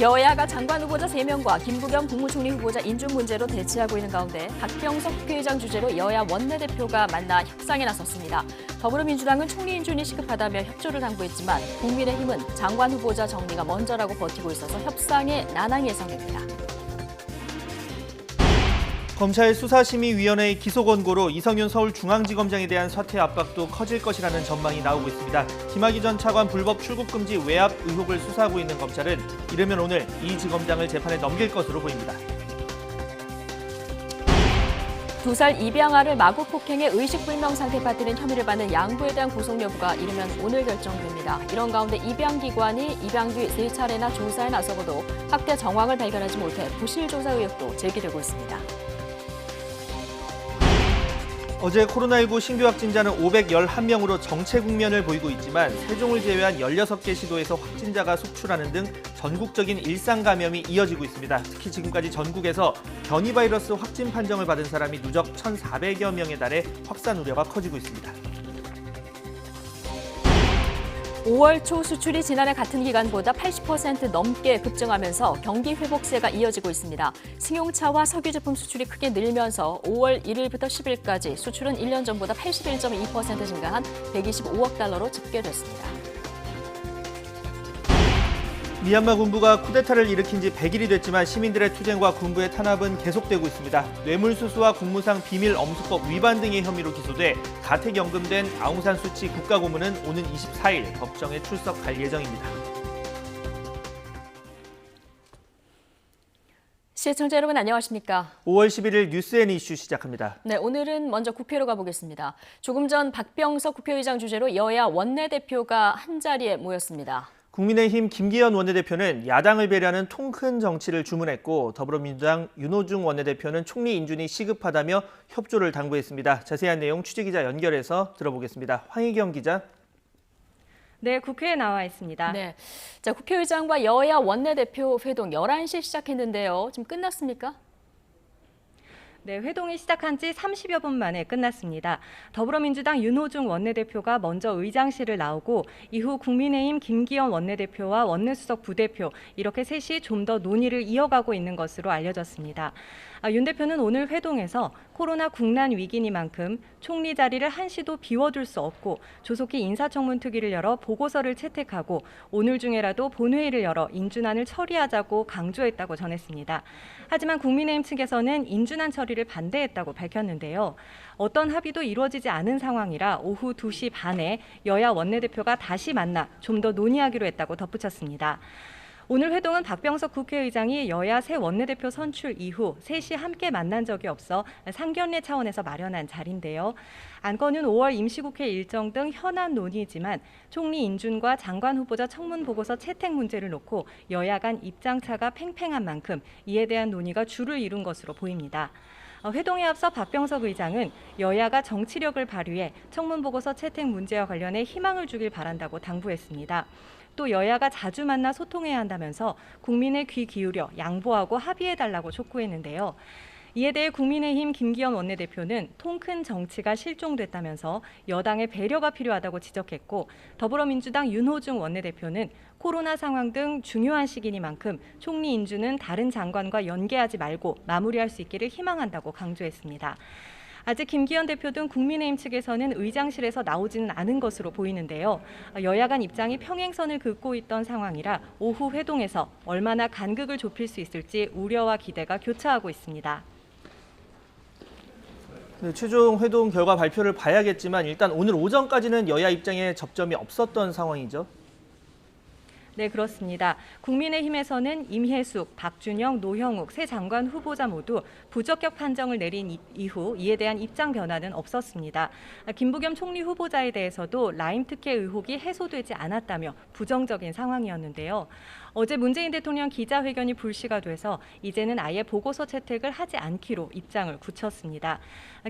여야가 장관 후보자 3명과 김부겸 국무총리 후보자 인준 문제로 대치하고 있는 가운데 박병석 국회의장 주재로 여야 원내대표가 만나 협상에 나섰습니다. 더불어민주당은 총리 인준이 시급하다며 협조를 당부했지만 국민의힘은 장관 후보자 정리가 먼저라고 버티고 있어서 협상에 난항이 예상됩니다. 검찰 수사심의위원회의 기소 권고로 이성윤 서울중앙지검장에 대한 사퇴 압박도 커질 것이라는 전망이 나오고 있습니다. 김학의 전 차관 불법 출국 금지 외압 의혹을 수사하고 있는 검찰은 이르면 오늘 이 지검장을 재판에 넘길 것으로 보입니다. 2살 입양아를 마구 폭행해 의식불명 상태 빠뜨린 혐의를 받는 양부에 대한 구속 여부가 이르면 오늘 결정됩니다. 이런 가운데 입양기관이 입양 뒤 3차례나 조사에 나서고도 학대 정황을 발견하지 못해 부실 조사 의혹도 제기되고 있습니다. 어제 코로나19 신규 확진자는 511명으로 정체 국면을 보이고 있지만 세종을 제외한 16개 시도에서 확진자가 속출하는 등 전국적인 일상 감염이 이어지고 있습니다. 특히 지금까지 전국에서 변이 바이러스 확진 판정을 받은 사람이 누적 1,400여 명에 달해 확산 우려가 커지고 있습니다. 5월 초 수출이 지난해 같은 기간보다 80% 넘게 급증하면서 경기 회복세가 이어지고 있습니다. 승용차와 석유 제품 수출이 크게 늘면서 5월 1일부터 10일까지 수출은 1년 전보다 81.2% 증가한 125억 달러로 집계됐습니다. 미얀마 군부가 쿠데타를 일으킨 지 100일이 됐지만 시민들의 투쟁과 군부의 탄압은 계속되고 있습니다. 뇌물수수와 국무상 비밀 엄수법 위반 등의 혐의로 기소돼 가택 연금된 아웅산 수치 국가고문은 오는 24일 법정에 출석할 예정입니다. 시청자 여러분 안녕하십니까? 5월 11일 뉴스앤이슈 시작합니다. 네, 오늘은 먼저 국회로 가보겠습니다. 조금 전 박병석 국회의장 주재로 여야 원내대표가 한자리에 모였습니다. 국민의힘 김기현 원내대표는 야당을 배려하는 통 큰 정치를 주문했고 더불어민주당 윤호중 원내대표는 총리 인준이 시급하다며 협조를 당부했습니다. 자세한 내용 취재기자 연결해서 들어보겠습니다. 황희경 기자. 네, 국회에 나와 있습니다. 네, 자, 국회의장과 여야 원내대표 회동 11시에 시작했는데요. 지금 끝났습니까? 네, 회동이 시작한 지 30여 분 만에 끝났습니다. 더불어민주당 윤호중 원내대표가 먼저 의장실을 나오고 이후 국민의힘 김기현 원내대표와 원내수석 부대표 이렇게 셋이 좀 더 논의를 이어가고 있는 것으로 알려졌습니다. 윤 대표는 오늘 회동에서 코로나 국난 위기니만큼 총리 자리를 한시도 비워둘 수 없고 조속히 인사청문특위를 열어 보고서를 채택하고 오늘 중에라도 본회의를 열어 인준안을 처리하자고 강조했다고 전했습니다. 하지만 국민의힘 측에서는 인준안 처리를 반대했다고 밝혔는데요. 어떤 합의도 이루어지지 않은 상황이라 오후 2시 반에 여야 원내대표가 다시 만나 좀 더 논의하기로 했다고 덧붙였습니다. 오늘 회동은 박병석 국회의장이 여야 새 원내대표 선출 이후 셋이 함께 만난 적이 없어 상견례 차원에서 마련한 자리인데요. 안건은 5월 임시국회 일정 등 현안 논의지만 총리 인준과 장관 후보자 청문 보고서 채택 문제를 놓고 여야 간 입장차가 팽팽한 만큼 이에 대한 논의가 주를 이룬 것으로 보입니다. 회동에 앞서 박병석 의장은 여야가 정치력을 발휘해 청문 보고서 채택 문제와 관련해 희망을 주길 바란다고 당부했습니다. 또 여야가 자주 만나 소통해야 한다면서 국민의 귀 기울여 양보하고 합의해달라고 촉구했는데요. 이에 대해 국민의힘 김기현 원내대표는 통 큰 정치가 실종됐다면서 여당의 배려가 필요하다고 지적했고 더불어민주당 윤호중 원내대표는 코로나 상황 등 중요한 시기니만큼 총리 인준은 다른 장관과 연계하지 말고 마무리할 수 있기를 희망한다고 강조했습니다. 아직 김기현 대표 등 국민의힘 측에서는 의장실에서 나오지는 않은 것으로 보이는데요. 여야 간 입장이 평행선을 긋고 있던 상황이라 오후 회동에서 얼마나 간극을 좁힐 수 있을지 우려와 기대가 교차하고 있습니다. 네, 최종 회동 결과 발표를 봐야겠지만 일단 오늘 오전까지는 여야 입장에 접점이 없었던 상황이죠. 네, 그렇습니다. 국민의힘에서는 임혜숙, 박준영, 노형욱 세 장관 후보자 모두 부적격 판정을 내린 이후 이에 대한 입장 변화는 없었습니다. 김부겸 총리 후보자에 대해서도 라임 특혜 의혹이 해소되지 않았다며 부정적인 상황이었는데요. 어제 문재인 대통령 기자회견이 불씨가 돼서 이제는 아예 보고서 채택을 하지 않기로 입장을 굳혔습니다.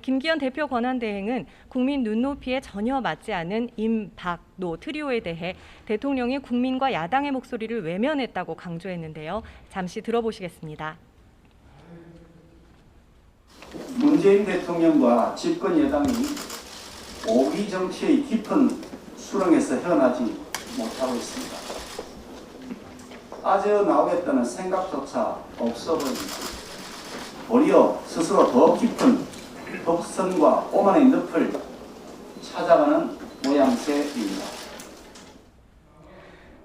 김기현 대표 권한대행은 국민 눈높이에 전혀 맞지 않은 임, 박, 노 트리오에 대해 대통령이 국민과 야당의 목소리를 외면했다고 강조했는데요. 잠시 들어보시겠습니다. 문재인 대통령과 집권 여당이 오기 정치의 깊은 수렁에서 헤어나지 못하고 있습니다. 빠져나오겠다는 생각조차 없어 보입니다. 도리어 스스로 더 깊은 독선과 오만의 늪을 찾아가는 모양새입니다.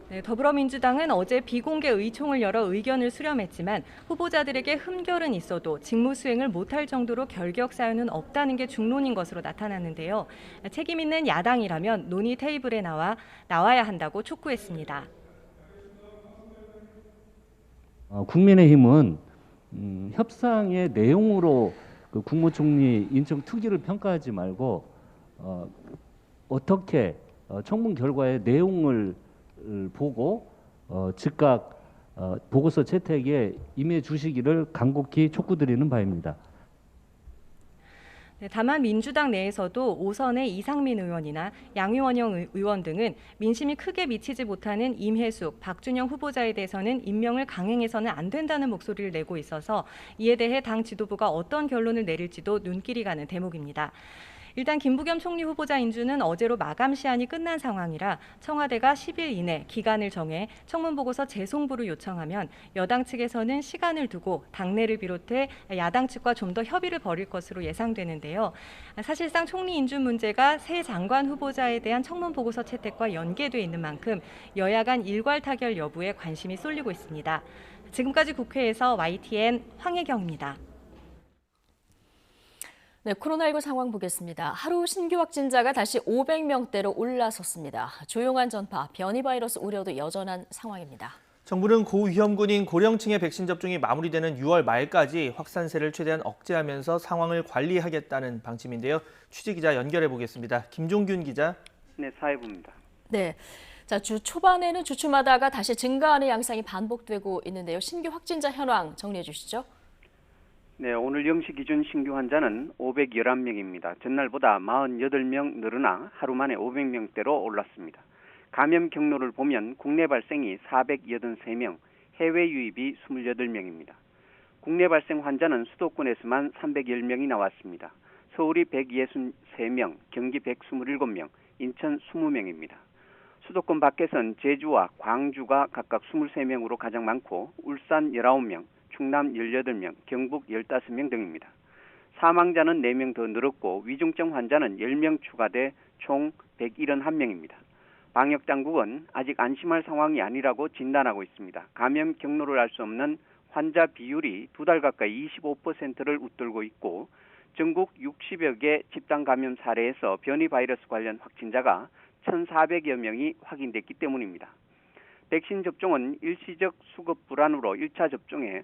네, 더불어민주당은 어제 비공개 의총을 열어 의견을 수렴했지만 후보자들에게 흠결은 있어도 직무 수행을 못할 정도로 결격 사유는 없다는 게 중론인 것으로 나타났는데요. 책임 있는 야당이라면 논의 테이블에 나와야 한다고 촉구했습니다. 국민의힘은 협상의 내용으로 그 국무총리 인적 특위를 평가하지 말고 어떻게 청문 결과의 내용을 보고 즉각 보고서 채택에 임해 주시기를 간곡히 촉구드리는 바입니다. 네, 다만 민주당 내에서도 5선의 이상민 의원이나 양유원영 의원 등은 민심이 크게 미치지 못하는 임혜숙, 박준영 후보자에 대해서는 임명을 강행해서는 안 된다는 목소리를 내고 있어서 이에 대해 당 지도부가 어떤 결론을 내릴지도 눈길이 가는 대목입니다. 일단 김부겸 총리 후보자 인준은 어제로 마감 시한이 끝난 상황이라 청와대가 10일 이내 기간을 정해 청문보고서 재송부를 요청하면 여당 측에서는 시간을 두고 당내를 비롯해 야당 측과 좀 더 협의를 벌일 것으로 예상되는데요. 사실상 총리 인준 문제가 새 장관 후보자에 대한 청문보고서 채택과 연계돼 있는 만큼 여야 간 일괄 타결 여부에 관심이 쏠리고 있습니다. 지금까지 국회에서 YTN 황혜경입니다. 네, 코로나19 상황 보겠습니다. 하루 신규 확진자가 다시 500명대로 올라섰습니다. 조용한 전파, 변이 바이러스 우려도 여전한 상황입니다. 정부는 고위험군인 고령층의 백신 접종이 마무리되는 6월 말까지 확산세를 최대한 억제하면서 상황을 관리하겠다는 방침인데요. 취재기자 연결해 보겠습니다. 김종균 기자. 네, 사회부입니다. 네. 자, 주 초반에는 주춤하다가 다시 증가하는 양상이 반복되고 있는데요. 신규 확진자 현황 정리해 주시죠. 네, 오늘 0시 기준 신규 환자는 511명입니다. 전날보다 48명 늘어나 하루 만에 500명대로 올랐습니다. 감염 경로를 보면 국내 발생이 483명, 해외 유입이 28명입니다. 국내 발생 환자는 수도권에서만 310명이 나왔습니다. 서울이 163명, 경기 127명, 인천 20명입니다. 수도권 밖에선 제주와 광주가 각각 23명으로 가장 많고 울산 19명, 충남 18명, 경북 15명 등입니다. 사망자는 4명 더 늘었고 위중증 환자는 10명 추가돼 총 171명입니다. 방역당국은 아직 안심할 상황이 아니라고 진단하고 있습니다. 감염 경로를 알 수 없는 환자 비율이 2달 가까이 25%를 웃돌고 있고 전국 60여 개 집단 감염 사례에서 변이 바이러스 관련 확진자가 1,400여 명이 확인됐기 때문입니다. 백신 접종은 일시적 수급 불안으로 1차 접종에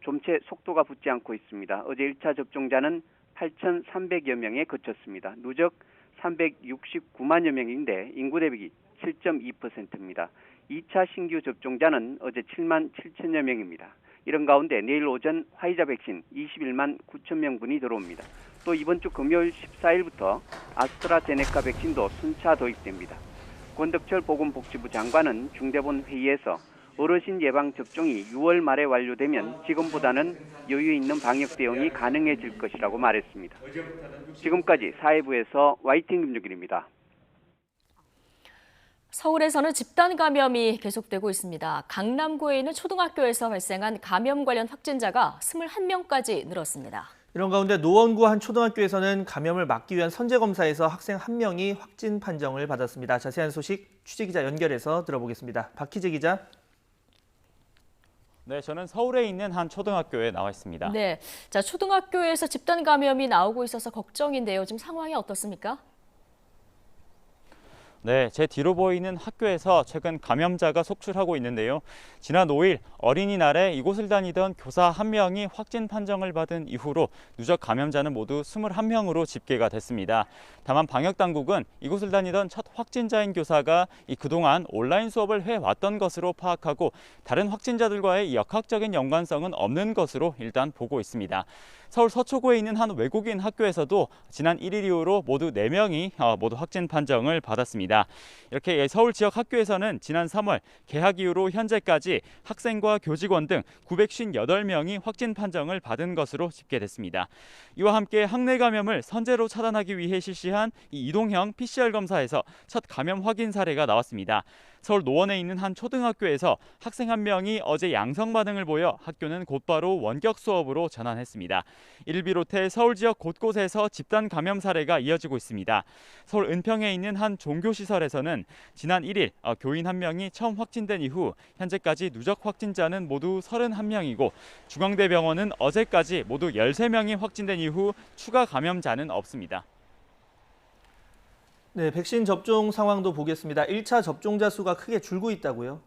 좀체 속도가 붙지 않고 있습니다. 어제 1차 접종자는 8,300여 명에 그쳤습니다. 누적 369만여 명인데 인구 대비 7.2%입니다. 2차 신규 접종자는 어제 7만 7천여 명입니다. 이런 가운데 내일 오전 화이자 백신 21만 9천 명분이 들어옵니다. 또 이번 주 금요일 14일부터 아스트라제네카 백신도 순차 도입됩니다. 권덕철 보건복지부 장관은 중대본 회의에서 어르신 예방 접종이 6월 말에 완료되면 지금보다는 여유 있는 방역 대응이 가능해질 것이라고 말했습니다. 지금까지 사회부에서 YTN 김종균입니다. 서울에서는 집단 감염이 계속되고 있습니다. 강남구에 있는 초등학교에서 발생한 감염 관련 확진자가 21명까지 늘었습니다. 이런 가운데 노원구 한 초등학교에서는 감염을 막기 위한 선제검사에서 학생 1명이 확진 판정을 받았습니다. 자세한 소식 취재기자 연결해서 들어보겠습니다. 박희재 기자. 네, 저는 서울에 있는 한 초등학교에 나와 있습니다. 네, 자, 초등학교에서 집단 감염이 나오고 있어서 걱정인데요. 지금 상황이 어떻습니까? 네, 제 뒤로 보이는 학교에서 최근 감염자가 속출하고 있는데요. 지난 5일 어린이날에 이곳을 다니던 교사 1명이 확진 판정을 받은 이후로 누적 감염자는 모두 21명으로 집계가 됐습니다. 다만 방역당국은 이곳을 다니던 첫 확진자인 교사가 그동안 온라인 수업을 해왔던 것으로 파악하고 다른 확진자들과의 역학적인 연관성은 없는 것으로 일단 보고 있습니다. 서울 서초구에 있는 한 외국인 학교에서도 지난 1일 이후로 모두 4명이 모두 확진 판정을 받았습니다. 이렇게 서울 지역 학교에서는 지난 3월 개학 이후로 현재까지 학생과 교직원 등 958명이 확진 판정을 받은 것으로 집계됐습니다. 이와 함께 학내 감염을 선제로 차단하기 위해 실시한 이동형 PCR 검사에서 첫 감염 확인 사례가 나왔습니다. 서울 노원에 있는 한 초등학교에서 학생 한 명이 어제 양성 반응을 보여 학교는 곧바로 원격 수업으로 전환했습니다. 이를 비롯해 서울 지역 곳곳에서 집단 감염 사례가 이어지고 있습니다. 서울 은평에 있는 한 종교시설에서는 지난 1일 교인 한 명이 처음 확진된 이후 현재까지 누적 확진자는 모두 31명이고 중앙대병원은 어제까지 모두 13명이 확진된 이후 추가 감염자는 없습니다. 네, 백신 접종 상황도 보겠습니다. 1차 접종자 수가 크게 줄고 있다고요?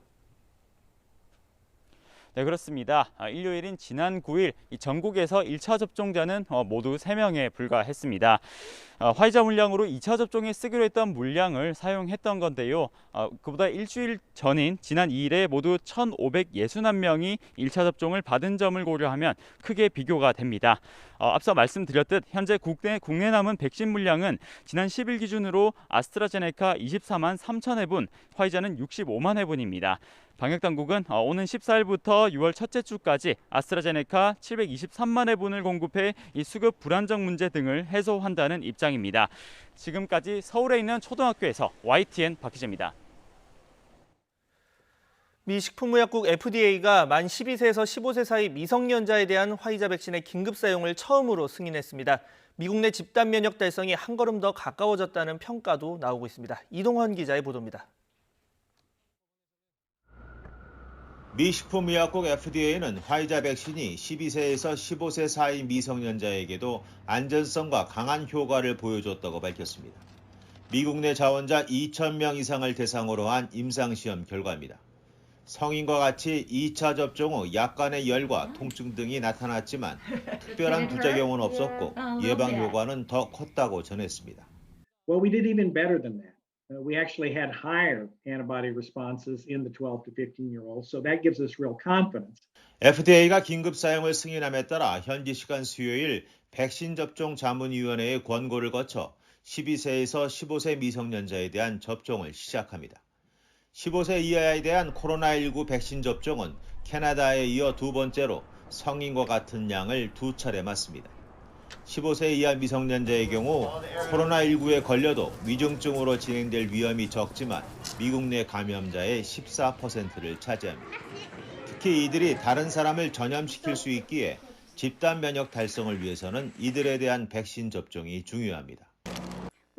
네, 그렇습니다. 일요일인 지난 9일 전국에서 1차 접종자는 모두 3명에 불과했습니다. 화이자 물량으로 2차 접종에 쓰기로 했던 물량을 사용했던 건데요. 그보다 일주일 전인 지난 2일에 모두 1,561명이 1차 접종을 받은 점을 고려하면 크게 비교가 됩니다. 앞서 말씀드렸듯 현재 국내 남은 백신 물량은 지난 10일 기준으로 아스트라제네카 24만 3천 회분, 화이자는 65만 회분입니다. 방역당국은 오는 14일부터 6월 첫째 주까지 아스트라제네카 723만 회분을 공급해 이 수급 불안정 문제 등을 해소한다는 입장입니다. 지금까지 서울에 있는 초등학교에서 YTN 박희재입니다. 미 식품의약국 FDA가 만 12세에서 15세 사이 미성년자에 대한 화이자 백신의 긴급 사용을 처음으로 승인했습니다. 미국 내 집단 면역 달성이 한 걸음 더 가까워졌다는 평가도 나오고 있습니다. 이동환 기자의 보도입니다. 미 식품의약국 FDA는 화이자 백신이 12세에서 15세 사이 미성년자에게도 안전성과 강한 효과를 보여줬다고 밝혔습니다. 미국 내 자원자 2,000명 이상을 대상으로 한 임상시험 결과입니다. 성인과 같이 2차 접종 후 약간의 열과 통증 등이 나타났지만 특별한 부작용은 없었고 예방 효과는 더 컸다고 전했습니다. Well, we did even better than that. We actually had higher antibody responses in the 12 to 15-year-olds, so that gives us real confidence. FDA가 긴급 사용을 승인함에 따라 현지 시간 수요일 백신 접종 자문위원회의 권고를 거쳐 12세에서 15세 미성년자에 대한 접종을 시작합니다. 15세 이하에 대한 코로나19 백신 접종은 캐나다에 이어 두 번째로 성인과 같은 양을 2차례 맞습니다. 15세 이하 미성년자의 경우 코로나19에 걸려도 위중증으로 진행될 위험이 적지만 미국 내 감염자의 14%를 차지합니다. 특히 이들이 다른 사람을 전염시킬 수 있기에 집단 면역 달성을 위해서는 이들에 대한 백신 접종이 중요합니다.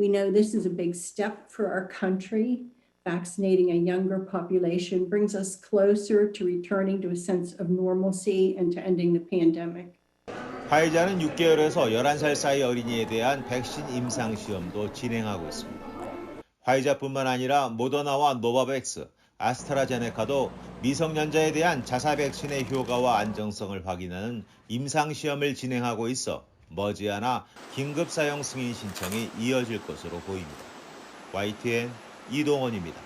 We know this is a big step for our country. Vaccinating a younger population brings us closer to returning to a sense of normalcy and to ending the pandemic. 화이자는 6개월에서 11살 사이 어린이에 대한 백신 임상시험도 진행하고 있습니다. 화이자뿐만 아니라 모더나와 노바백스, 아스트라제네카도 미성년자에 대한 자사 백신의 효과와 안정성을 확인하는 임상시험을 진행하고 있어 머지않아 긴급 사용 승인 신청이 이어질 것으로 보입니다. YTN 이동원입니다.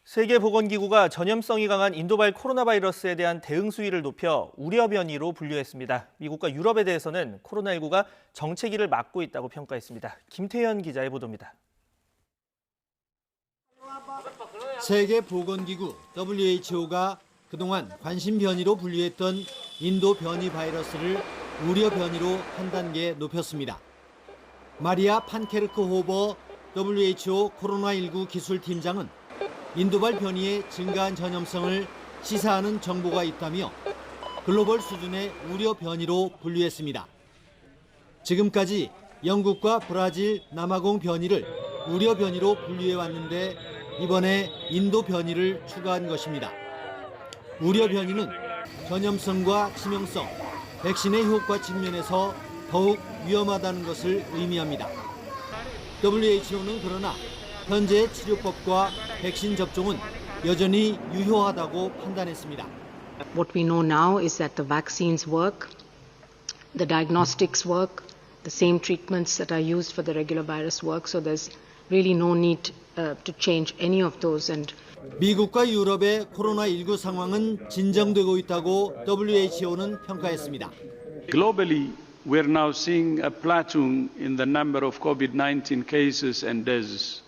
세계보건기구가 전염성이 강한 인도발 코로나 바이러스에 대한 대응 수위를 높여 우려 변이로 분류했습니다. 미국과 유럽에 대해서는 코로나19가 정체기를 맞고 있다고 평가했습니다. 김태현 기자의 보도입니다. 세계보건기구 WHO가 그동안 관심 변이로 분류했던 인도 변이 바이러스를 우려 변이로 한 단계 높였습니다. 마리아 판케르크 호버 WHO 코로나19 기술팀장은 인도발 변이의 증가한 전염성을 시사하는 정보가 있다며 글로벌 수준의 우려 변이로 분류했습니다. 지금까지 영국과 브라질, 남아공 변이를 우려 변이로 분류해 왔는데 이번에 인도 변이를 추가한 것입니다. 우려 변이는 전염성과 치명성, 백신의 효과 측면에서 더욱 위험하다는 것을 의미합니다. WHO는 그러나 현재의 치료법과 백신 접종은 여전히 유효하다고 판단했습니다. What we know now is that the vaccines work, the diagnostics work, the same treatments that are used for the regular virus work, so there's really no need to change any of those. And 미국과 유럽의 코로나19 상황은 진정되고 있다고 WHO는 평가했습니다. Globally, we're now seeing a plateau in the number of COVID-19 cases and deaths,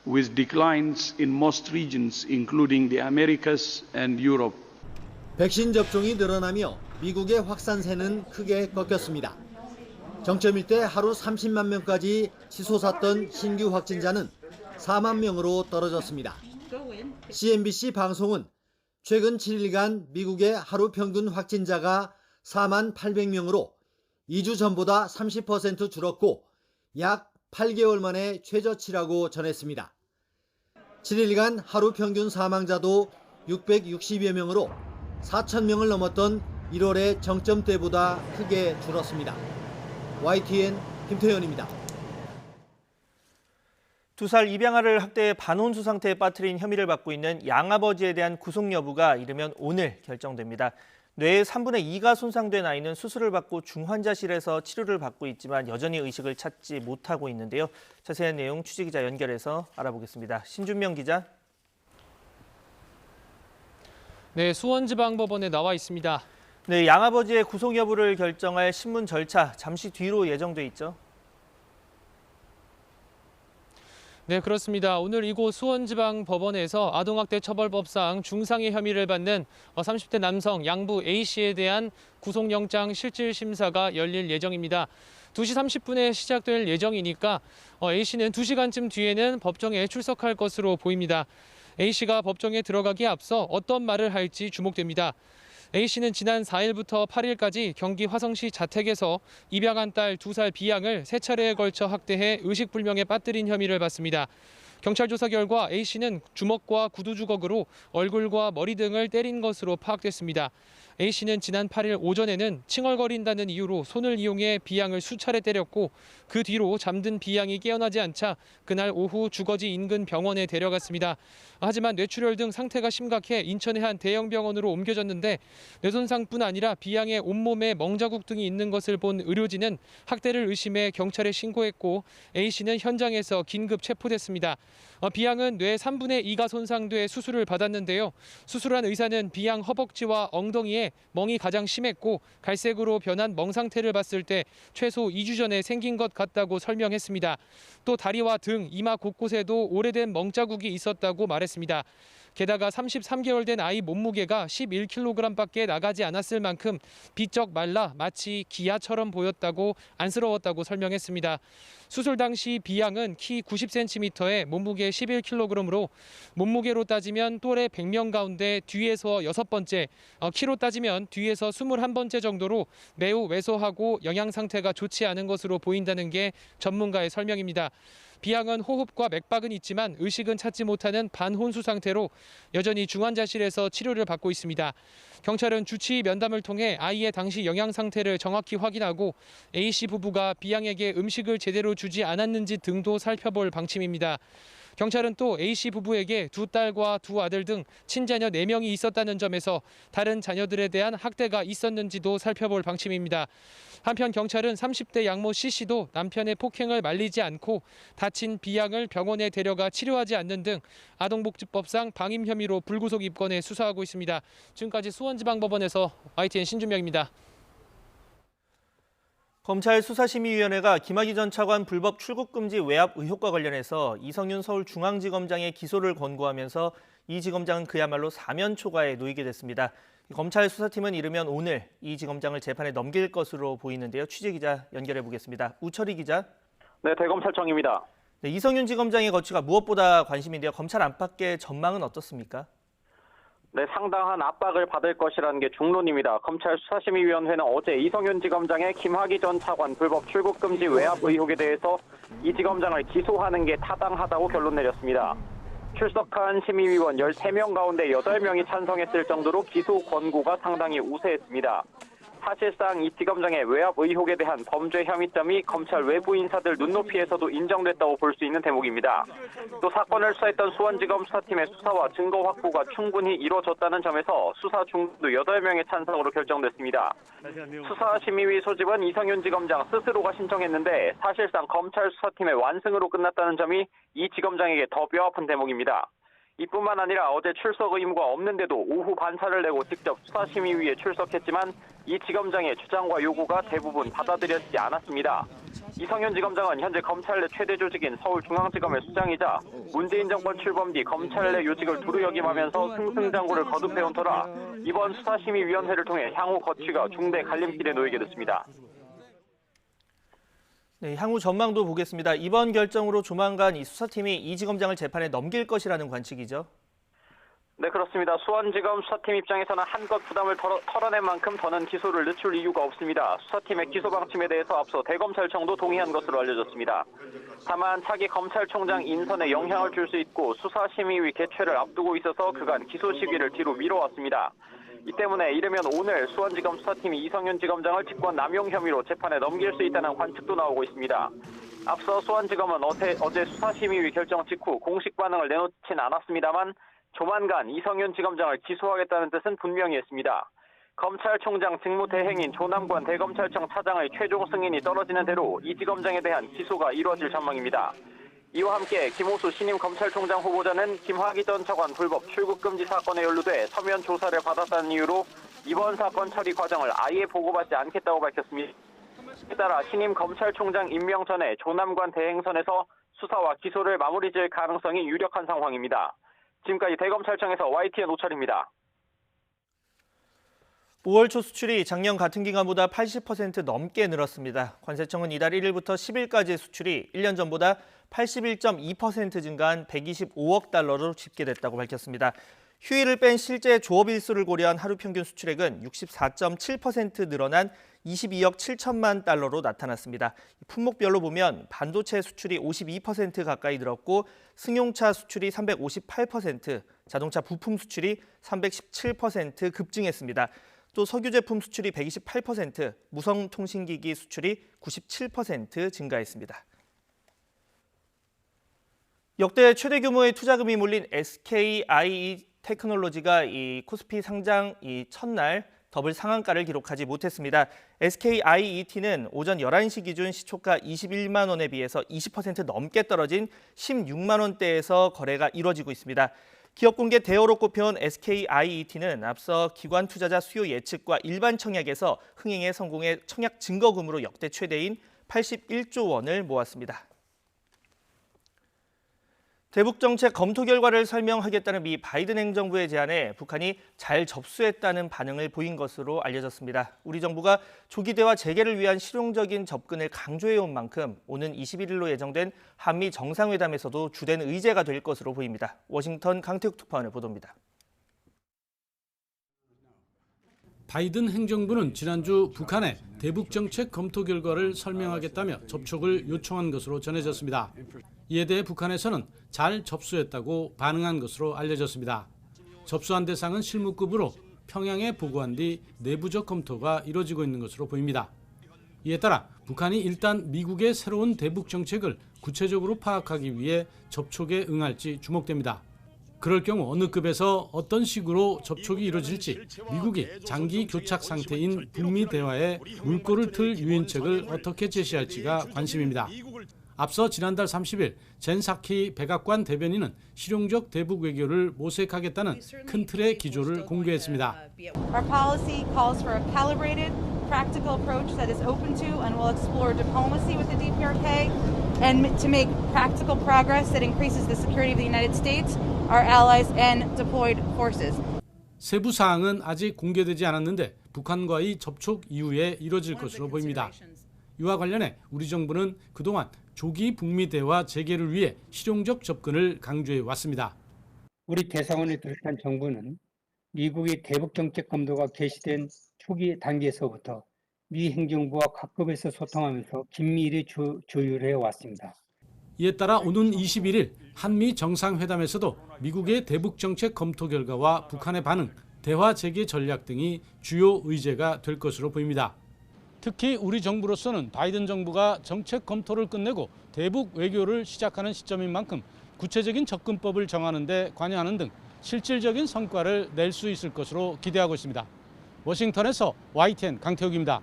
with declines in most regions, including the Americas and Europe. 백신 접종이 늘어나며 미국의 확산세는 크게 꺾였습니다. 정점일 때 하루 30만 명까지 치솟았던 신규 확진자는 4만 명으로 떨어졌습니다. CNBC 방송은 최근 7일간 미국의 하루 평균 확진자가 4만 800명으로 2주 전보다 30% 줄었고 약 8개월 만에 최저치라고 전했습니다. 7일간 하루 평균 사망자도 660여 명으로 4천 명을 넘었던 1월의 정점 때보다 크게 줄었습니다. YTN 김태현입니다. 2살 입양아를 학대해 반혼수 상태에 빠뜨린 혐의를 받고 있는 양아버지에 대한 구속 여부가 이르면 오늘 결정됩니다. 뇌의 3분의 2가 손상된 아이는 수술을 받고 중환자실에서 치료를 받고 있지만 여전히 의식을 찾지 못하고 있는데요. 자세한 내용 취재기자 연결해서 알아보겠습니다. 신준명 기자. 네, 수원지방법원에 나와 있습니다. 네, 양아버지의 구속 여부를 결정할 신문 절차 잠시 뒤로 예정돼 있죠. 네, 그렇습니다. 오늘 이곳 수원지방법원에서 아동학대 처벌법상 중상해 혐의를 받는 30대 남성 양부 A씨에 대한 구속영장 실질심사가 열릴 예정입니다. 2시 30분에 시작될 예정이니까 A씨는 2시간쯤 뒤에는 법정에 출석할 것으로 보입니다. A씨가 법정에 들어가기에 앞서 어떤 말을 할지 주목됩니다. A씨는 지난 4일부터 8일까지 경기 화성시 자택에서 입양한 딸 2살 B양을 3차례에 걸쳐 학대해 의식불명에 빠뜨린 혐의를 받습니다. 경찰 조사 결과 A씨는 주먹과 구두 주걱으로 얼굴과 머리 등을 때린 것으로 파악됐습니다. A씨는 지난 8일 오전에는 칭얼거린다는 이유로 손을 이용해 B양을 수차례 때렸고 그 뒤로 잠든 B양이 깨어나지 않자 그날 오후 주거지 인근 병원에 데려갔습니다. 하지만 뇌출혈 등 상태가 심각해 인천의 한 대형 병원으로 옮겨졌는데 뇌손상뿐 아니라 B양의 온몸에 멍자국 등이 있는 것을 본 의료진은 학대를 의심해 경찰에 신고했고 A씨는 현장에서 긴급 체포됐습니다. B양은 뇌 3분의 2가 손상돼 수술을 받았는데요. 수술한 의사는 B양 허벅지와 엉덩이에 멍이 가장 심했고 갈색으로 변한 멍 상태를 봤을 때 최소 2주 전에 생긴 것 같다고 설명했습니다. 또 다리와 등, 이마 곳곳에도 오래된 멍자국이 있었다고 말했습니다. 게다가 33개월 된 아이 몸무게가 11kg밖에 나가지 않았을 만큼 비쩍 말라 마치 기아처럼 보였다고 안쓰러웠다고 설명했습니다. 수술 당시 B양은 키 90cm에 몸무게 11kg으로 몸무게로 따지면 또래 100명 가운데 뒤에서 6번째, 키로 따지면 뒤에서 21번째 정도로 매우 왜소하고 영양 상태가 좋지 않은 것으로 보인다는 게 전문가의 설명입니다. B양은 호흡과 맥박은 있지만 의식은 찾지 못하는 반혼수 상태로 여전히 중환자실에서 치료를 받고 있습니다. 경찰은 주치의 면담을 통해 아이의 당시 영양 상태를 정확히 확인하고 A씨 부부가 B양에게 음식을 제대로 주지 않았는지 등도 살펴볼 방침입니다. 경찰은 또 A씨 부부에게 2딸과 2아들 등 친자녀 4명이 있었다는 점에서 다른 자녀들에 대한 학대가 있었는지도 살펴볼 방침입니다. 한편 경찰은 30대 양모 C씨도 남편의 폭행을 말리지 않고 다친 B양을 병원에 데려가 치료하지 않는 등 아동복지법상 방임 혐의로 불구속 입건해 수사하고 있습니다. 지금까지 수원지방법원에서 YTN 신준명입니다. 검찰 수사심의위원회가 김학의 전 차관 불법 출국 금지 외압 의혹과 관련해서 이성윤 서울중앙지검장의 기소를 권고하면서 이 지검장은 그야말로 사면 초과에 놓이게 됐습니다. 검찰 수사팀은 이르면 오늘 이 지검장을 재판에 넘길 것으로 보이는데요. 취재기자 연결해 보겠습니다. 우철희 기자. 네, 대검찰청입니다. 네, 이성윤 지검장의 거취가 무엇보다 관심인데요. 검찰 안팎의 전망은 어떻습니까? 네, 상당한 압박을 받을 것이라는 게 중론입니다. 검찰 수사심의위원회는 어제 이성윤 지검장의 김학의 전 차관 불법 출국 금지 외압 의혹에 대해서 이 지검장을 기소하는 게 타당하다고 결론 내렸습니다. 출석한 심의위원 13명 가운데 8명이 찬성했을 정도로 기소 권고가 상당히 우세했습니다. 사실상 이 지검장의 외압 의혹에 대한 범죄 혐의점이 검찰 외부 인사들 눈높이에서도 인정됐다고 볼 수 있는 대목입니다. 또 사건을 수사했던 수원지검 수사팀의 수사와 증거 확보가 충분히 이루어졌다는 점에서 수사 중도 8명의 찬성으로 결정됐습니다. 수사심의위 소집은 이성윤 지검장 스스로가 신청했는데 사실상 검찰 수사팀의 완승으로 끝났다는 점이 이 지검장에게 더 뼈아픈 대목입니다. 이뿐만 아니라 어제 출석 의무가 없는데도 오후 반차를 내고 직접 수사심의위에 출석했지만 이 지검장의 주장과 요구가 대부분 받아들여지지 않았습니다. 이성윤 지검장은 현재 검찰 내 최대 조직인 서울중앙지검의 수장이자 문재인 정권 출범 뒤 검찰 내 요직을 두루 역임하면서 승승장구를 거듭해온 터라 이번 수사심의위원회를 통해 향후 거취가 중대 갈림길에 놓이게 됐습니다. 네, 향후 전망도 보겠습니다. 이번 결정으로 조만간 이 수사팀이 이지검장을 재판에 넘길 것이라는 관측이죠. 네, 그렇습니다. 수원지검 수사팀 입장에서는 한껏 부담을 털어낸 만큼 더는 기소를 늦출 이유가 없습니다. 수사팀의 기소 방침에 대해서 앞서 대검찰청도 동의한 것으로 알려졌습니다. 다만 차기 검찰총장 인선에 영향을 줄 수 있고 수사심의위 개최를 앞두고 있어서 그간 기소 시기를 뒤로 미뤄왔습니다. 이 때문에 이르면 오늘 수원지검 수사팀이 이성윤 지검장을 직권 남용 혐의로 재판에 넘길 수 있다는 관측도 나오고 있습니다. 앞서 수원지검은 어제 수사심의위 결정 직후 공식 반응을 내놓진 않았습니다만 조만간 이성윤 지검장을 기소하겠다는 뜻은 분명히 했습니다. 검찰총장 직무대행인 조남관 대검찰청 차장의 최종 승인이 떨어지는 대로 이 지검장에 대한 기소가 이루어질 전망입니다. 이와 함께 김호수 신임 검찰총장 후보자는 김학의 전 차관 불법 출국금지 사건에 연루돼 서면 조사를 받았다는 이유로 이번 사건 처리 과정을 아예 보고받지 않겠다고 밝혔습니다. 이에 따라 신임 검찰총장 임명 전에 조남관 대행선에서 수사와 기소를 마무리 지을 가능성이 유력한 상황입니다. 지금까지 대검찰청에서 YTN 오철입니다. 5월 초 수출이 작년 같은 기간보다 80% 넘게 늘었습니다. 관세청은 이달 1일부터 10일까지의 수출이 1년 전보다 81.2% 증가한 125억 달러로 집계됐다고 밝혔습니다. 휴일을 뺀 실제 조업일수를 고려한 하루 평균 수출액은 64.7% 늘어난 22억 7천만 달러로 나타났습니다. 품목별로 보면 반도체 수출이 52% 가까이 늘었고 승용차 수출이 358%, 자동차 부품 수출이 317% 급증했습니다. 또 석유 제품 수출이 128%, 무선통신기기 수출이 97% 증가했습니다. 역대 최대 규모의 투자금이 몰린 SKIE 테크놀로지가 이 코스피 상장 첫날 더블 상한가를 기록하지 못했습니다. SKIET는 오전 11시 기준 시초가 21만 원에 비해서 20% 넘게 떨어진 16만 원대에서 거래가 이루어지고 있습니다. 기업공개 대어로 꼽혀온 SKIET는 앞서 기관 투자자 수요 예측과 일반 청약에서 흥행에 성공해 청약 증거금으로 역대 최대인 81조 원을 모았습니다. 대북 정책 검토 결과를 설명하겠다는 미 바이든 행정부의 제안에 북한이 잘 접수했다는 반응을 보인 것으로 알려졌습니다. 우리 정부가 조기 대화 재개를 위한 실용적인 접근을 강조해온 만큼 오는 21일로 예정된 한미 정상회담에서도 주된 의제가 될 것으로 보입니다. 워싱턴 강태욱 특파원의 보도입니다. 바이든 행정부는 지난주 북한에 대북 정책 검토 결과를 설명하겠다며 접촉을 요청한 것으로 전해졌습니다. 이에 대해 북한에서는 잘 접수했다고 반응한 것으로 알려졌습니다. 접수한 대상은 실무급으로 평양에 보고한 뒤 내부적 검토가 이뤄지고 있는 것으로 보입니다. 이에 따라 북한이 일단 미국의 새로운 대북 정책을 구체적으로 파악하기 위해 접촉에 응할지 주목됩니다. 그럴 경우 어느 급에서 어떤 식으로 접촉이 이뤄질지 미국이 장기 교착 상태인 북미 대화에 물꼬를 틀 유인책을 어떻게 제시할지가 관심입니다. 앞서 지난달 30일 젠 사키 백악관 대변인은 실용적 대북 외교를 모색하겠다는 큰 틀의 기조를 공개했습니다. Our policy calls for a calibrated, practical approach that is open to and will explore diplomacy with the DPRK and to make practical progress that increases the security of the United States, our allies, and deployed forces. 세부 사항은 아직 공개되지 않았는데 북한과의 접촉 이후에 이뤄질 것으로 보입니다. 이와 관련해 우리 정부는 그동안 조기 북미 대화 재개를 위해 실용적 접근을 강조해 왔습니다. 우리 대사관을 비롯한 정부는 미국의 대북 정책 검토가 개시된 초기 단계에서부터 미 행정부와 각급에서 소통하면서 긴밀히 조율해 왔습니다. 이에 따라 오는 21일 한미 정상회담에서도 미국의 대북 정책 검토 결과와 북한의 반응, 대화 재개 전략 등이 주요 의제가 될 것으로 보입니다. 특히 우리 정부로서는 바이든 정부가 정책 검토를 끝내고 대북 외교를 시작하는 시점인 만큼 구체적인 접근법을 정하는 데 관여하는 등 실질적인 성과를 낼 수 있을 것으로 기대하고 있습니다. 워싱턴에서 YTN 강태욱입니다.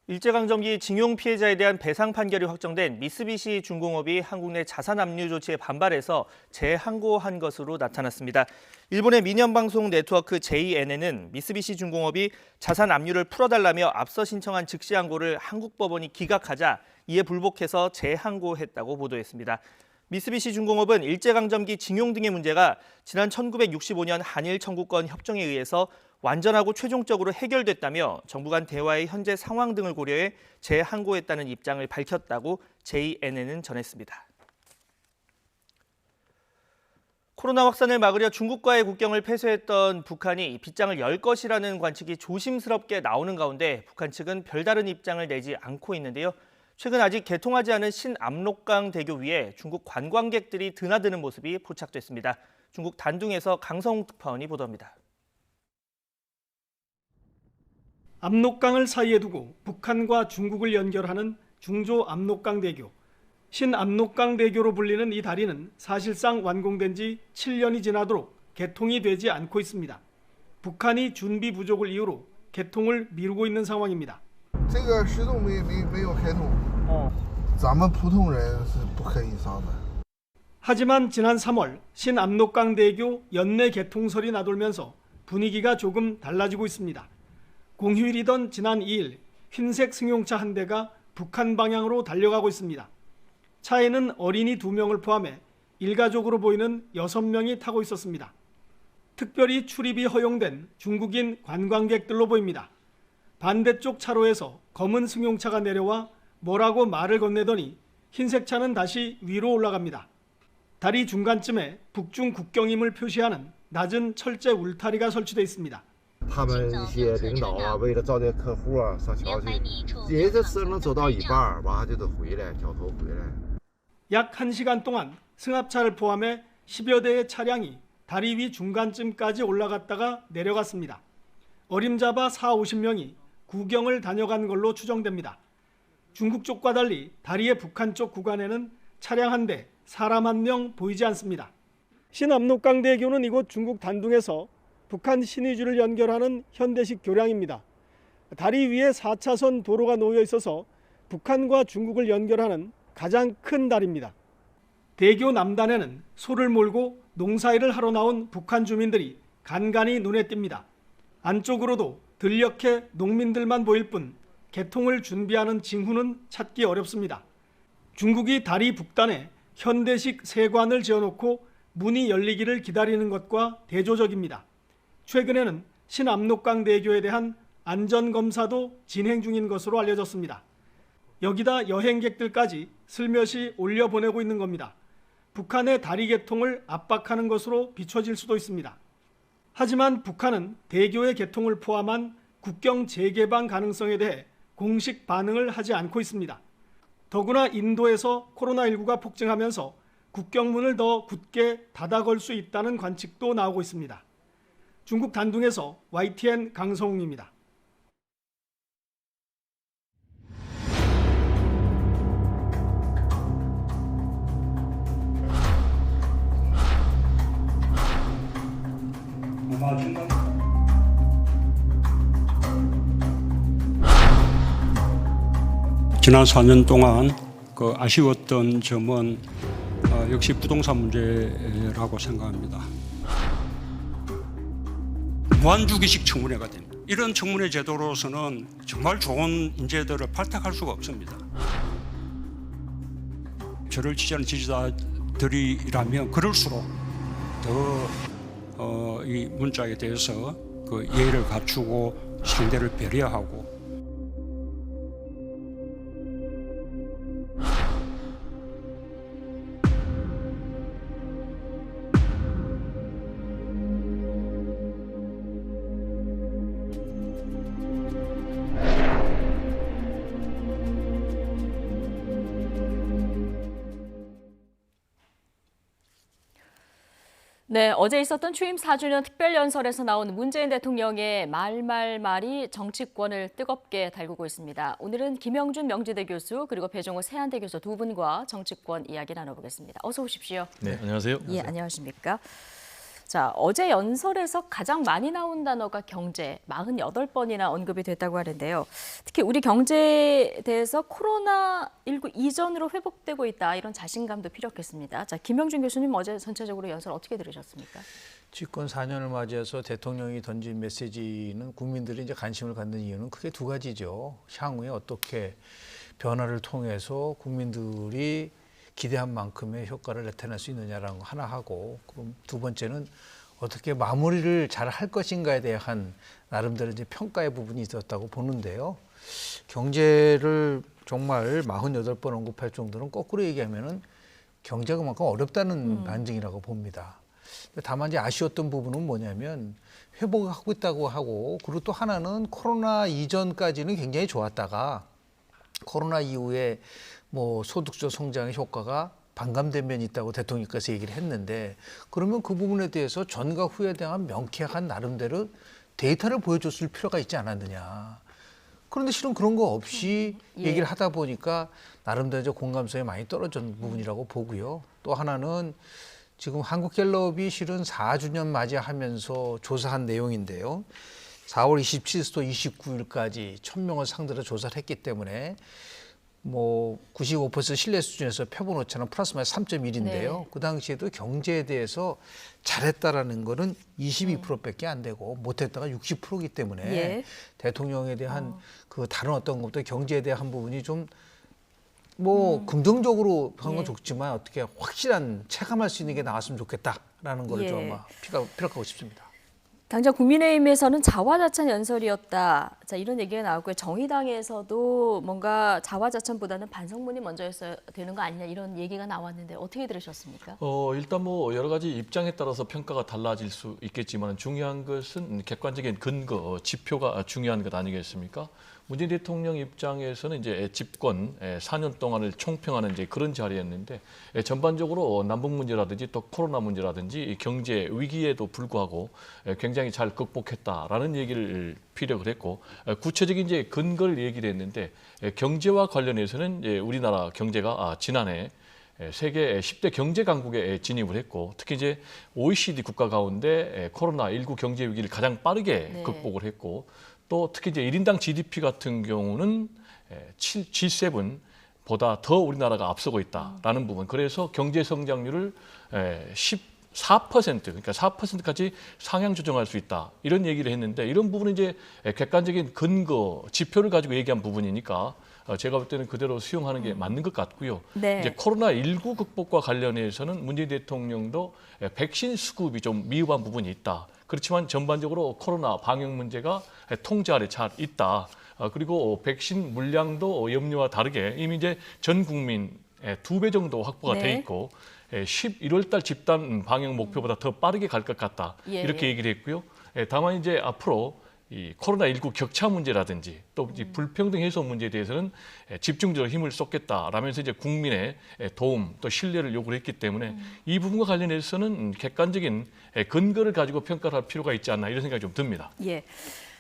일제강점기 징용 피해자에 대한 배상 판결이 확정된 미쓰비시 중공업이 한국 내 자산 압류 조치에 반발해서 재항고한 것으로 나타났습니다. 일본의 민영방송 네트워크 JNN은 미쓰비시 중공업이 자산 압류를 풀어달라며 앞서 신청한 즉시항고를 한국 법원이 기각하자 이에 불복해서 재항고했다고 보도했습니다. 미쓰비시 중공업은 일제강점기 징용 등의 문제가 지난 1965년 한일 청구권 협정에 의해서 완전하고 최종적으로 해결됐다며 정부 간 대화의 현재 상황 등을 고려해 재항고했다는 입장을 밝혔다고 JNN은 전했습니다. 코로나 확산을 막으려 중국과의 국경을 폐쇄했던 북한이 빗장을 열 것이라는 관측이 조심스럽게 나오는 가운데 북한 측은 별다른 입장을 내지 않고 있는데요. 최근 아직 개통하지 않은 신압록강 대교 위에 중국 관광객들이 드나드는 모습이 포착됐습니다. 중국 단둥에서 강성욱 특파원이 보도합니다. 압록강을 사이에 두고 북한과 중국을 연결하는 중조 압록강 대교. 신압록강 대교로 불리는 이 다리는 사실상 완공된 지 7년이 지나도록 개통이 되지 않고 있습니다. 북한이 준비 부족을 이유로 개통을 미루고 있는 상황입니다. 这个始终没有开通。咱们普通人是不可以上的。 하지만 지난 3월 신압록강 대교 연내 개통설이 나돌면서 분위기가 조금 달라지고 있습니다. 공휴일이던 지난 2일 흰색 승용차 한 대가 북한 방향으로 달려가고 있습니다. 차에는 어린이 2명을 포함해 일가족으로 보이는 6명이 타고 있었습니다. 특별히 출입이 허용된 중국인 관광객들로 보입니다. 반대쪽 차로에서 검은 승용차가 내려와 뭐라고 말을 건네더니 흰색 차는 다시 위로 올라갑니다. 다리 중간쯤에 북중 국경임을 표시하는 낮은 철제 울타리가 설치되어 있습니다. 他们一些领导啊，为了招待客户啊，上桥去，人这车能走到一半，完了就得回来，掉头回来。 약 1시간 동안 승합차를 포함해 10여 대의 차량이 다리 위 중간쯤까지 올라갔다가 내려갔습니다. 어림잡아 40~50명이 구경을 다녀간 걸로 추정됩니다. 중국 쪽과 달리 다리의 북한 쪽 구간에는 차량 한 대, 사람 한 명 보이지 않습니다. 신압록강 대교는 이곳 중국 단둥에서 북한 신의주를 연결하는 현대식 교량입니다. 다리 위에 4차선 도로가 놓여 있어서 북한과 중국을 연결하는 가장 큰 다리입니다. 대교 남단에는 소를 몰고 농사일을 하러 나온 북한 주민들이 간간히 눈에 띕니다. 안쪽으로도 들녘에 농민들만 보일 뿐 개통을 준비하는 징후는 찾기 어렵습니다. 중국이 다리 북단에 현대식 세관을 지어놓고 문이 열리기를 기다리는 것과 대조적입니다. 최근에는 신압록강 대교에 대한 안전검사도 진행 중인 것으로 알려졌습니다. 여기다 여행객들까지 슬며시 올려보내고 있는 겁니다. 북한의 다리 개통을 압박하는 것으로 비춰질 수도 있습니다. 하지만 북한은 대교의 개통을 포함한 국경 재개방 가능성에 대해 공식 반응을 하지 않고 있습니다. 더구나 인도에서 코로나19가 폭증하면서 국경문을 더 굳게 닫아걸 수 있다는 관측도 나오고 있습니다. 중국 단둥에서 YTN 강성웅입니다. 지난 4년 동안 아쉬웠던 점은 역시 부동산 문제라고 생각합니다. 무한주기식 청문회가 됩니다. 이런 청문회 제도로서는 정말 좋은 인재들을 발탁할 수가 없습니다. 저를 지지하는 지지자들이라면 그럴수록 더 이 문자에 대해서 예의를 갖추고 상대를 배려하고 네, 어제 있었던 취임 4주년 특별연설에서 나온 문재인 대통령의 말이 정치권을 뜨겁게 달구고 있습니다. 오늘은 김영준 명지대 교수 그리고 배종호 세한대 교수 두 분과 정치권 이야기 나눠보겠습니다. 어서 오십시오. 네, 안녕하세요. 예, 안녕하십니까. 자, 어제 연설에서 가장 많이 나온 단어가 경제, 48번이나 언급이 됐다고 하는데요. 특히 우리 경제에 대해서 코로나19 이전으로 회복되고 있다, 이런 자신감도 피력했습니다. 자, 김영준 교수님 어제 전체적으로 연설 어떻게 들으셨습니까? 집권 4년을 맞이해서 대통령이 던진 메시지는 국민들이 이제 관심을 갖는 이유는 크게 두 가지죠. 향후에 어떻게 변화를 통해서 국민들이 기대한 만큼의 효과를 나타낼 수 있느냐라는 거 하나 하고, 그럼 두 번째는 어떻게 마무리를 잘 할 것인가에 대한 나름대로 이제 평가의 부분이 있었다고 보는데요. 경제를 정말 48번 언급할 정도는 거꾸로 얘기하면은 경제가 그만큼 어렵다는 반증이라고 봅니다. 다만 이제 아쉬웠던 부분은 뭐냐면 회복하고 있다고 하고, 그리고 또 하나는 코로나 이전까지는 굉장히 좋았다가 코로나 이후에 뭐 소득적 성장의 효과가 반감된 면이 있다고 대통령께서 얘기를 했는데, 그러면 그 부분에 대해서 전과 후에 대한 명쾌한 나름대로 데이터를 보여줬을 필요가 있지 않았느냐. 그런데 실은 그런 거 없이 얘기를 하다 보니까 나름대로 공감성이 많이 떨어진 부분이라고 보고요. 또 하나는 지금 한국갤럽이 실은 4주년 맞이하면서 조사한 내용인데요. 4월 27일부터 29일까지 1,000명을 상대로 조사를 했기 때문에 뭐 95% 신뢰 수준에서 표본 오차는 플러스 마이너스 3.1인데요. 네. 그 당시에도 경제에 대해서 잘했다라는 거는 22%밖에 안 되고 못했다가 60%이기 때문에 예. 대통령에 대한 그 다른 어떤 것도 경제에 대한 부분이 좀 뭐 긍정적으로 한 건 좋지만 어떻게 확실한 체감할 수 있는 게 나왔으면 좋겠다라는 걸 좀 아마 피력하고 싶습니다. 당장 국민의힘에서는 자화자찬 연설이었다. 자, 이런 얘기가 나왔고요. 정의당에서도 뭔가 자화자찬보다는 반성문이 먼저였어야 되는 거 아니냐 이런 얘기가 나왔는데 어떻게 들으셨습니까? 일단 뭐 여러 가지 입장에 따라서 평가가 달라질 수 있겠지만 중요한 것은 객관적인 근거, 지표가 중요한 것 아니겠습니까? 문재인 대통령 입장에서는 이제 집권 4년 동안을 총평하는 이제 그런 자리였는데, 전반적으로 남북 문제라든지 또 코로나 문제라든지 경제 위기에도 불구하고 굉장히 잘 극복했다라는 얘기를 피력을 했고, 구체적인 이제 근거를 얘기를 했는데, 경제와 관련해서는 이제 우리나라 경제가 지난해 세계 10대 경제 강국에 진입을 했고, 특히 이제 OECD 국가 가운데 코로나19 경제 위기를 가장 빠르게 극복을 했고, 또 특히 이제 1인당 GDP 같은 경우는 G7보다 더 우리나라가 앞서고 있다라는 부분. 그래서 경제 성장률을 14% 그러니까 4%까지 상향 조정할 수 있다. 이런 얘기를 했는데, 이런 부분은 이제 객관적인 근거, 지표를 가지고 얘기한 부분이니까 제가 볼 때는 그대로 수용하는 게 맞는 것 같고요. 네. 이제 코로나19 극복과 관련해서는 문재인 대통령도 백신 수급이 좀 미흡한 부분이 있다. 그렇지만 전반적으로 코로나 방역 문제가 통제 아래 잘 있다. 그리고 백신 물량도 염려와 다르게 이미 이제 전 국민 2배 정도 확보가 돼 있고 11월 달 집단 방역 목표보다 더 빠르게 갈 것 같다. 이렇게 얘기를 했고요. 다만 이제 앞으로 이 코로나19 격차 문제라든지 또 이제 불평등 해소 문제에 대해서는 집중적으로 힘을 쏟겠다라면서 이제 국민의 도움 또 신뢰를 요구를 했기 때문에 이 부분과 관련해서는 객관적인 근거를 가지고 평가를 할 필요가 있지 않나 이런 생각이 좀 듭니다. 예.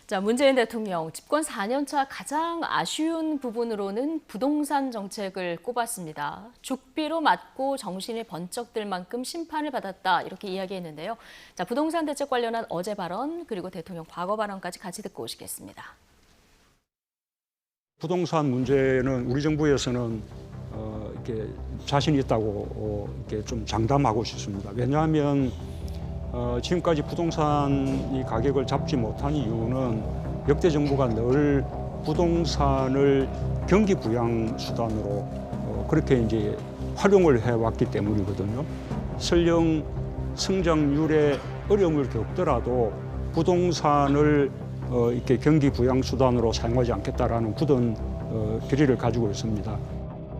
자, 문재인 대통령 집권 4년차 가장 아쉬운 부분으로는 부동산 정책을 꼽았습니다. 죽비로 맞고 정신이 번쩍 들 만큼 심판을 받았다 이렇게 이야기했는데요. 자, 부동산 대책 관련한 어제 발언 그리고 대통령 과거 발언까지 같이 듣고 오시겠습니다. 부동산 문제는 우리 정부에서는 이렇게 자신 있다고 이렇게 좀 장담하고 싶습니다. 왜냐하면 지금까지 부동산 가격을 잡지 못한 이유는 역대 정부가 늘 부동산을 경기 부양 수단으로 그렇게 이제 활용을 해왔기 때문이거든요. 설령 성장률에 어려움을 겪더라도 부동산을 이렇게 경기 부양 수단으로 사용하지 않겠다라는 굳은 결의를 가지고 있습니다.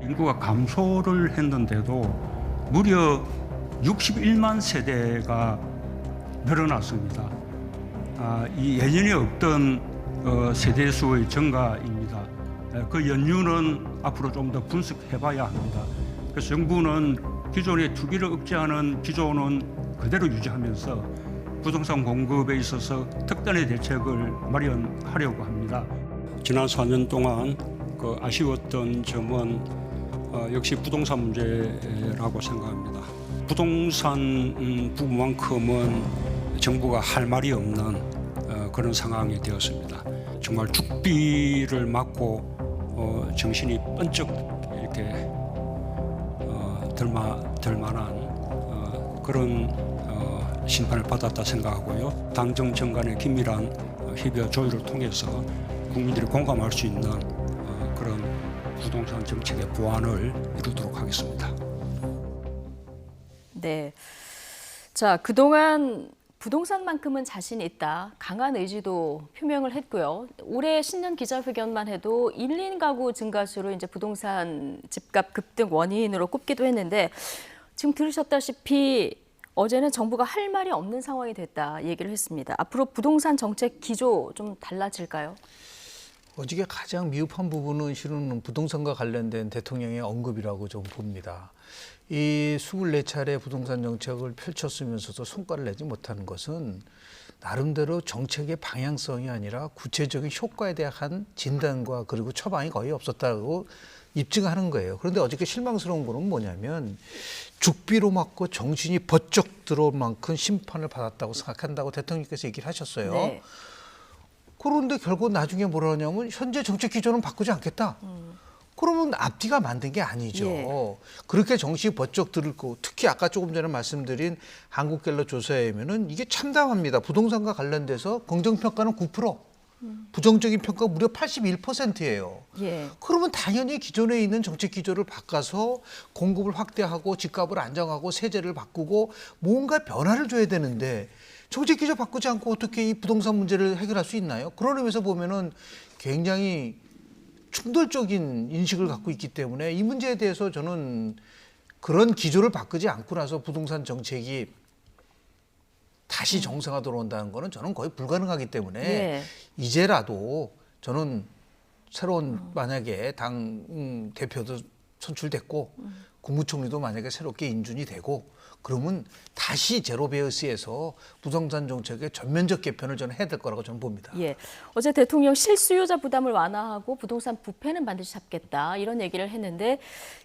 인구가 감소를 했는데도 무려 61만 세대가 늘어났습니다. 이 예전에 없던 세대 수의 증가입니다. 그 연유는 앞으로 좀 더 분석해봐야 합니다. 그래서 정부는 기존의 투기를 억제하는 기조는 그대로 유지하면서 부동산 공급에 있어서 특단의 대책을 마련하려고 합니다. 지난 4년 동안 그 아쉬웠던 점은 역시 부동산 문제라고 생각합니다. 부동산 부분만큼은 정부가 할 말이 없는 그런 상황이 되었습니다. 정말 죽비를 맞고 정신이 번쩍 이렇게 들 만한 그런 심판을 받았다 생각하고요. 당정 간의 긴밀한 협의와 조율을 통해서 국민들이 공감할 수 있는 그런 부동산 정책의 보완을 이루도록 하겠습니다. 네. 자, 그동안 부동산만큼은 자신 있다. 강한 의지도 표명을 했고요. 올해 신년 기자회견만 해도 1인 가구 증가수로 이제 부동산 집값 급등 원인으로 꼽기도 했는데 지금 들으셨다시피 어제는 정부가 할 말이 없는 상황이 됐다 얘기를 했습니다. 앞으로 부동산 정책 기조 좀 달라질까요? 어저께 가장 미흡한 부분은 실은 부동산과 관련된 대통령의 언급이라고 좀 봅니다. 이 24차례 부동산 정책을 펼쳤으면서도 성과를 내지 못하는 것은 나름대로 정책의 방향성이 아니라 구체적인 효과에 대한 진단과 그리고 처방이 거의 없었다고 입증하는 거예요. 그런데 어저께 실망스러운 거는 뭐냐면 죽비로 맞고 정신이 번쩍 들어올 만큼 심판을 받았다고 생각한다고 대통령께서 얘기를 하셨어요. 네. 그런데 결국 나중에 뭐라 하냐면 현재 정책 기조는 바꾸지 않겠다. 그러면 앞뒤가 만든 게 아니죠. 예. 그렇게 정신이 번쩍 들을 거 특히 아까 조금 전에 말씀드린 한국갤럽 조사에 의하면은 이게 참담합니다. 부동산과 관련돼서 긍정평가는 9%, 부정적인 평가가 무려 81%예요. 예. 그러면 당연히 기존에 있는 정책 기조를 바꿔서 공급을 확대하고 집값을 안정하고 세제를 바꾸고 뭔가 변화를 줘야 되는데 정책 기조 바꾸지 않고 어떻게 이 부동산 문제를 해결할 수 있나요? 그런 의미에서 보면은 굉장히 충돌적인 인식을 갖고 있기 때문에 이 문제에 대해서 저는 그런 기조를 바꾸지 않고 나서 부동산 정책이 다시 정상화 들어온다는 거는 저는 거의 불가능하기 때문에 예. 이제라도 저는 새로운 만약에 당 대표도 선출됐고 국무총리도 만약에 새롭게 인준이 되고 그러면 다시 제로베이스에서 부동산 정책의 전면적 개편을 저는 해야 될 거라고 저는 봅니다. 예. 어제 대통령 실수요자 부담을 완화하고 부동산 부패는 반드시 잡겠다 이런 얘기를 했는데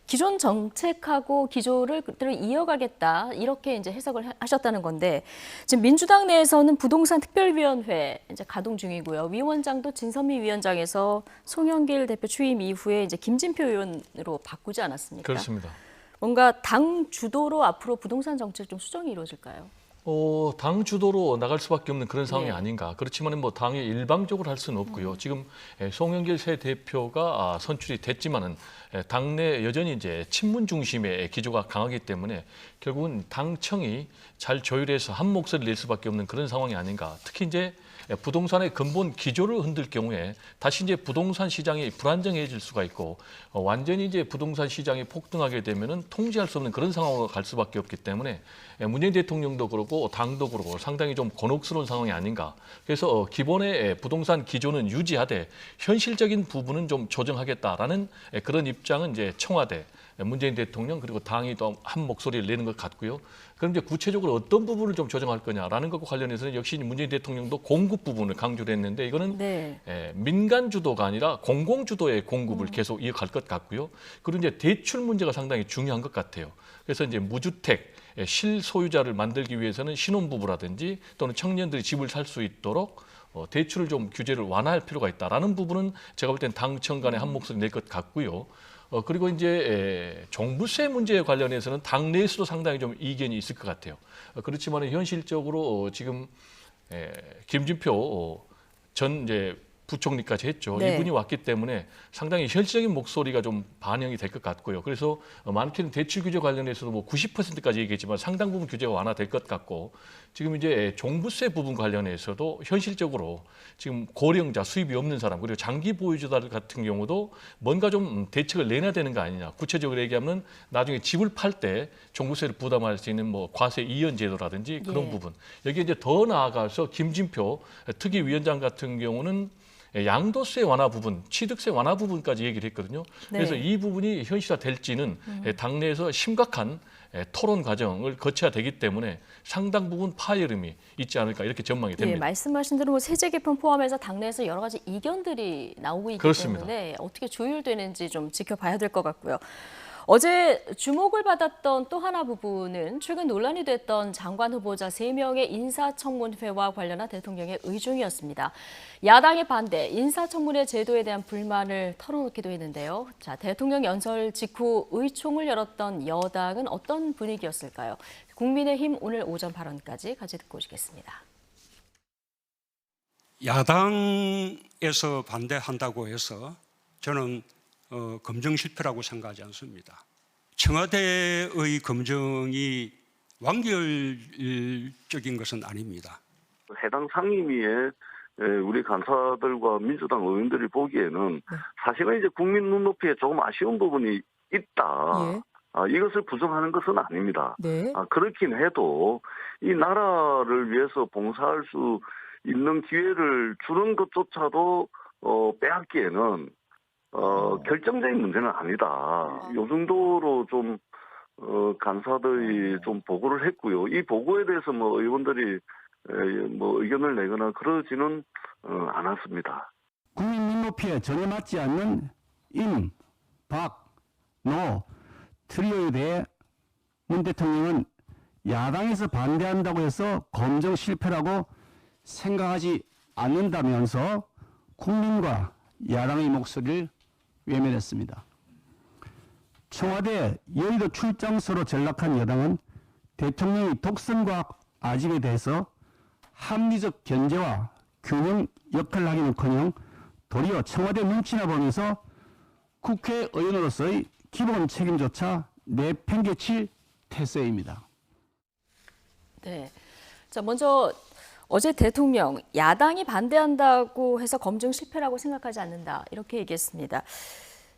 기존 정책하고 기조를 그대로 이어가겠다 이렇게 이제 해석을 하셨다는 건데 지금 민주당 내에서는 부동산 특별위원회 이제 가동 중이고요. 위원장도 진선미 위원장에서 송영길 대표 취임 이후에 이제 김진표 의원으로 바꾸지 않았습니까? 그렇습니다. 뭔가 당 주도로 앞으로 부동산 정책 좀 수정이 이루어질까요? 당 주도로 나갈 수밖에 없는 그런 상황이 네. 아닌가. 그렇지만 뭐 당이 일방적으로 할 수는 없고요. 지금 송영길 새 대표가 선출이 됐지만은 당내 여전히 이제 친문 중심의 기조가 강하기 때문에 결국은 당청이 잘 조율해서 한 목소리를 낼 수밖에 없는 그런 상황이 아닌가. 특히 이제 부동산의 근본 기조를 흔들 경우에 다시 이제 부동산 시장이 불안정해질 수가 있고 완전히 이제 부동산 시장이 폭등하게 되면은 통제할 수 없는 그런 상황으로 갈 수밖에 없기 때문에 문재인 대통령도 그렇고 당도 그렇고 상당히 좀 곤혹스러운 상황이 아닌가. 그래서 기본의 부동산 기조는 유지하되 현실적인 부분은 좀 조정하겠다라는 그런 입장은 이제 청와대, 문재인 대통령 그리고 당이 또 한 목소리를 내는 것 같고요. 그럼 이제 구체적으로 어떤 부분을 좀 조정할 거냐라는 것과 관련해서는 역시 문재인 대통령도 공급 부분을 강조를 했는데 이거는 네. 민간 주도가 아니라 공공 주도의 공급을 계속 이어갈 것 같고요. 그리고 이제 대출 문제가 상당히 중요한 것 같아요. 그래서 이제 무주택 실소유자를 만들기 위해서는 신혼부부라든지 또는 청년들이 집을 살 수 있도록 대출을 좀 규제를 완화할 필요가 있다라는 부분은 제가 볼 땐 당청 간에 한 목소리 낼 것 같고요. 그리고 이제 종부세 문제에 관련해서는 당내에서도 상당히 좀 이견이 있을 것 같아요. 그렇지만 현실적으로 지금 김진표 전 이제 부총리까지 했죠. 네. 이분이 왔기 때문에 상당히 현실적인 목소리가 좀 반영이 될 것 같고요. 그래서 많게는 대출 규제 관련해서도 뭐 90%까지 얘기했지만 상당 부분 규제가 완화될 것 같고 지금 이제 종부세 부분 관련해서도 현실적으로 지금 고령자 수입이 없는 사람 그리고 장기 보유자들 같은 경우도 뭔가 좀 대책을 내놔야 되는 거 아니냐. 구체적으로 얘기하면 나중에 집을 팔 때 종부세를 부담할 수 있는 뭐 과세 이연 제도라든지 그런 예. 부분. 여기에 이제 더 나아가서 김진표 특위위원장 같은 경우는 양도세 완화 부분, 취득세 완화 부분까지 얘기를 했거든요. 네. 그래서 이 부분이 현실화될지는 당내에서 심각한 토론 과정을 거쳐야 되기 때문에 상당 부분 파열음이 있지 않을까 이렇게 전망이 됩니다. 예, 말씀하신 대로 뭐 세제 개편 포함해서 당내에서 여러 가지 이견들이 나오고 있기 그렇습니다. 때문에 어떻게 조율되는지 좀 지켜봐야 될 것 같고요. 어제 주목을 받았던 또 하나 부분은 최근 논란이 됐던 장관 후보자 3명의 인사청문회와 관련한 대통령의 의중이었습니다. 야당의 반대, 인사청문회 제도에 대한 불만을 털어놓기도 했는데요. 자, 대통령 연설 직후 의총을 열었던 여당은 어떤 분위기였을까요? 국민의힘 오늘 오전 발언까지 같이 듣고 오시겠습니다. 야당에서 반대한다고 해서 저는 검증 실패라고 생각하지 않습니다. 청와대의 검증이 완결적인 것은 아닙니다. 해당 상임위에 우리 간사들과 민주당 의원들이 보기에는 사실은 이제 국민 눈높이에 조금 아쉬운 부분이 있다. 이것을 부정하는 것은 아닙니다. 그렇긴 해도 이 나라를 위해서 봉사할 수 있는 기회를 주는 것조차도 빼앗기에는 결정적인 문제는 아니다. 이 정도로 좀 간사들이 좀 보고를 했고요. 이 보고에 대해서 뭐 의원들이 뭐 의견을 내거나 그러지는 않았습니다. 국민 눈높이에 전혀 맞지 않는 임, 박, 노 트리오에 대해 문 대통령은 야당에서 반대한다고 해서 검증 실패라고 생각하지 않는다면서 국민과 야당의 목소리를 외면했습니다. 청와대 여의도 출장소로 전락한 여당은 대통령의 독선과 아집에 대해서 합리적 견제와 균형 역할을 하기는커녕 도리어 청와대 눈치나 보면서 국회의원으로서의 기본 책임조차 내팽개칠 태세입니다. 네. 자, 먼저 어제 대통령 야당이 반대한다고 해서 검증 실패라고 생각하지 않는다 이렇게 얘기했습니다.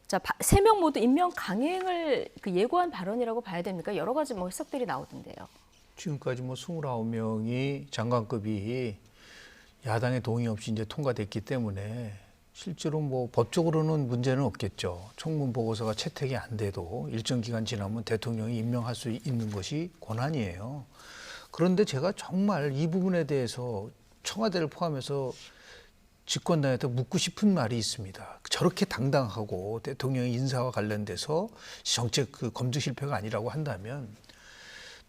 자, 3명 모두 임명 강행을 예고한 발언이라고 봐야 됩니까? 여러 가지 해석들이 나오던데요. 지금까지 29명이 장관급이 야당의 동의 없이 이제 통과됐기 때문에 실제로 법적으로는 문제는 없겠죠. 청문 보고서가 채택이 안 돼도 일정 기간 지나면 대통령이 임명할 수 있는 것이 권한이에요. 그런데 제가 정말 이 부분에 대해서 청와대를 포함해서 집권당한테 묻고 싶은 말이 있습니다. 저렇게 당당하고 대통령의 인사와 관련돼서 정책 검증 실패가 아니라고 한다면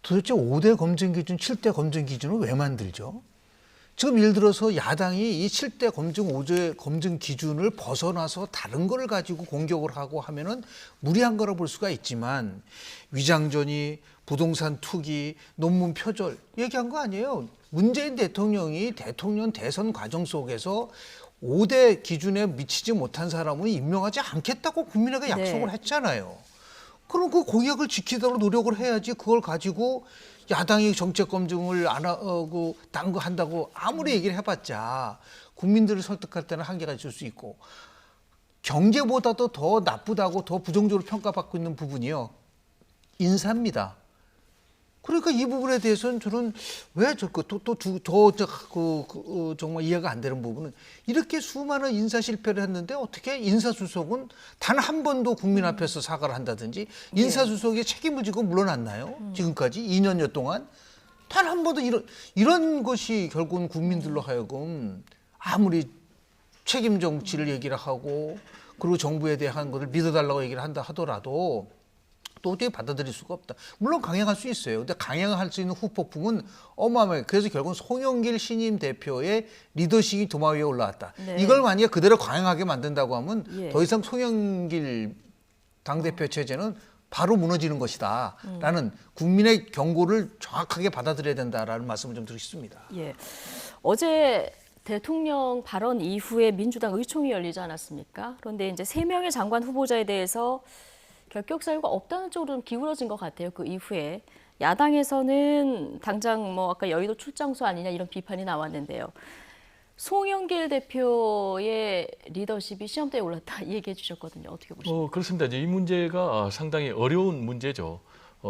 도대체 5대 검증 기준, 7대 검증 기준을 왜 만들죠? 지금 예를 들어서 야당이 이 7대 검증, 5대 검증 기준을 벗어나서 다른 거를 가지고 공격을 하고 하면은 무리한 거라 볼 수가 있지만 위장전이, 부동산 투기, 논문 표절 얘기한 거 아니에요. 문재인 대통령이 대통령 대선 과정 속에서 5대 기준에 미치지 못한 사람은 임명하지 않겠다고 국민에게 약속을 했잖아요. 그럼 그 공약을 지키도록 노력을 해야지 그걸 가지고 야당이 정책 검증을 안 하고 딴 거 한다고 아무리 얘기를 해봤자 국민들을 설득할 때는 한계가 있을 수 있고 경제보다도 더 나쁘다고 더 부정적으로 평가받고 있는 부분이요. 인사입니다. 그러니까 이 부분에 대해서는 저는 왜 정말 이해가 안 되는 부분은 이렇게 수많은 인사 실패를 했는데 어떻게 인사수석은 단 한 번도 국민 앞에서 사과를 한다든지 인사수석이 책임을 지고 물러났나요? 지금까지 2년여 동안 단 한 번도 이런 것이 결국은 국민들로 하여금 아무리 책임 정치를 얘기를 하고 그리고 정부에 대한 것을 믿어달라고 얘기를 한다 하더라도 또 어떻게 받아들일 수가 없다. 물론 강행할 수 있어요. 근데 강행할 수 있는 후폭풍은 어마어마해요. 그래서 결국은 송영길 신임 대표의 리더십이 도마 위에 올라왔다. 이걸 만약에 그대로 강행하게 만든다고 하면 더 이상 송영길 당대표 체제는 바로 무너지는 것이다. 라는 국민의 경고를 정확하게 받아들여야 된다라는 말씀을 좀 드리고 싶습니다. 어제 대통령 발언 이후에 민주당 의총이 열리지 않았습니까? 그런데 이제 3명의 장관 후보자에 대해서 결격 사유가 없다는 쪽으로 좀 기울어진 것 같아요. 그 이후에 야당에서는 당장 아까 여의도 출장소 아니냐 이런 비판이 나왔는데요. 송영길 대표의 리더십이 시험대에 올랐다 이 얘기해 주셨거든요. 어떻게 보십니까? 그렇습니다. 이제 이 문제가 상당히 어려운 문제죠.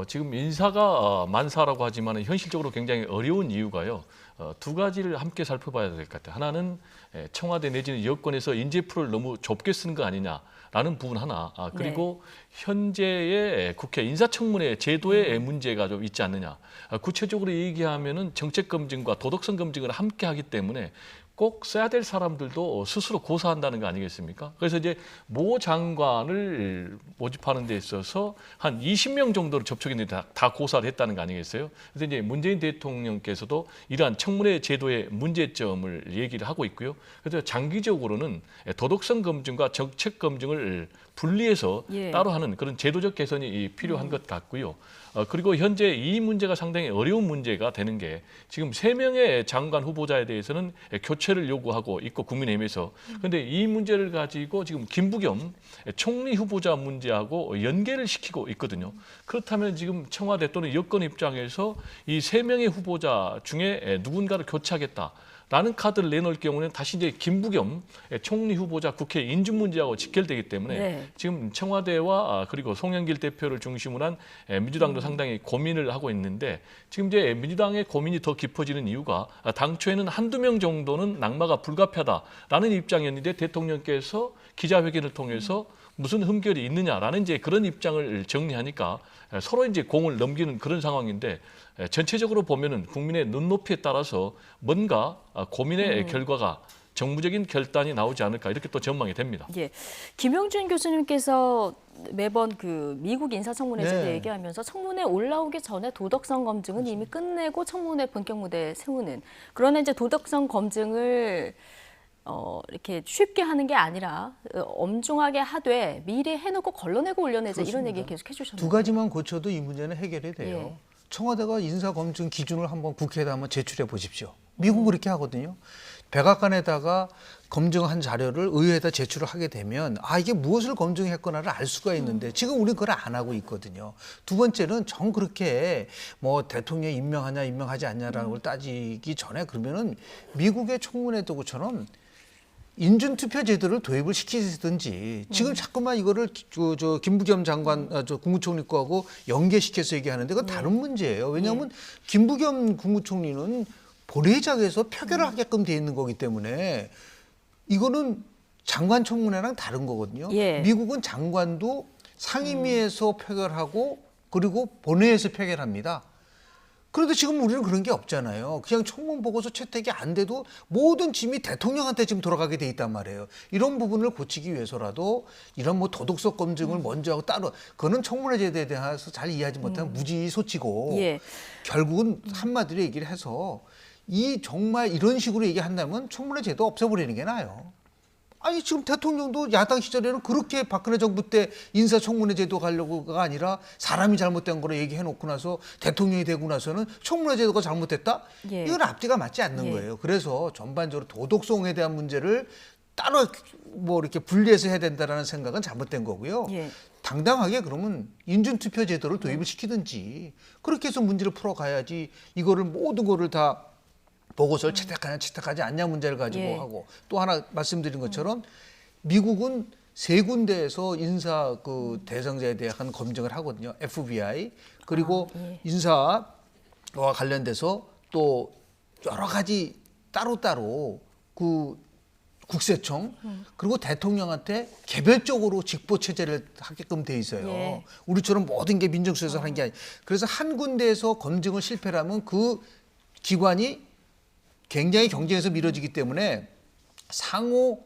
지금 인사가 만사라고 하지만 현실적으로 굉장히 어려운 이유가요. 2가지를 함께 살펴봐야 될 것 같아요. 하나는 청와대 내지는 여권에서 인재풀을 너무 좁게 쓰는 거 아니냐라는 부분 하나. 그리고 현재의 국회 인사청문회 제도의 문제가 좀 있지 않느냐. 구체적으로 얘기하면은 정책 검증과 도덕성 검증을 함께 하기 때문에 꼭 써야 될 사람들도 스스로 고사한다는 거 아니겠습니까? 그래서 이제 모 장관을 모집하는 데 있어서 한 20명 정도로 접촉했는데 다 고사를 했다는 거 아니겠어요? 그래서 이제 문재인 대통령께서도 이러한 청문회 제도의 문제점을 얘기를 하고 있고요. 그래서 장기적으로는 도덕성 검증과 정책 검증을 분리해서 따로 하는 그런 제도적 개선이 필요한 것 같고요. 그리고 현재 이 문제가 상당히 어려운 문제가 되는 게 지금 3명의 장관 후보자에 대해서는 교체를 요구하고 있고 국민의힘에서. 그런데 이 문제를 가지고 지금 김부겸 총리 후보자 문제하고 연계를 시키고 있거든요. 그렇다면 지금 청와대 또는 여권 입장에서 이 3명의 후보자 중에 누군가를 교체하겠다. 라는 카드를 내놓을 경우는 다시 이제 김부겸 총리 후보자 국회 인준 문제하고 직결되기 때문에 네. 지금 청와대와 그리고 송영길 대표를 중심으로 한 민주당도 상당히 고민을 하고 있는데 지금 이제 민주당의 고민이 더 깊어지는 이유가 당초에는 한두 명 정도는 낙마가 불가피하다라는 입장이었는데 대통령께서 기자회견을 통해서 무슨 흠결이 있느냐라는 이제 그런 입장을 정리하니까 서로 이제 공을 넘기는 그런 상황인데 전체적으로 보면은 국민의 눈높이에 따라서 뭔가 고민의 결과가 정무적인 결단이 나오지 않을까 이렇게 또 전망이 됩니다. 예, 김용준 교수님께서 매번 그 미국 인사청문회에서 네. 얘기하면서 청문회 올라오기 전에 도덕성 검증은 이미 끝내고 청문회 본격 무대에 세우는 그러나 이제 도덕성 검증을 이렇게 쉽게 하는 게 아니라 엄중하게 하되 미리 해놓고 걸러내고 올려내자 이런 얘기 계속 해주셨는데 두 가지만 고쳐도 이 문제는 해결이 돼요. 예. 청와대가 인사검증 기준을 한번 국회에다 한번 제출해 보십시오. 미국은 그렇게 하거든요. 백악관에다가 검증한 자료를 의회에다 제출을 하게 되면 이게 무엇을 검증했거나를 알 수가 있는데 지금 우리는 그걸 안 하고 있거든요. 두 번째는 정 그렇게 뭐 대통령 임명하냐 임명하지 않냐라는 걸 따지기 전에 그러면은 미국의 청문회 도구처럼 인준투표 제도를 도입을 시키든지 지금 자꾸만 이거를 저 김부겸 장관 국무총리 거하고 연계시켜서 얘기하는데 그건 다른 문제예요. 왜냐하면 김부겸 국무총리는 본회의장에서 표결을 하게끔 돼 있는 거기 때문에 이거는 장관 청문회랑 다른 거거든요. 미국은 장관도 상임위에서 표결하고 그리고 본회의에서 표결합니다. 그런데 지금 우리는 그런 게 없잖아요. 그냥 청문 보고서 채택이 안 돼도 모든 짐이 대통령한테 지금 돌아가게 돼 있단 말이에요. 이런 부분을 고치기 위해서라도 이런 뭐 도덕성 검증을 먼저 하고 따로 그거는 청문회 제도에 대해서 잘 이해하지 못하면 무지소치고 결국은 한마디로 얘기를 해서 정말 이런 식으로 얘기한다면 청문회 제도 없애버리는 게 나아요. 아니 지금 대통령도 야당 시절에는 그렇게 박근혜 정부 때 인사청문회 제도 가려고가 아니라 사람이 잘못된 거로 얘기해놓고 나서 대통령이 되고 나서는 청문회 제도가 잘못됐다? 이건 앞뒤가 맞지 않는 거예요. 그래서 전반적으로 도덕성에 대한 문제를 따로 뭐 이렇게 분리해서 해야 된다라는 생각은 잘못된 거고요. 당당하게 그러면 인준투표 제도를 도입을 시키든지 그렇게 해서 문제를 풀어가야지 이거를 모든 거를 다 보고서를 채택하냐 채택하지 않냐 문제를 가지고 하고 또 하나 말씀드린 것처럼 미국은 3군데에서 인사 그 대상자에 대한 검증을 하거든요. FBI 그리고 인사와 관련돼서 또 여러 가지 따로따로 그 국세청 그리고 대통령한테 개별적으로 직보 체제를 하게끔 돼 있어요. 우리처럼 모든 게 민정수석에서 하는 게 아니에요. 그래서 한 군데에서 검증을 실패하면 그 기관이 굉장히 경쟁에서 미뤄지기 때문에 상호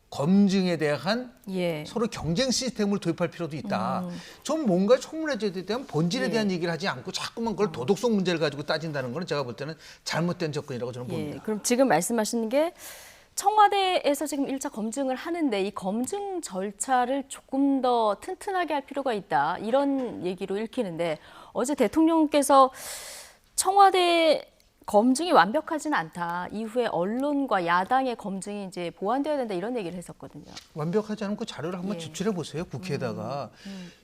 검증에 대한 서로 경쟁 시스템을 도입할 필요도 있다. 좀 뭔가 청문회 제도에 대한 본질에 대한 얘기를 하지 않고 자꾸만 그걸 도덕성 문제를 가지고 따진다는 거는 제가 볼 때는 잘못된 접근이라고 저는 봅니다. 그럼 지금 말씀하시는 게 청와대에서 지금 1차 검증을 하는데 이 검증 절차를 조금 더 튼튼하게 할 필요가 있다. 이런 얘기로 읽히는데 어제 대통령께서 청와대 검증이 완벽하지는 않다. 이후에 언론과 야당의 검증이 이제 보완되어야 된다 이런 얘기를 했었거든요. 완벽하지 않은 그 자료를 한번 제출해 보세요. 국회에다가.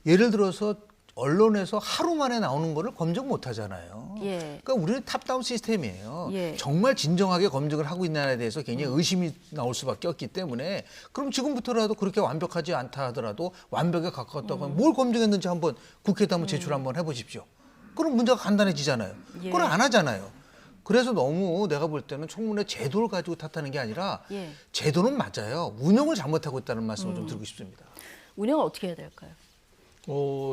예를 들어서 언론에서 하루 만에 나오는 거를 검증 못 하잖아요. 그러니까 우리는 탑다운 시스템이에요. 정말 진정하게 검증을 하고 있느냐에 대해서 굉장히 의심이 나올 수밖에 없기 때문에 그럼 지금부터라도 그렇게 완벽하지 않다 하더라도 완벽에 가까웠다고 하면 뭘 검증했는지 한번 국회에다 한번 제출 한번 해보십시오. 그럼 문제가 간단해지잖아요. 그걸 안 하잖아요. 그래서 너무 내가 볼 때는 청문회 제도를 가지고 탓하는 게 아니라 제도는 맞아요. 운영을 잘못하고 있다는 말씀을 좀 드리고 싶습니다. 운영을 어떻게 해야 될까요?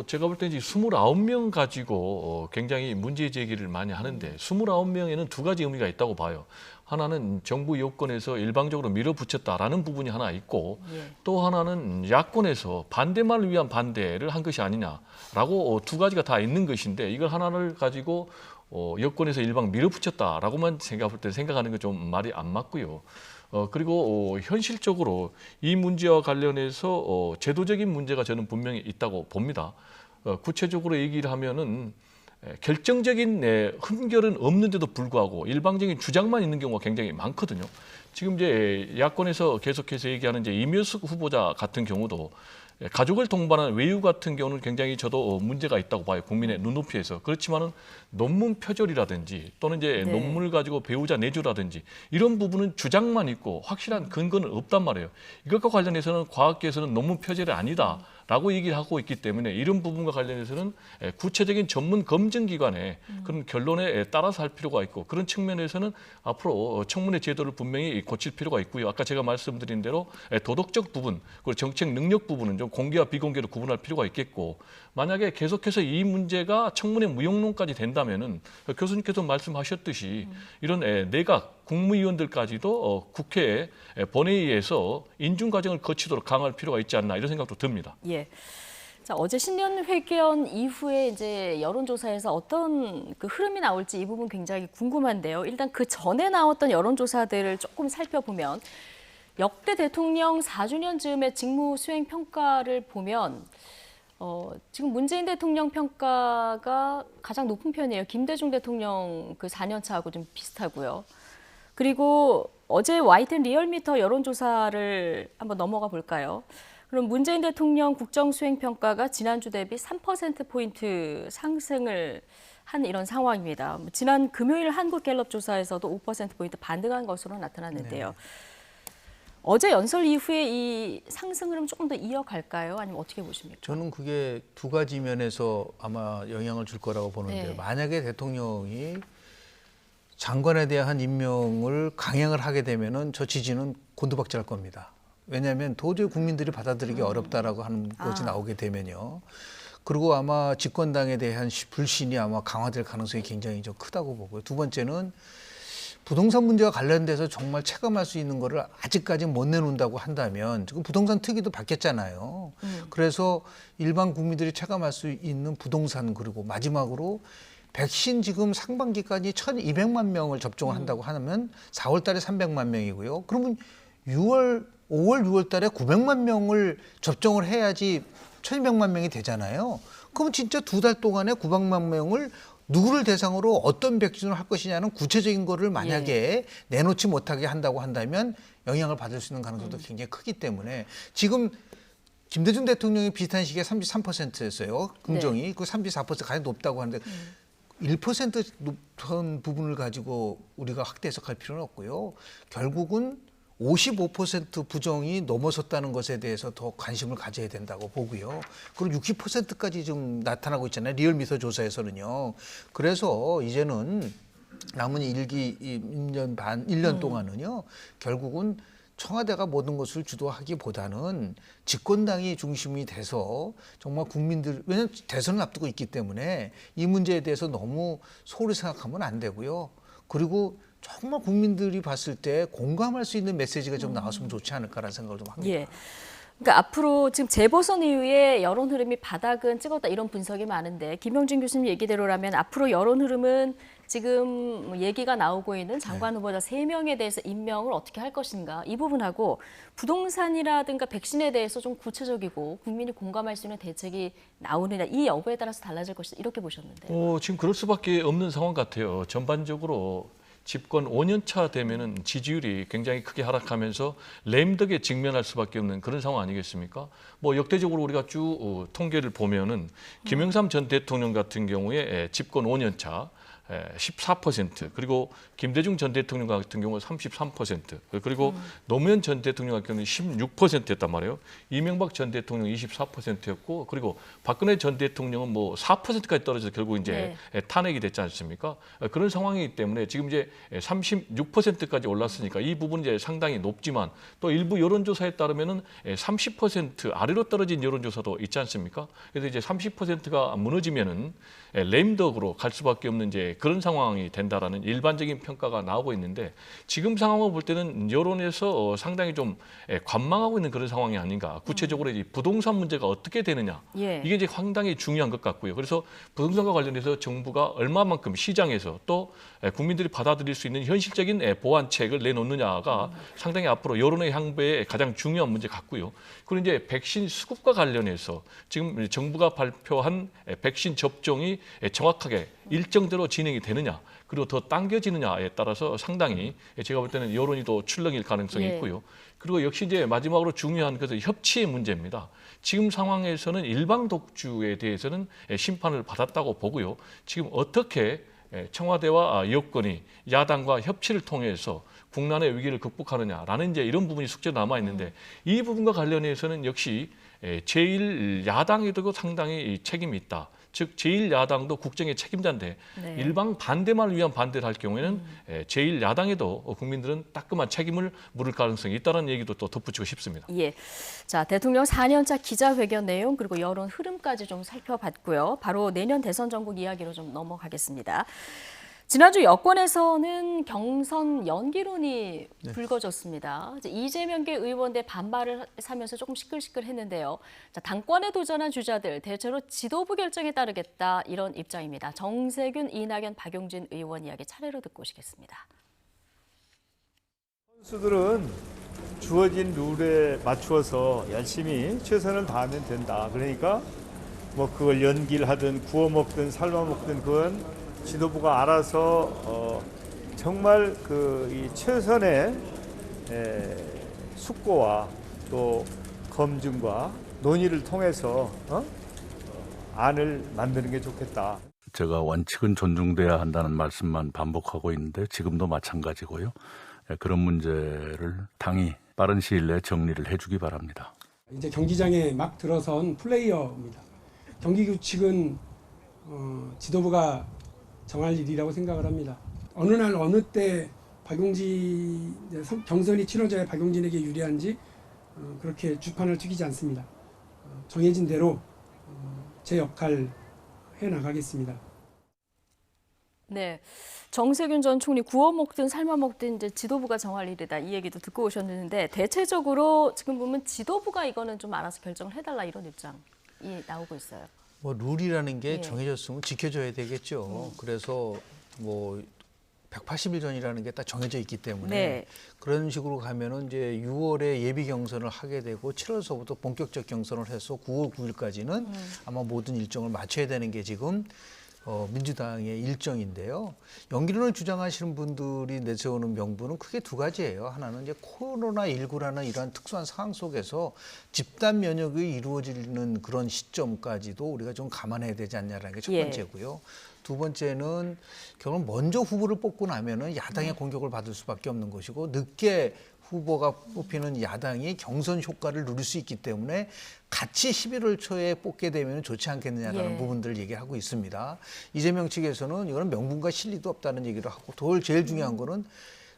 제가 볼 때 이제 29명 가지고 굉장히 문제 제기를 많이 하는데 29명에는 두 가지 의미가 있다고 봐요. 하나는 정부 여권에서 일방적으로 밀어붙였다라는 부분이 하나 있고 또 하나는 야권에서 반대만을 위한 반대를 한 것이 아니냐라고 두 가지가 다 있는 것인데 이걸 하나를 가지고 여권에서 일방 밀어붙였다라고만 생각하는 건 좀 말이 안 맞고요. 그리고 현실적으로 이 문제와 관련해서 제도적인 문제가 저는 분명히 있다고 봅니다. 구체적으로 얘기를 하면은 결정적인 흠결은 없는데도 불구하고 일방적인 주장만 있는 경우가 굉장히 많거든요. 지금 이제 야권에서 계속해서 얘기하는 이제 이명숙 후보자 같은 경우도 가족을 동반한 외유 같은 경우는 굉장히 저도 문제가 있다고 봐요. 국민의 눈높이에서. 그렇지만은 논문 표절이라든지 또는 이제 네. 논문을 가지고 배우자 내주라든지 이런 부분은 주장만 있고 확실한 근거는 없단 말이에요. 이것과 관련해서는 과학계에서는 논문 표절이 아니다라고 얘기를 하고 있기 때문에 이런 부분과 관련해서는 구체적인 전문 검증기관의 그런 결론에 따라서 할 필요가 있고 그런 측면에서는 앞으로 청문회 제도를 분명히 고칠 필요가 있고요. 아까 제가 말씀드린 대로 도덕적 부분 그리고 정책 능력 부분은 좀 공개와 비공개로 구분할 필요가 있겠고 만약에 계속해서 이 문제가 청문회 무용론까지 된다면은 교수님께서 말씀하셨듯이 이런 내각 국무위원들까지도 국회 본회의에서 인준 과정을 거치도록 강화할 필요가 있지 않나 이런 생각도 듭니다. 예. 자, 어제 신년회견 이후에 이제 여론조사에서 어떤 그 흐름이 나올지 이 부분 굉장히 궁금한데요. 일단 그 전에 나왔던 여론조사들을 조금 살펴보면 역대 대통령 4주년 즈음의 직무 수행 평가를 보면 지금 문재인 대통령 평가가 가장 높은 편이에요. 김대중 대통령 그 4년 차하고 좀 비슷하고요. 그리고 어제 YTN 리얼미터 여론조사를 한번 넘어가 볼까요? 그럼 문재인 대통령 국정수행평가가 지난주 대비 3%포인트 상승을 한 이런 상황입니다. 지난 금요일 한국갤럽 조사에서도 5%포인트 반등한 것으로 나타났는데요. 네. 어제 연설 이후에 이 상승 흐름 조금 더 이어갈까요? 아니면 어떻게 보십니까? 저는 그게 두 가지 면에서 아마 영향을 줄 거라고 보는데요. 네. 만약에 대통령이 장관에 대한 임명을 강행을 하게 되면은 저 지지는 곤두박질할 겁니다. 왜냐하면 도저히 국민들이 받아들이기 어렵다라고 하는 것이 나오게 되면요. 그리고 아마 집권당에 대한 불신이 아마 강화될 가능성이 굉장히 좀 크다고 보고요. 두 번째는 부동산 문제와 관련돼서 정말 체감할 수 있는 거를 아직까지 못 내놓는다고 한다면 지금 부동산 특위도 바뀌었잖아요. 그래서 일반 국민들이 체감할 수 있는 부동산 그리고 마지막으로 백신 지금 상반기까지 1,200만 명을 접종을 한다고 하면 4월 달에 300만 명이고요. 그러면 5월, 6월 달에 900만 명을 접종을 해야지 1,200만 명이 되잖아요. 그럼 진짜 두 달 동안에 900만 명을 누구를 대상으로 어떤 백신을 할 것이냐는 구체적인 거를 만약에 내놓지 못하게 한다고 한다면 영향을 받을 수 있는 가능성도 굉장히 크기 때문에 지금 김대중 대통령이 비슷한 시기에 33%였어요. 긍정이. 네. 그 34% 가장 높다고 하는데 1% 높은 부분을 가지고 우리가 확대 해석할 필요는 없고요. 결국은 55% 부정이 넘어섰다는 것에 대해서 더 관심을 가져야 된다고 보고요. 그리고 60%까지 좀 나타나고 있잖아요. 리얼미터 조사에서는요. 그래서 이제는 남은 1년 동안은요. 결국은 청와대가 모든 것을 주도하기보다는 집권당이 중심이 돼서 정말 국민들, 왜냐하면 대선을 앞두고 있기 때문에 이 문제에 대해서 너무 소홀히 생각하면 안 되고요. 그리고 정말 국민들이 봤을 때 공감할 수 있는 메시지가 좀 나왔으면 좋지 않을까라는 생각을 좀 합니다. 예. 그러니까 앞으로 지금 재보선 이후에 여론 흐름이 바닥은 찍었다 이런 분석이 많은데 김영진 교수님 얘기대로라면 앞으로 여론 흐름은 지금 얘기가 나오고 있는 장관 후보자 3명에 대해서 임명을 어떻게 할 것인가 이 부분하고 부동산이라든가 백신에 대해서 좀 구체적이고 국민이 공감할 수 있는 대책이 나오느냐 이 여부에 따라서 달라질 것이다 이렇게 보셨는데요. 지금 그럴 수밖에 없는 상황 같아요. 전반적으로 집권 5년 차 되면은 지지율이 굉장히 크게 하락하면서 램덕에 직면할 수밖에 없는 그런 상황 아니겠습니까? 뭐 역대적으로 우리가 쭉 통계를 보면은 김영삼 전 대통령 같은 경우에 집권 5년 차 14% 그리고 김대중 전 대통령 같은 경우는 33% 그리고 노무현 전 대통령 같은 경우는 16%였단 말이에요. 이명박 전 대통령 24%였고 그리고 박근혜 전 대통령은 뭐 4%까지 떨어져서 결국 이제 탄핵이 됐지 않습니까? 그런 상황이기 때문에 지금 이제 36%까지 올랐으니까 이 부분이 이제 상당히 높지만 또 일부 여론조사에 따르면은 30% 아래로 떨어진 여론조사도 있지 않습니까? 그래서 이제 30%가 무너지면은 램덕으로 갈 수밖에 없는 이제 그런 상황이 된다라는 일반적인 평가가 나오고 있는데 지금 상황을 볼 때는 여론에서 상당히 좀 관망하고 있는 그런 상황이 아닌가. 구체적으로 이 부동산 문제가 어떻게 되느냐. 이게 이제 상당히 중요한 것 같고요. 그래서 부동산과 관련해서 정부가 얼마만큼 시장에서 또 국민들이 받아들일 수 있는 현실적인 보완책을 내놓느냐가 상당히 앞으로 여론의 향배에 가장 중요한 문제 같고요. 그리고 이제 백신 수급과 관련해서 지금 정부가 발표한 백신 접종이 정확하게 일정대로 진행이 되느냐, 그리고 더 당겨지느냐에 따라서 상당히 제가 볼 때는 여론이 더 출렁일 가능성이 있고요. 그리고 역시 이제 마지막으로 중요한 것은 협치의 문제입니다. 지금 상황에서는 일방 독주에 대해서는 심판을 받았다고 보고요. 지금 어떻게 청와대와 여권이 야당과 협치를 통해서 국난의 위기를 극복하느냐라는 이제 이런 부분이 숙제로 남아 있는데 이 부분과 관련해서는 역시 제1야당에도 상당히 책임이 있다. 즉 제1야당도 국정의 책임자인데 일방 반대만을 위한 반대를 할 경우에는 제1야당에도 국민들은 따끔한 책임을 물을 가능성이 있다는 얘기도 또 덧붙이고 싶습니다. 예. 자, 대통령 4년차 기자회견 내용 그리고 여론 흐름까지 좀 살펴봤고요. 바로 내년 대선 전국 이야기로 좀 넘어가겠습니다. 지난주 여권에서는 경선 연기론이 불거졌습니다. 이재명계 의원대 반발을 하면서 조금 시끌시끌했는데요. 자, 당권에 도전한 주자들 대체로 지도부 결정에 따르겠다 이런 입장입니다. 정세균, 이낙연, 박용진 의원 이야기 차례로 듣고 오시겠습니다. 선수들은 주어진 룰에 맞추어서 열심히 최선을 다하면 된다. 그러니까 뭐 그걸 연기를 하든 구워 먹든 삶아 먹든 그건 지도부가 알아서 정말 이 최선의 숙고와 또 검증과 논의를 통해서 안을 만드는 게 좋겠다. 제가 원칙은 존중돼야 한다는 말씀만 반복하고 있는데 지금도 마찬가지고요. 그런 문제를 당이 빠른 시일 내에 정리를 해주기 바랍니다. 이제 경기장에 막 들어선 플레이어입니다. 경기 규칙은 지도부가 정할 일이라고 생각을 합니다. 어느 날 어느 때 경선이 치러져야 박용진에게 유리한지 그렇게 주판을 튀기지 않습니다. 정해진 대로 제 역할 해나가겠습니다. 네, 정세균 전 총리 구워 먹든 삶아 먹든 이제 지도부가 정할 일이다 이 얘기도 듣고 오셨는데 대체적으로 지금 보면 지도부가 이거는 좀 알아서 결정을 해달라 이런 입장이 나오고 있어요. 뭐 룰이라는 게 정해졌으면 지켜줘야 되겠죠. 그래서 뭐 180일 전이라는 게 딱 정해져 있기 때문에 그런 식으로 가면은 이제 6월에 예비 경선을 하게 되고 7월서부터 본격적 경선을 해서 9월 9일까지는 아마 모든 일정을 맞춰야 되는 게 지금 민주당의 일정인데요. 연기론을 주장하시는 분들이 내세우는 명분은 크게 두 가지예요. 하나는 이제 코로나19라는 이러한 특수한 상황 속에서 집단 면역이 이루어지는 그런 시점까지도 우리가 좀 감안해야 되지 않냐라는 게 첫 번째고요. 두 번째는 결국 먼저 후보를 뽑고 나면은 야당의 공격을 받을 수밖에 없는 것이고 늦게 후보가 뽑히는 야당이 경선 효과를 누릴 수 있기 때문에 같이 11월 초에 뽑게 되면 좋지 않겠느냐라는 부분들을 얘기하고 있습니다. 이재명 측에서는 이거는 명분과 실리도 없다는 얘기를 하고 제일 중요한 거는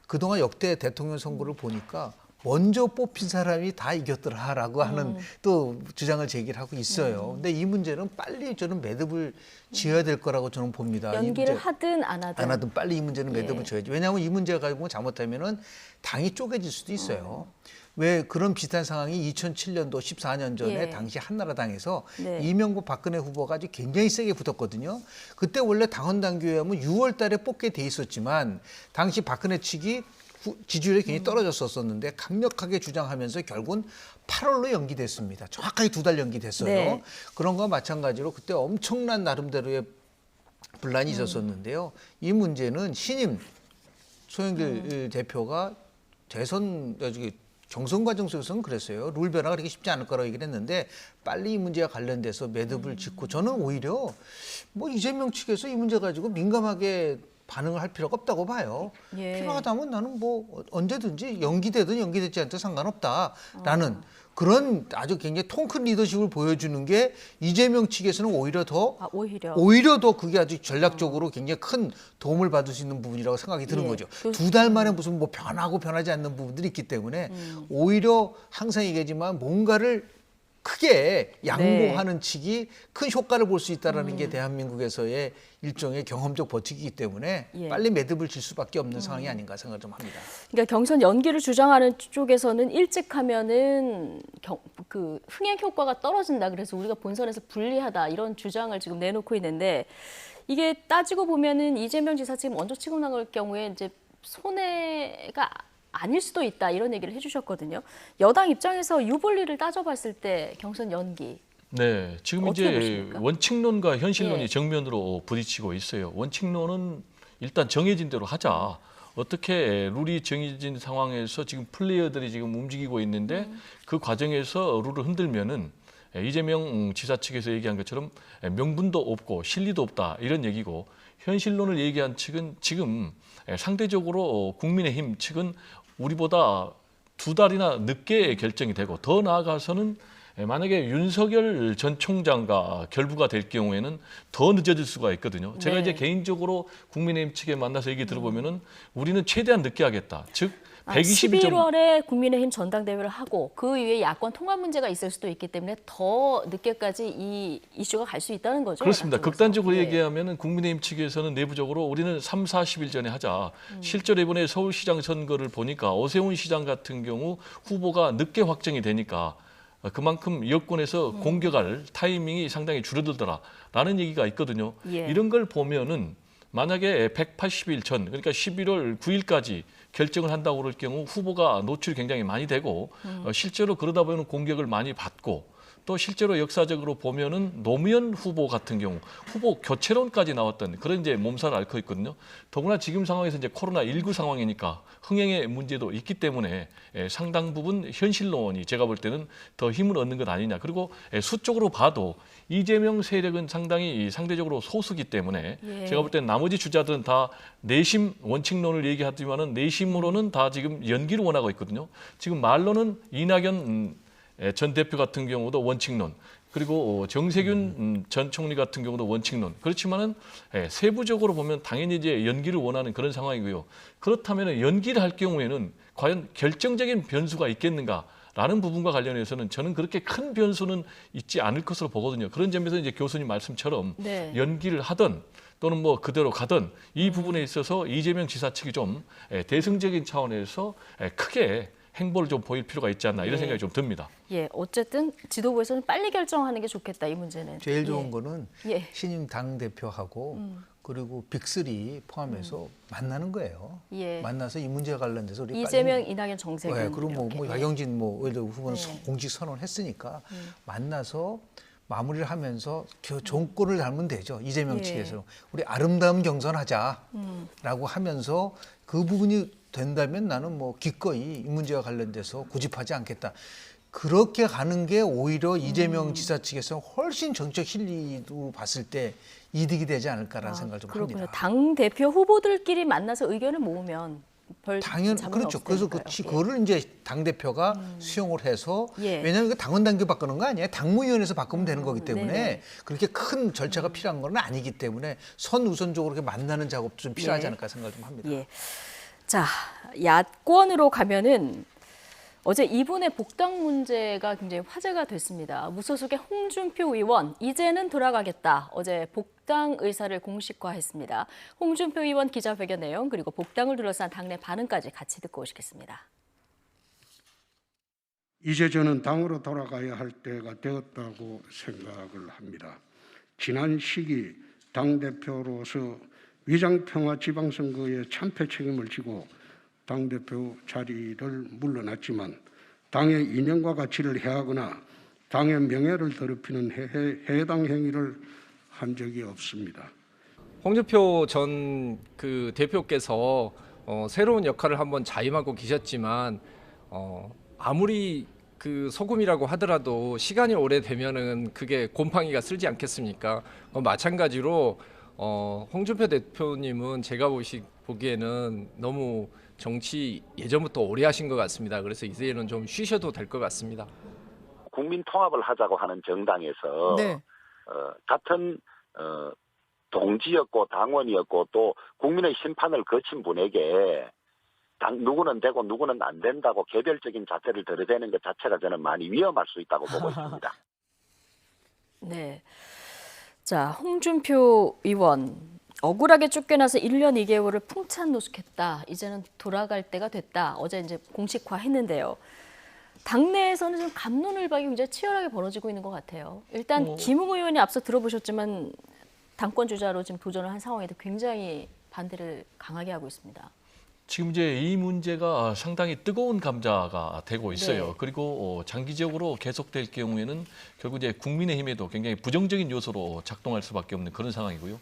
그동안 역대 대통령 선거를 보니까 먼저 뽑힌 사람이 다 이겼더라라고 하는 또 주장을 제기를 하고 있어요. 근데 이 문제는 빨리 저는 매듭을 지어야 될 거라고 저는 봅니다. 연기를 하든 안 하든. 빨리 이 문제는 매듭을 지어야지. 왜냐하면 이 문제가 가지고 잘못하면은 당이 쪼개질 수도 있어요. 왜 그런 비슷한 상황이 2007년도 14년 전에 당시 한나라당에서 이명박 박근혜 후보가 아주 굉장히 세게 붙었거든요. 그때 원래 당헌 당규하면 6월 달에 뽑게 돼 있었지만 당시 박근혜 측이 지지율이 굉장히 떨어졌었는데 강력하게 주장하면서 결국은 8월로 연기됐습니다. 정확하게 2달 연기됐어요. 그런 거와 마찬가지로 그때 엄청난 나름대로의 분란이 있었었는데요. 이 문제는 신임 소영길 대표가 경선 과정 속에서는 그랬어요. 룰 변화가 그렇게 쉽지 않을 거라고 얘기를 했는데 빨리 이 문제와 관련돼서 매듭을 짓고 저는 오히려 뭐 이재명 측에서 이 문제 가지고 민감하게 반응을 할 필요가 없다고 봐요. 필요하다면 나는 뭐 언제든지 연기되든 연기되지 않든 상관없다라는 그런 아주 굉장히 통 큰 리더십을 보여주는 게 이재명 측에서는 오히려 더 그게 아주 전략적으로 굉장히 큰 도움을 받을 수 있는 부분이라고 생각이 드는 거죠. 2달 만에 무슨 뭐 변하지 않는 부분들이 있기 때문에 오히려 항상 얘기하지만 뭔가를 크게 양보하는 측이 큰 효과를 볼 수 있다는 게 대한민국에서의 일종의 경험적 버티기이기 때문에 빨리 매듭을 질 수밖에 없는 상황이 아닌가 생각을 좀 합니다. 그러니까 경선 연기를 주장하는 쪽에서는 일찍 하면은 그 흥행 효과가 떨어진다. 그래서 우리가 본선에서 불리하다. 이런 주장을 지금 내놓고 있는데 이게 따지고 보면은 이재명 지사 지금 먼저 치고 나갈 경우에 이제 손해가 아닐 수도 있다 이런 얘기를 해주셨거든요. 여당 입장에서 유불리를 따져봤을 때 경선 연기. 네, 지금 이제 보십니까? 원칙론과 현실론이 정면으로 부딪히고 있어요. 원칙론은 일단 정해진 대로 하자. 어떻게 룰이 정해진 상황에서 지금 플레이어들이 지금 움직이고 있는데 그 과정에서 룰을 흔들면은 이재명 지사 측에서 얘기한 것처럼 명분도 없고 실리도 없다 이런 얘기고 현실론을 얘기한 측은 지금 상대적으로 국민의힘 측은 우리보다 2달이나 늦게 결정이 되고 더 나아가서는 만약에 윤석열 전 총장과 결부가 될 경우에는 더 늦어질 수가 있거든요. 제가 이제 개인적으로 국민의힘 측에 만나서 얘기 들어보면은 우리는 최대한 늦게 하겠다. 즉 11월에 국민의힘 전당대회를 하고 그 이후에 야권 통합 문제가 있을 수도 있기 때문에 더 늦게까지 이 이슈가 갈 수 있다는 거죠. 그렇습니다. 극단적으로 얘기하면 국민의힘 측에서는 내부적으로 우리는 3, 40일 전에 하자. 실제로 이번에 서울시장 선거를 보니까 오세훈 시장 같은 경우 후보가 늦게 확정이 되니까 그만큼 여권에서 공격할 타이밍이 상당히 줄어들더라라는 얘기가 있거든요. 이런 걸 보면은 만약에 180일 전, 그러니까 11월 9일까지 결정을 한다고 그럴 경우 후보가 노출이 굉장히 많이 되고 실제로 그러다 보면 공격을 많이 받고 또 실제로 역사적으로 보면은 노무현 후보 같은 경우 후보 교체론까지 나왔던 그런 이제 몸살을 앓고 있거든요. 더구나 지금 상황에서 이제 코로나19 상황이니까 흥행의 문제도 있기 때문에 상당 부분 현실론이 제가 볼 때는 더 힘을 얻는 것 아니냐. 그리고 수적으로 봐도 이재명 세력은 상당히 상대적으로 소수기 때문에 제가 볼 때는 나머지 주자들은 다 내심 원칙론을 얘기하지만은 내심으로는 다 지금 연기를 원하고 있거든요. 지금 말로는 이낙연 전 대표 같은 경우도 원칙론, 그리고 정세균 전 총리 같은 경우도 원칙론. 그렇지만은 세부적으로 보면 당연히 이제 연기를 원하는 그런 상황이고요. 그렇다면 연기를 할 경우에는 과연 결정적인 변수가 있겠는가? 라는 부분과 관련해서는 저는 그렇게 큰 변수는 있지 않을 것으로 보거든요. 그런 점에서 이제 교수님 말씀처럼 연기를 하든 또는 뭐 그대로 가든 이 부분에 있어서 이재명 지사 측이 좀 대승적인 차원에서 크게 행보를 좀 보일 필요가 있지 않나 이런 생각이 좀 듭니다. 어쨌든 지도부에서는 빨리 결정하는 게 좋겠다 이 문제는. 제일 좋은 거는 신임 당 대표하고 그리고 빅3 포함해서 만나는 거예요. 만나서 이 문제와 관련돼서 우리 이재명, 이낙연, 정세균. 그리고 뭐 야경진 후보는 공식 선언했으니까 만나서 마무리를 하면서 정권을 닮으면 되죠. 이재명 측에서 우리 아름다운 경선하자라고 하면서 그 부분이 된다면 나는 뭐 기꺼이 이 문제와 관련돼서 고집하지 않겠다. 그렇게 가는 게 오히려 이재명 지사 측에서 훨씬 정책 실리로 봤을 때 이득이 되지 않을까라는 생각을 좀 그렇군요. 합니다. 당 대표 후보들끼리 만나서 의견을 모으면 그렇죠. 그래서 그거를 이제 당 대표가 수용을 해서 왜냐하면 이거 당원 당규 바꾸는 거 아니에요. 당무위원회에서 바꾸면 되는 거기 때문에 그렇게 큰 절차가 필요한 건 아니기 때문에 선우선적으로 이렇게 만나는 작업도 좀 필요하지 않을까 생각을 좀 합니다. 자, 야권으로 가면은 어제 이분의 복당 문제가 굉장히 화제가 됐습니다. 무소속의 홍준표 의원, 이제는 돌아가겠다. 어제 복당 의사를 공식화했습니다. 홍준표 의원 기자회견 내용 그리고 복당을 둘러싼 당내 반응까지 같이 듣고 오시겠습니다. 이제 저는 당으로 돌아가야 할 때가 되었다고 생각을 합니다. 지난 시기 당대표로서 위장평화 지방선거의 참패 책임을 지고 당대표 자리를 물러났지만 당의 이념과 가치를 해하거나 당의 명예를 더럽히는 해당 행위를 한 적이 없습니다. 홍준표 전 그 대표께서 새로운 역할을 한번 자임하고 계셨지만 아무리 그 소금이라고 하더라도 시간이 오래되면은 그게 곰팡이가 슬지 않겠습니까? 마찬가지로 홍준표 대표님은 제가 보기에는 너무 정치 예전부터 오래 하신 것 같습니다. 그래서 이제는 좀 쉬셔도 될 것 같습니다. 국민 통합을 하자고 하는 정당에서 같은 동지였고 당원이었고 또 국민의 심판을 거친 분에게 누구는 되고 누구는 안 된다고 개별적인 자세를 들여대는 것 자체가 저는 많이 위험할 수 있다고 보고 있습니다. 네. 자, 홍준표 의원 억울하게 쫓겨나서 1년 2개월을 풍찬 노숙했다. 이제는 돌아갈 때가 됐다. 어제 이제 공식화했는데요. 당내에서는 좀 갑론을박이 굉장히 치열하게 벌어지고 있는 것 같아요. 일단 김웅 의원이 앞서 들어보셨지만 당권 주자로 지금 도전을 한 상황에도 굉장히 반대를 강하게 하고 있습니다. 지금 이제 이 문제가 상당히 뜨거운 감자가 되고 있어요. 네. 그리고 장기적으로 계속될 경우에는 결국 이제 국민의힘에도 굉장히 부정적인 요소로 작동할 수밖에 없는 그런 상황이고요.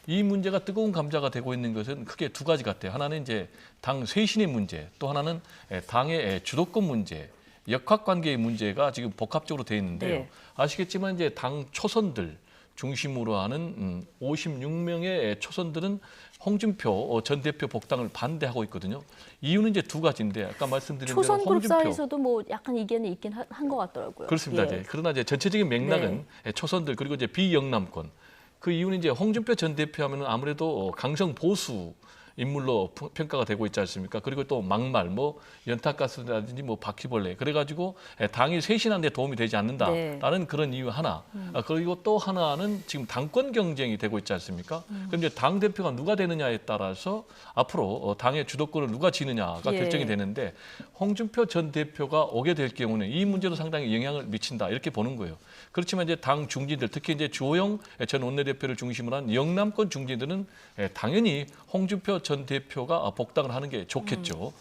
이 문제가 뜨거운 감자가 되고 있는 것은 크게 두 가지 같아요. 하나는 이제 당 쇄신의 문제, 또 하나는 당의 주도권 문제, 역학관계의 문제가 지금 복합적으로 되어 있는데요. 네. 아시겠지만 이제 당 초선들 중심으로 하는 56명의 초선들은 홍준표 전 대표 복당을 반대하고 있거든요. 이유는 이제 두 가지인데 아까 말씀드린 대로 초선 그룹 홍준표 사이에서도 뭐 약간 이견이 있긴 한 것 같더라고요. 그렇습니다. 예. 이제. 그러나 이제 전체적인 맥락은 초선들 그리고 이제 비영남권 그 이유는 이제 홍준표 전 대표하면은 아무래도 강성 보수 인물로 평가가 되고 있지 않습니까? 그리고 또 막말, 뭐 연탄가스라든지 뭐 바퀴벌레 그래가지고 당이 쇄신하는 데 도움이 되지 않는다라는 그런 이유 하나. 그리고 또 하나는 지금 당권 경쟁이 되고 있지 않습니까? 그럼 이제 당 대표가 누가 되느냐에 따라서 앞으로 당의 주도권을 누가 지느냐가 결정이 되는데 홍준표 전 대표가 오게 될 경우는 이 문제도 상당히 영향을 미친다 이렇게 보는 거예요. 그렇지만 이제 당 중진들 특히 이제 주호영 전 원내대표를 중심으로 한 영남권 중진들은 당연히 홍준표 전 대표가 복당을 하는 게 좋겠죠.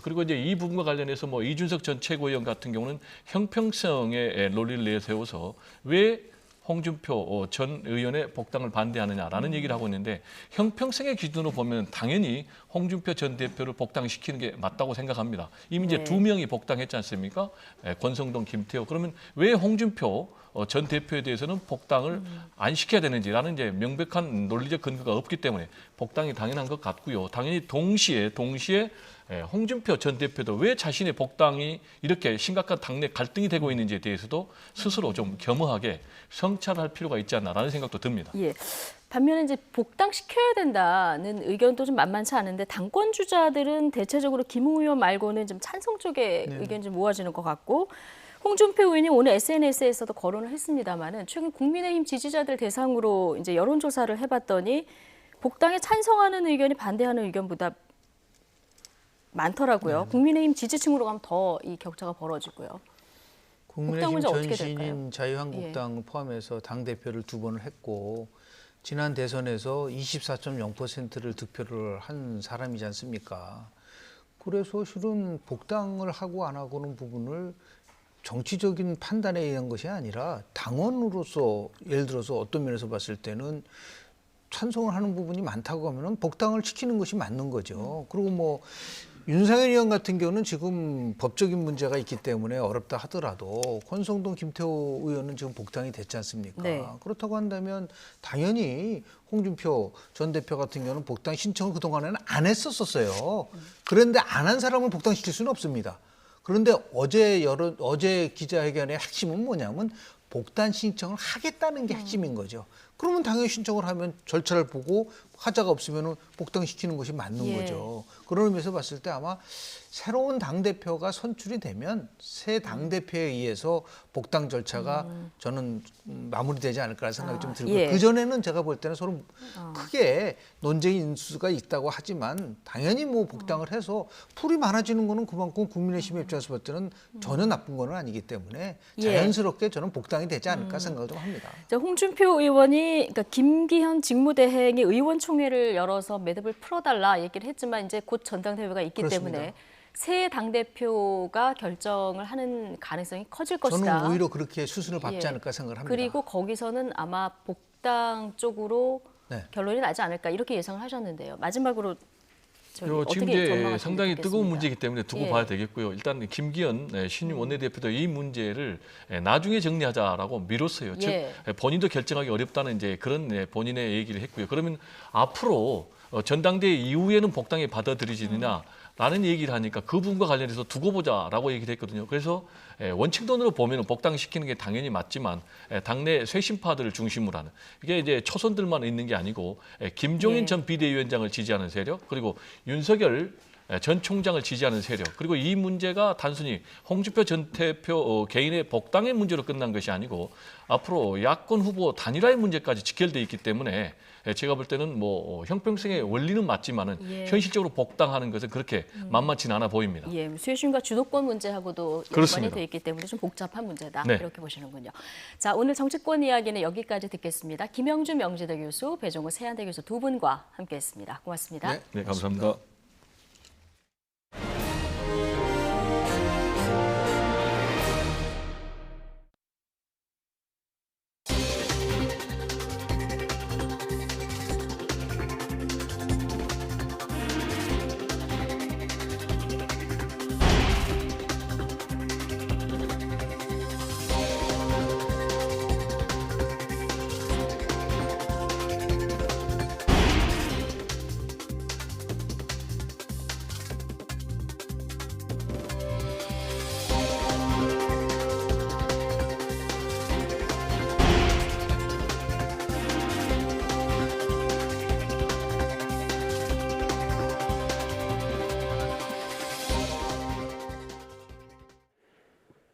그리고 이제 이 부분과 관련해서 뭐 이준석 전 최고위원 같은 경우는 형평성의 논리를 내세워서 왜 홍준표 전 의원의 복당을 반대하느냐라는 얘기를 하고 있는데 형평성의 기준으로 보면 당연히 홍준표 전 대표를 복당시키는 게 맞다고 생각합니다. 이미 이제 두 명이 복당했지 않습니까? 권성동, 김태호. 그러면 왜 홍준표 전 대표에 대해서는 복당을 안 시켜야 되는지라는 이제 명백한 논리적 근거가 없기 때문에 복당이 당연한 것 같고요. 당연히 동시에 홍준표 전 대표도 왜 자신의 복당이 이렇게 심각한 당내 갈등이 되고 있는지에 대해서도 스스로 좀 겸허하게 성찰할 필요가 있지 않나라는 생각도 듭니다. 예. 반면에 이제 복당시켜야 된다는 의견도 좀 만만치 않은데 당권 주자들은 대체적으로 김웅 의원 말고는 좀 찬성 쪽의 의견이 좀 모아지는 것 같고 홍준표 의원이 오늘 SNS에서도 거론을 했습니다마는 최근 국민의힘 지지자들 대상으로 이제 여론조사를 해봤더니 복당에 찬성하는 의견이 반대하는 의견보다 많더라고요. 국민의힘 지지층으로 가면 더 이 격차가 벌어지고요. 국민의힘 전신인 자유한국당을 포함해서 당대표를 2번을 했고 지난 대선에서 24.0%를 득표를 한 사람이지 않습니까? 그래서 실은 복당을 하고 안 하고는 부분을 정치적인 판단에 의한 것이 아니라 당원으로서 예를 들어서 어떤 면에서 봤을 때는 찬성을 하는 부분이 많다고 하면은 복당을 시키는 것이 맞는 거죠. 그리고 뭐 윤상현 의원 같은 경우는 지금 법적인 문제가 있기 때문에 어렵다 하더라도 권성동, 김태호 의원은 지금 복당이 됐지 않습니까? 네. 그렇다고 한다면 당연히 홍준표 전 대표 같은 경우는 복당 신청을 그동안에는 안 했었어요. 그런데 안 한 사람을 복당시킬 수는 없습니다. 그런데 어제 기자회견의 핵심은 뭐냐면 복당 신청을 하겠다는 게 핵심인 거죠. 그러면 당연히 신청을 하면 절차를 보고 하자가 없으면 복당시키는 것이 맞는 거죠. 그런 의미에서 봤을 때 아마 새로운 당대표가 선출이 되면 새 당대표에 의해서 복당 절차가 저는 마무리되지 않을까 생각이 좀 들고요. 그전에는 제가 볼 때는 서로 크게 논쟁이 인수가 있다고 하지만 당연히 뭐 복당을 해서 풀이 많아지는 거는 그만큼 국민의힘 입장에서 볼 때는 전혀 나쁜 건 아니기 때문에 자연스럽게 저는 복당이 되지 않을까 생각을 좀 합니다. 홍준표 의원이 그러니까 김기현 직무대행이 의원총회를 열어서 매듭을 풀어달라 얘기를 했지만 이제 곧 전당대회가 있기 그렇습니다. 때문에 새 당대표가 결정을 하는 가능성이 커질 것이다. 저는 오히려 그렇게 수순을 밟지 않을까 생각을 합니다. 그리고 거기서는 아마 복당 쪽으로 결론이 나지 않을까 이렇게 예상을 하셨는데요. 마지막으로 지금 이제 상당히 뜨거운 문제이기 때문에 두고 봐야 되겠고요. 일단 김기현 신임 원내대표도 이 문제를 나중에 정리하자라고 미뤘어요. 즉 본인도 결정하기 어렵다는 이제 그런 본인의 얘기를 했고요. 그러면 앞으로 전당대회 이후에는 복당에 받아들이지느냐 라는 얘기를 하니까 그 부분과 관련해서 두고 보자라고 얘기를 했거든요. 그래서 원칙론으로 보면 복당시키는 게 당연히 맞지만 당내 쇄신파들을 중심으로 하는 이게 이제 초선들만 있는 게 아니고 김종인 전 비대위원장을 지지하는 세력 그리고 윤석열 전 총장을 지지하는 세력, 그리고 이 문제가 단순히 홍준표 전 대표 개인의 복당의 문제로 끝난 것이 아니고 앞으로 야권 후보 단일화의 문제까지 직결돼 있기 때문에 제가 볼 때는 뭐 형평성의 원리는 맞지만은 현실적으로 복당하는 것은 그렇게 만만치는 않아 보입니다. 예, 쇄신과 주도권 문제하고도 연관이 돼 있기 때문에 좀 복잡한 문제다. 네. 이렇게 보시는군요. 자, 오늘 정치권 이야기는 여기까지 듣겠습니다. 김영주 명지대 교수, 배종호 세한대 교수 두 분과 함께했습니다. 고맙습니다. 네, 감사합니다.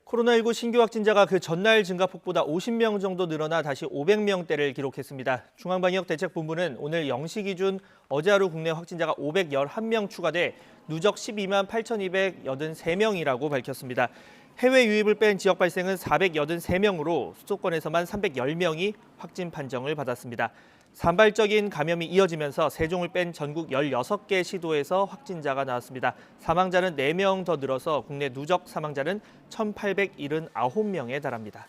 코로나19 신규 확진자가 그 전날 증가폭보다 50명 정도 늘어나 다시 500명대를 기록했습니다. 중앙방역대책본부는 오늘 0시 기준 어제 하루 국내 확진자가 511명 추가돼 누적 12만 8,283명이라고 밝혔습니다. 해외 유입을 뺀 지역 발생은 483명으로 수도권에서만 310명이 확진 판정을 받았습니다. 산발적인 감염이 이어지면서 세종을 뺀 전국 16개 시도에서 확진자가 나왔습니다. 사망자는 4명 더 늘어서 국내 누적 사망자는 1,879명에 달합니다.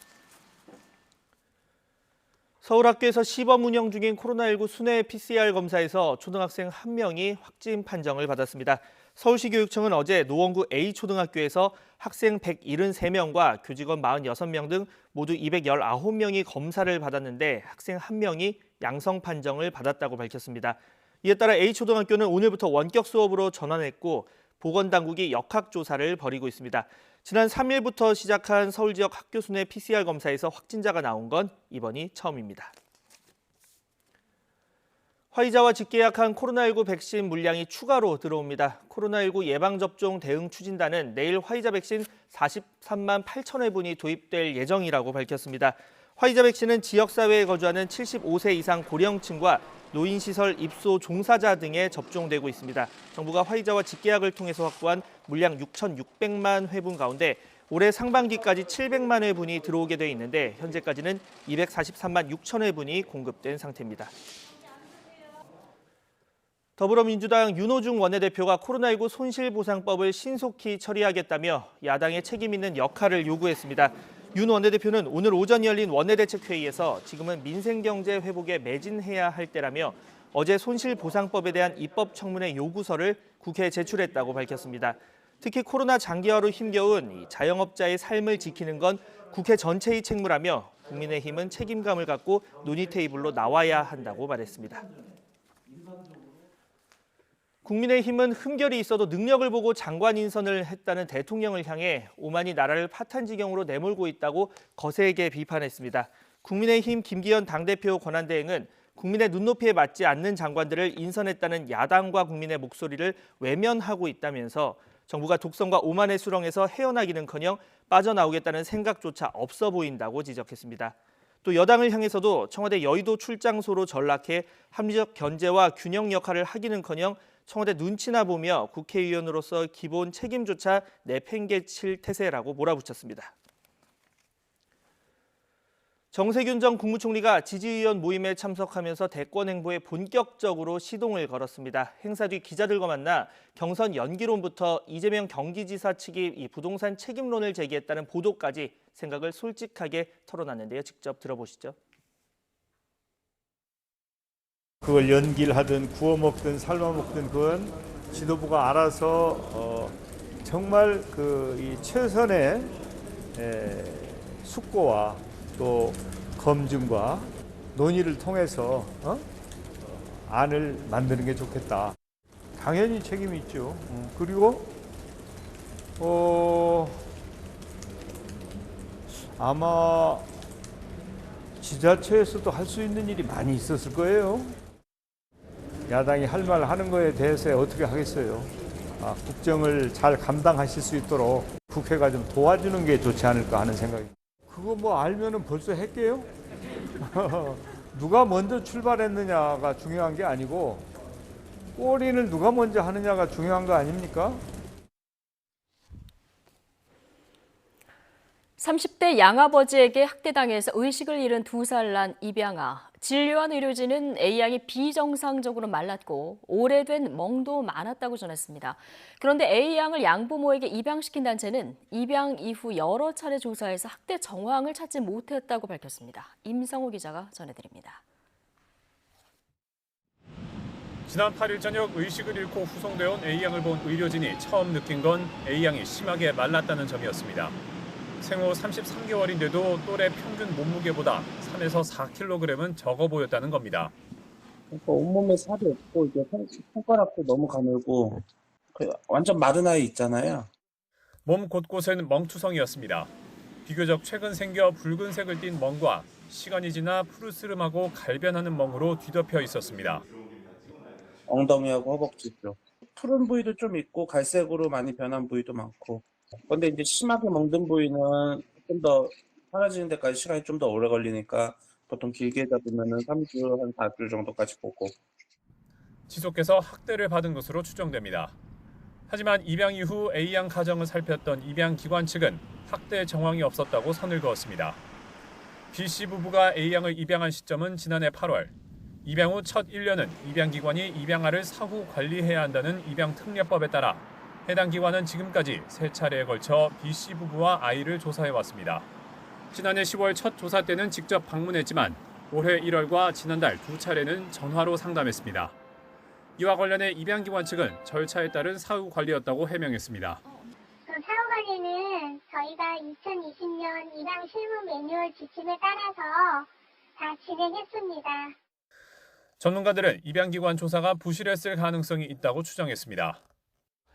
서울학교에서 시범 운영 중인 코로나19 순회 PCR 검사에서 초등학생 1명이 확진 판정을 받았습니다. 서울시 교육청은 어제 노원구 A초등학교에서 학생 173명과 교직원 46명 등 모두 219명이 검사를 받았는데 학생 1명이 양성 판정을 받았다고 밝혔습니다. 이에 따라 A초등학교는 오늘부터 원격 수업으로 전환했고 보건당국이 역학조사를 벌이고 있습니다. 지난 3일부터 시작한 서울 지역 학교 순회 PCR 검사에서 확진자가 나온 건 이번이 처음입니다. 화이자와 직계약한 코로나19 백신 물량이 추가로 들어옵니다. 코로나19 예방접종 대응 추진단은 내일 화이자 백신 43만 8천 회분이 도입될 예정이라고 밝혔습니다. 화이자 백신은 지역사회에 거주하는 75세 이상 고령층과 노인시설 입소 종사자 등에 접종되고 있습니다. 정부가 화이자와 직계약을 통해서 확보한 물량 6,600만 회분 가운데 올해 상반기까지 700만 회분이 들어오게 돼 있는데 현재까지는 243만 6천 회분이 공급된 상태입니다. 더불어민주당 윤호중 원내대표가 코로나19 손실보상법을 신속히 처리하겠다며 야당의 책임 있는 역할을 요구했습니다. 윤 원내대표는 오늘 오전 열린 원내대책회의에서 지금은 민생경제 회복에 매진해야 할 때라며 어제 손실보상법에 대한 입법청문회 요구서를 국회에 제출했다고 밝혔습니다. 특히 코로나 장기화로 힘겨운 자영업자의 삶을 지키는 건 국회 전체의 책무라며 국민의힘은 책임감을 갖고 논의 테이블로 나와야 한다고 말했습니다. 국민의힘은 흠결이 있어도 능력을 보고 장관 인선을 했다는 대통령을 향해 오만이 나라를 파탄지경으로 내몰고 있다고 거세게 비판했습니다. 국민의힘 김기현 당대표 권한대행은 국민의 눈높이에 맞지 않는 장관들을 인선했다는 야당과 국민의 목소리를 외면하고 있다면서 정부가 독선과 오만의 수렁에서 헤어나기는커녕 빠져나오겠다는 생각조차 없어 보인다고 지적했습니다. 또 여당을 향해서도 청와대 여의도 출장소로 전락해 합리적 견제와 균형 역할을 하기는커녕 청와대 눈치나 보며 국회의원으로서 기본 책임조차 내팽개칠 태세라고 몰아붙였습니다. 정세균 전 국무총리가 지지의원 모임에 참석하면서 대권 행보에 본격적으로 시동을 걸었습니다. 행사 뒤 기자들과 만나 경선 연기론부터 이재명 경기지사 측이 이 부동산 책임론을 제기했다는 보도까지 생각을 솔직하게 털어놨는데요. 직접 들어보시죠. 그걸 연기를 하든 구워 먹든 삶아 먹든 그건 지도부가 알아서 정말 이 최선의 숙고와 또 검증과 논의를 통해서 안을 만드는 게 좋겠다. 당연히 책임이 있죠. 그리고 아마 지자체에서도 할 수 있는 일이 많이 있었을 거예요. 야당이 할 말 하는 거에 대해서 어떻게 하겠어요. 국정을 잘 감당하실 수 있도록 국회가 좀 도와주는 게 좋지 않을까 하는 생각입니다. 그거 뭐 알면은 벌써 했게요? 누가 먼저 출발했느냐가 중요한 게 아니고 꼬리를 누가 먼저 하느냐가 중요한 거 아닙니까? 30대 양아버지에게 학대당해서 의식을 잃은 2살 난 입양아. 진료한 의료진은 A양이 비정상적으로 말랐고 오래된 멍도 많았다고 전했습니다. 그런데 A양을 양부모에게 입양시킨 단체는 입양 이후 여러 차례 조사해서 학대 정황을 찾지 못했다고 밝혔습니다. 임성호 기자가 전해드립니다. 지난 8일 저녁 의식을 잃고 후송되어 온 A양을 본 의료진이 처음 느낀 건 A양이 심하게 말랐다는 점이었습니다. 생후 33개월인데도 또래 평균 몸무게보다 3에서 4kg은 적어 보였다는 겁니다. 온몸에 살이 없고 이제 손가락도 너무 가늘고 완전 마른 아이 있잖아요. 몸 곳곳은 멍투성이었습니다. 비교적 최근 생겨 붉은색을 띤 멍과 시간이 지나 푸르스름하고 갈변하는 멍으로 뒤덮여 있었습니다. 엉덩이하고 허벅지 쪽. 푸른 부위도 좀 있고 갈색으로 많이 변한 부위도 많고. 근데 이제 심하게 멍든 부위는 좀 더 사라지는 데까지 시간이 좀 더 오래 걸리니까 보통 길게 잡으면은 3주, 한 4주 정도까지 보고. 지속해서 학대를 받은 것으로 추정됩니다. 하지만 입양 이후 A양 가정을 살폈던 입양기관 측은 학대 정황이 없었다고 선을 그었습니다. B씨 부부가 A양을 입양한 시점은 지난해 8월. 입양 후 첫 1년은 입양기관이 입양아를 사후 관리해야 한다는 입양특례법에 따라 해당 기관은 지금까지 3차례에 걸쳐 B씨 부부와 아이를 조사해왔습니다. 지난해 10월 첫 조사 때는 직접 방문했지만 올해 1월과 지난달 2차례는 전화로 상담했습니다. 이와 관련해 입양기관 측은 절차에 따른 사후 관리였다고 해명했습니다. 사후 관리는 저희가 2020년 입양 실무 매뉴얼 지침에 따라서 다 진행했습니다. 전문가들은 입양기관 조사가 부실했을 가능성이 있다고 추정했습니다.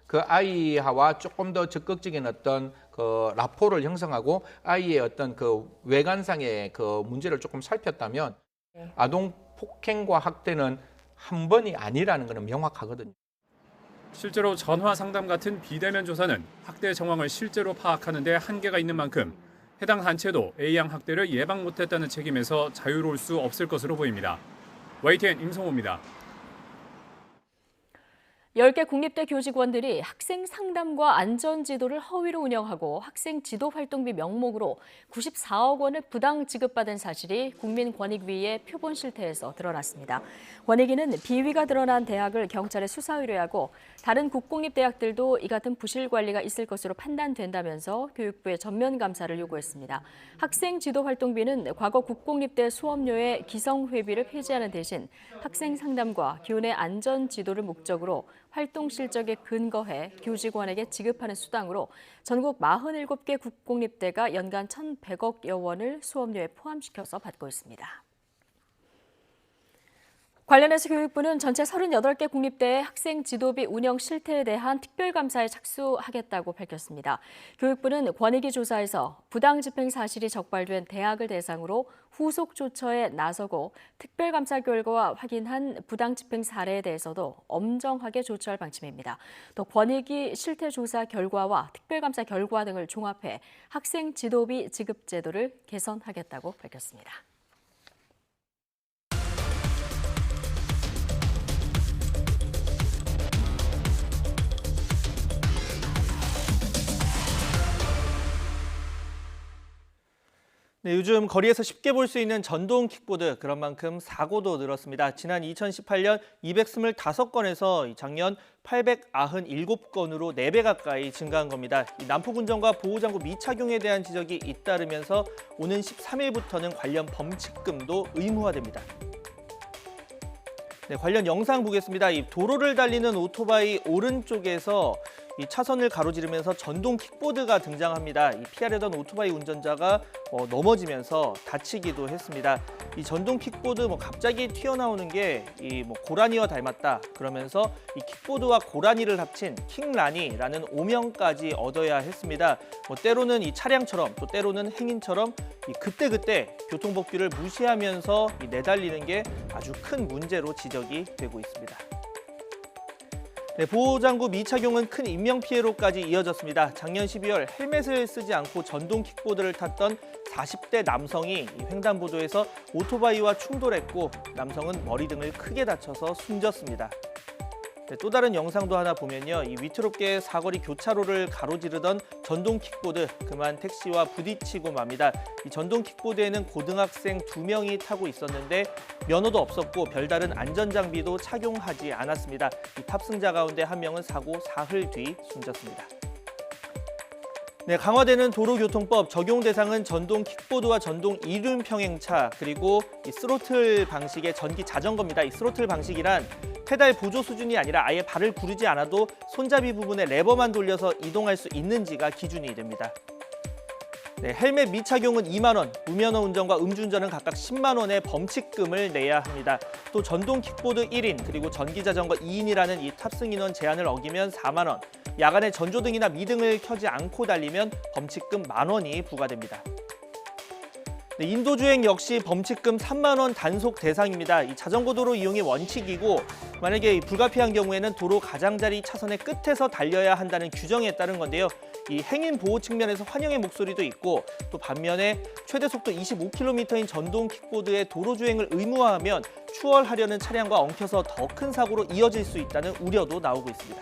그 아이와 조금 더 적극적인 어떤 그 라포를 형성하고 아이의 어떤 그 외관상의 그 문제를 조금 살폈다면 아동 폭행과 학대는 한 번이 아니라는 것은 명확하거든요. 실제로 전화 상담 같은 비대면 조사는 학대 정황을 실제로 파악하는 데 한계가 있는 만큼 해당 단체도 A양 학대를 예방 못했다는 책임에서 자유로울 수 없을 것으로 보입니다. YTN 임성호입니다. 10개 국립대 교직원들이 학생 상담과 안전 지도를 허위로 운영하고 학생 지도 활동비 명목으로 94억 원을 부당 지급받은 사실이 국민권익위의 표본 실태에서 드러났습니다. 권익위는 비위가 드러난 대학을 경찰에 수사 의뢰하고 다른 국공립대학들도 이 같은 부실 관리가 있을 것으로 판단된다면서 교육부에 전면 감사를 요구했습니다. 학생 지도 활동비는 과거 국공립대 수업료의 기성회비를 폐지하는 대신 학생 상담과 교내 안전 지도를 목적으로 활동 실적에 근거해 교직원에게 지급하는 수당으로 전국 47개 국공립대가 연간 1,100억여 원을 수업료에 포함시켜서 받고 있습니다. 관련해서 교육부는 전체 38개 국립대의 학생 지도비 운영 실태에 대한 특별감사에 착수하겠다고 밝혔습니다. 교육부는 권익위 조사에서 부당 집행 사실이 적발된 대학을 대상으로 후속 조처에 나서고 특별감사 결과와 확인한 부당 집행 사례에 대해서도 엄정하게 조처할 방침입니다. 또 권익위 실태 조사 결과와 특별감사 결과 등을 종합해 학생 지도비 지급 제도를 개선하겠다고 밝혔습니다. 네, 요즘 거리에서 쉽게 볼 수 있는 전동 킥보드, 그런 만큼 사고도 늘었습니다. 지난 2018년 225건에서 작년 897건으로 4배 가까이 증가한 겁니다. 난폭운전과 보호장구 미착용에 대한 지적이 잇따르면서 오는 13일부터는 관련 범칙금도 의무화됩니다. 네, 관련 영상 보겠습니다. 이 도로를 달리는 오토바이 오른쪽에서 이 차선을 가로지르면서 전동 킥보드가 등장합니다. 이 피하려던 오토바이 운전자가 넘어지면서 다치기도 했습니다. 이 전동 킥보드 갑자기 튀어나오는 게 이 고라니와 닮았다. 그러면서 이 킥보드와 고라니를 합친 킥라니라는 오명까지 얻어야 했습니다. 때로는 이 차량처럼 또 때로는 행인처럼 이 그때그때 교통법규를 무시하면서 내달리는 게 아주 큰 문제로 지적이 되고 있습니다. 네, 보호장구 미착용은 큰 인명피해로까지 이어졌습니다. 작년 12월 헬멧을 쓰지 않고 전동 킥보드를 탔던 40대 남성이 횡단보도에서 오토바이와 충돌했고 남성은 머리 등을 크게 다쳐서 숨졌습니다. 네, 또 다른 영상도 하나 보면요. 이 위태롭게 사거리 교차로를 가로지르던 전동 킥보드, 그만 택시와 부딪히고 맙니다. 이 전동 킥보드에는 고등학생 2명이 타고 있었는데 면허도 없었고 별다른 안전장비도 착용하지 않았습니다. 이 탑승자 가운데 한 명은 사고 사흘 뒤 숨졌습니다. 네, 강화되는 도로교통법 적용 대상은 전동 킥보드와 전동 이륜평행차 그리고 이 스로틀 방식의 전기 자전거입니다. 이 스로틀 방식이란 페달 보조 수준이 아니라 아예 발을 구르지 않아도 손잡이 부분에 레버만 돌려서 이동할 수 있는지가 기준이 됩니다. 네, 헬멧 미착용은 2만 원, 무면허 운전과 음주운전은 각각 10만 원의 범칙금을 내야 합니다. 또 전동 킥보드 1인 그리고 전기자전거 2인이라는 이 탑승 인원 제한을 어기면 4만 원, 야간에 전조등이나 미등을 켜지 않고 달리면 범칙금 10,000원이 부과됩니다. 네, 인도주행 역시 범칙금 3만 원 단속 대상입니다. 이 자전거 도로 이용이 원칙이고 만약에 불가피한 경우에는 도로 가장자리 차선의 끝에서 달려야 한다는 규정에 따른 건데요. 이 행인 보호 측면에서 환영의 목소리도 있고 또 반면에 최대 속도 25km인 전동 킥보드의 도로 주행을 의무화하면 추월하려는 차량과 엉켜서 더 큰 사고로 이어질 수 있다는 우려도 나오고 있습니다.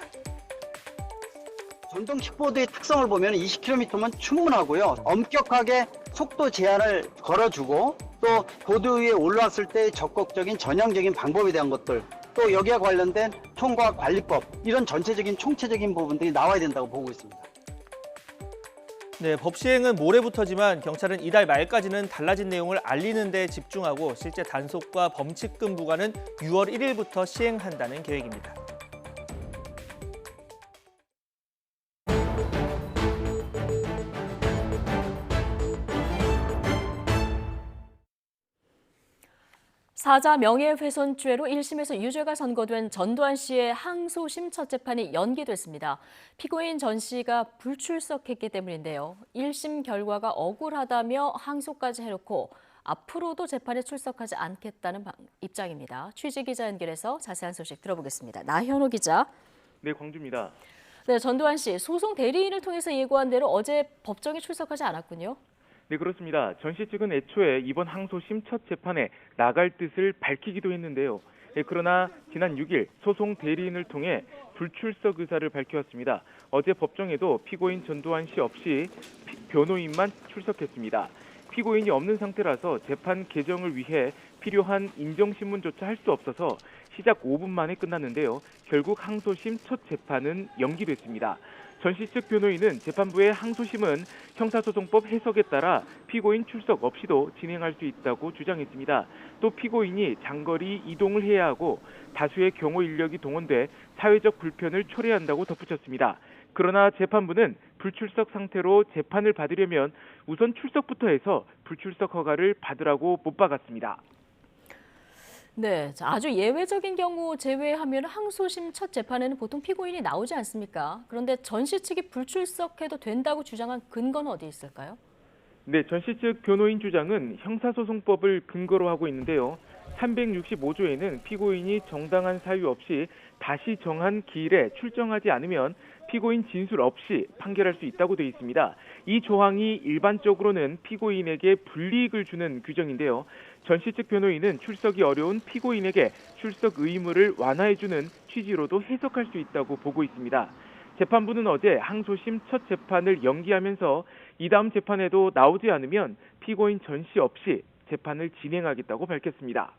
전동 킥보드의 특성을 보면 20km면 충분하고요. 엄격하게 속도 제한을 걸어주고 또 보드 위에 올라왔을 때 적극적인 전향적인 방법에 대한 것들, 또 여기와 관련된 통과 관리법, 이런 전체적인 총체적인 부분들이 나와야 된다고 보고 있습니다. 네, 법 시행은 모레부터지만 경찰은 이달 말까지는 달라진 내용을 알리는 데 집중하고 실제 단속과 범칙금 부과는 6월 1일부터 시행한다는 계획입니다. 사자 명예훼손죄로 1심에서 유죄가 선고된 전두환 씨의 항소심 첫 재판이 연기됐습니다. 피고인 전 씨가 불출석했기 때문인데요. 1심 결과가 억울하다며 항소까지 해놓고 앞으로도 재판에 출석하지 않겠다는 입장입니다. 취재기자 연결해서 자세한 소식 들어보겠습니다. 나현호 기자. 네, 광주입니다. 네, 전두환 씨, 소송 대리인을 통해서 예고한 대로 어제 법정에 출석하지 않았군요. 네, 그렇습니다. 전 씨 측은 애초에 이번 항소심 첫 재판에 나갈 뜻을 밝히기도 했는데요. 그러나 지난 6일 소송 대리인을 통해 불출석 의사를 밝혀왔습니다. 어제 법정에도 피고인 전두환 씨 없이 변호인만 출석했습니다. 피고인이 없는 상태라서 재판 개정을 위해 필요한 인정신문조차 할 수 없어서 시작 5분 만에 끝났는데요. 결국 항소심 첫 재판은 연기됐습니다. 전 씨 측 변호인은 재판부의 항소심은 형사소송법 해석에 따라 피고인 출석 없이도 진행할 수 있다고 주장했습니다. 또 피고인이 장거리 이동을 해야 하고 다수의 경호 인력이 동원돼 사회적 불편을 초래한다고 덧붙였습니다. 그러나 재판부는 불출석 상태로 재판을 받으려면 우선 출석부터 해서 불출석 허가를 받으라고 못 박았습니다. 네, 아주 예외적인 경우 제외하면 항소심 첫 재판에는 보통 피고인이 나오지 않습니까? 그런데 전 씨 측이 불출석해도 된다고 주장한 근거는 어디 있을까요? 네, 전 씨 측 변호인 주장은 형사소송법을 근거로 하고 있는데요. 365조에는 피고인이 정당한 사유 없이 다시 정한 기일에 출정하지 않으면 피고인 진술 없이 판결할 수 있다고 되어 있습니다. 이 조항이 일반적으로는 피고인에게 불이익을 주는 규정인데요. 전 씨 측 변호인은 출석이 어려운 피고인에게 출석 의무를 완화해주는 취지로도 해석할 수 있다고 보고 있습니다. 재판부는 어제 항소심 첫 재판을 연기하면서 이 다음 재판에도 나오지 않으면 피고인 전 씨 없이 재판을 진행하겠다고 밝혔습니다.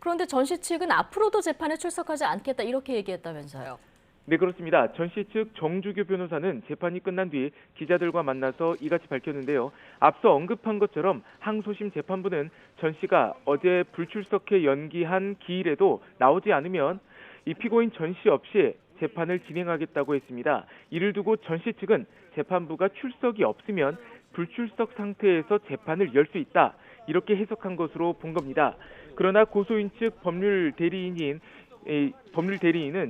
그런데 전 씨 측은 앞으로도 재판에 출석하지 않겠다 이렇게 얘기했다면서요. 네, 그렇습니다. 전 씨 측 정주교 변호사는 재판이 끝난 뒤 기자들과 만나서 이같이 밝혔는데요. 앞서 언급한 것처럼 항소심 재판부는 전 씨가 어제 불출석해 연기한 기일에도 나오지 않으면 이 피고인 전 씨 없이 재판을 진행하겠다고 했습니다. 이를 두고 전 씨 측은 재판부가 출석이 없으면 불출석 상태에서 재판을 열 수 있다, 이렇게 해석한 것으로 본 겁니다. 그러나 고소인 측 법률 대리인은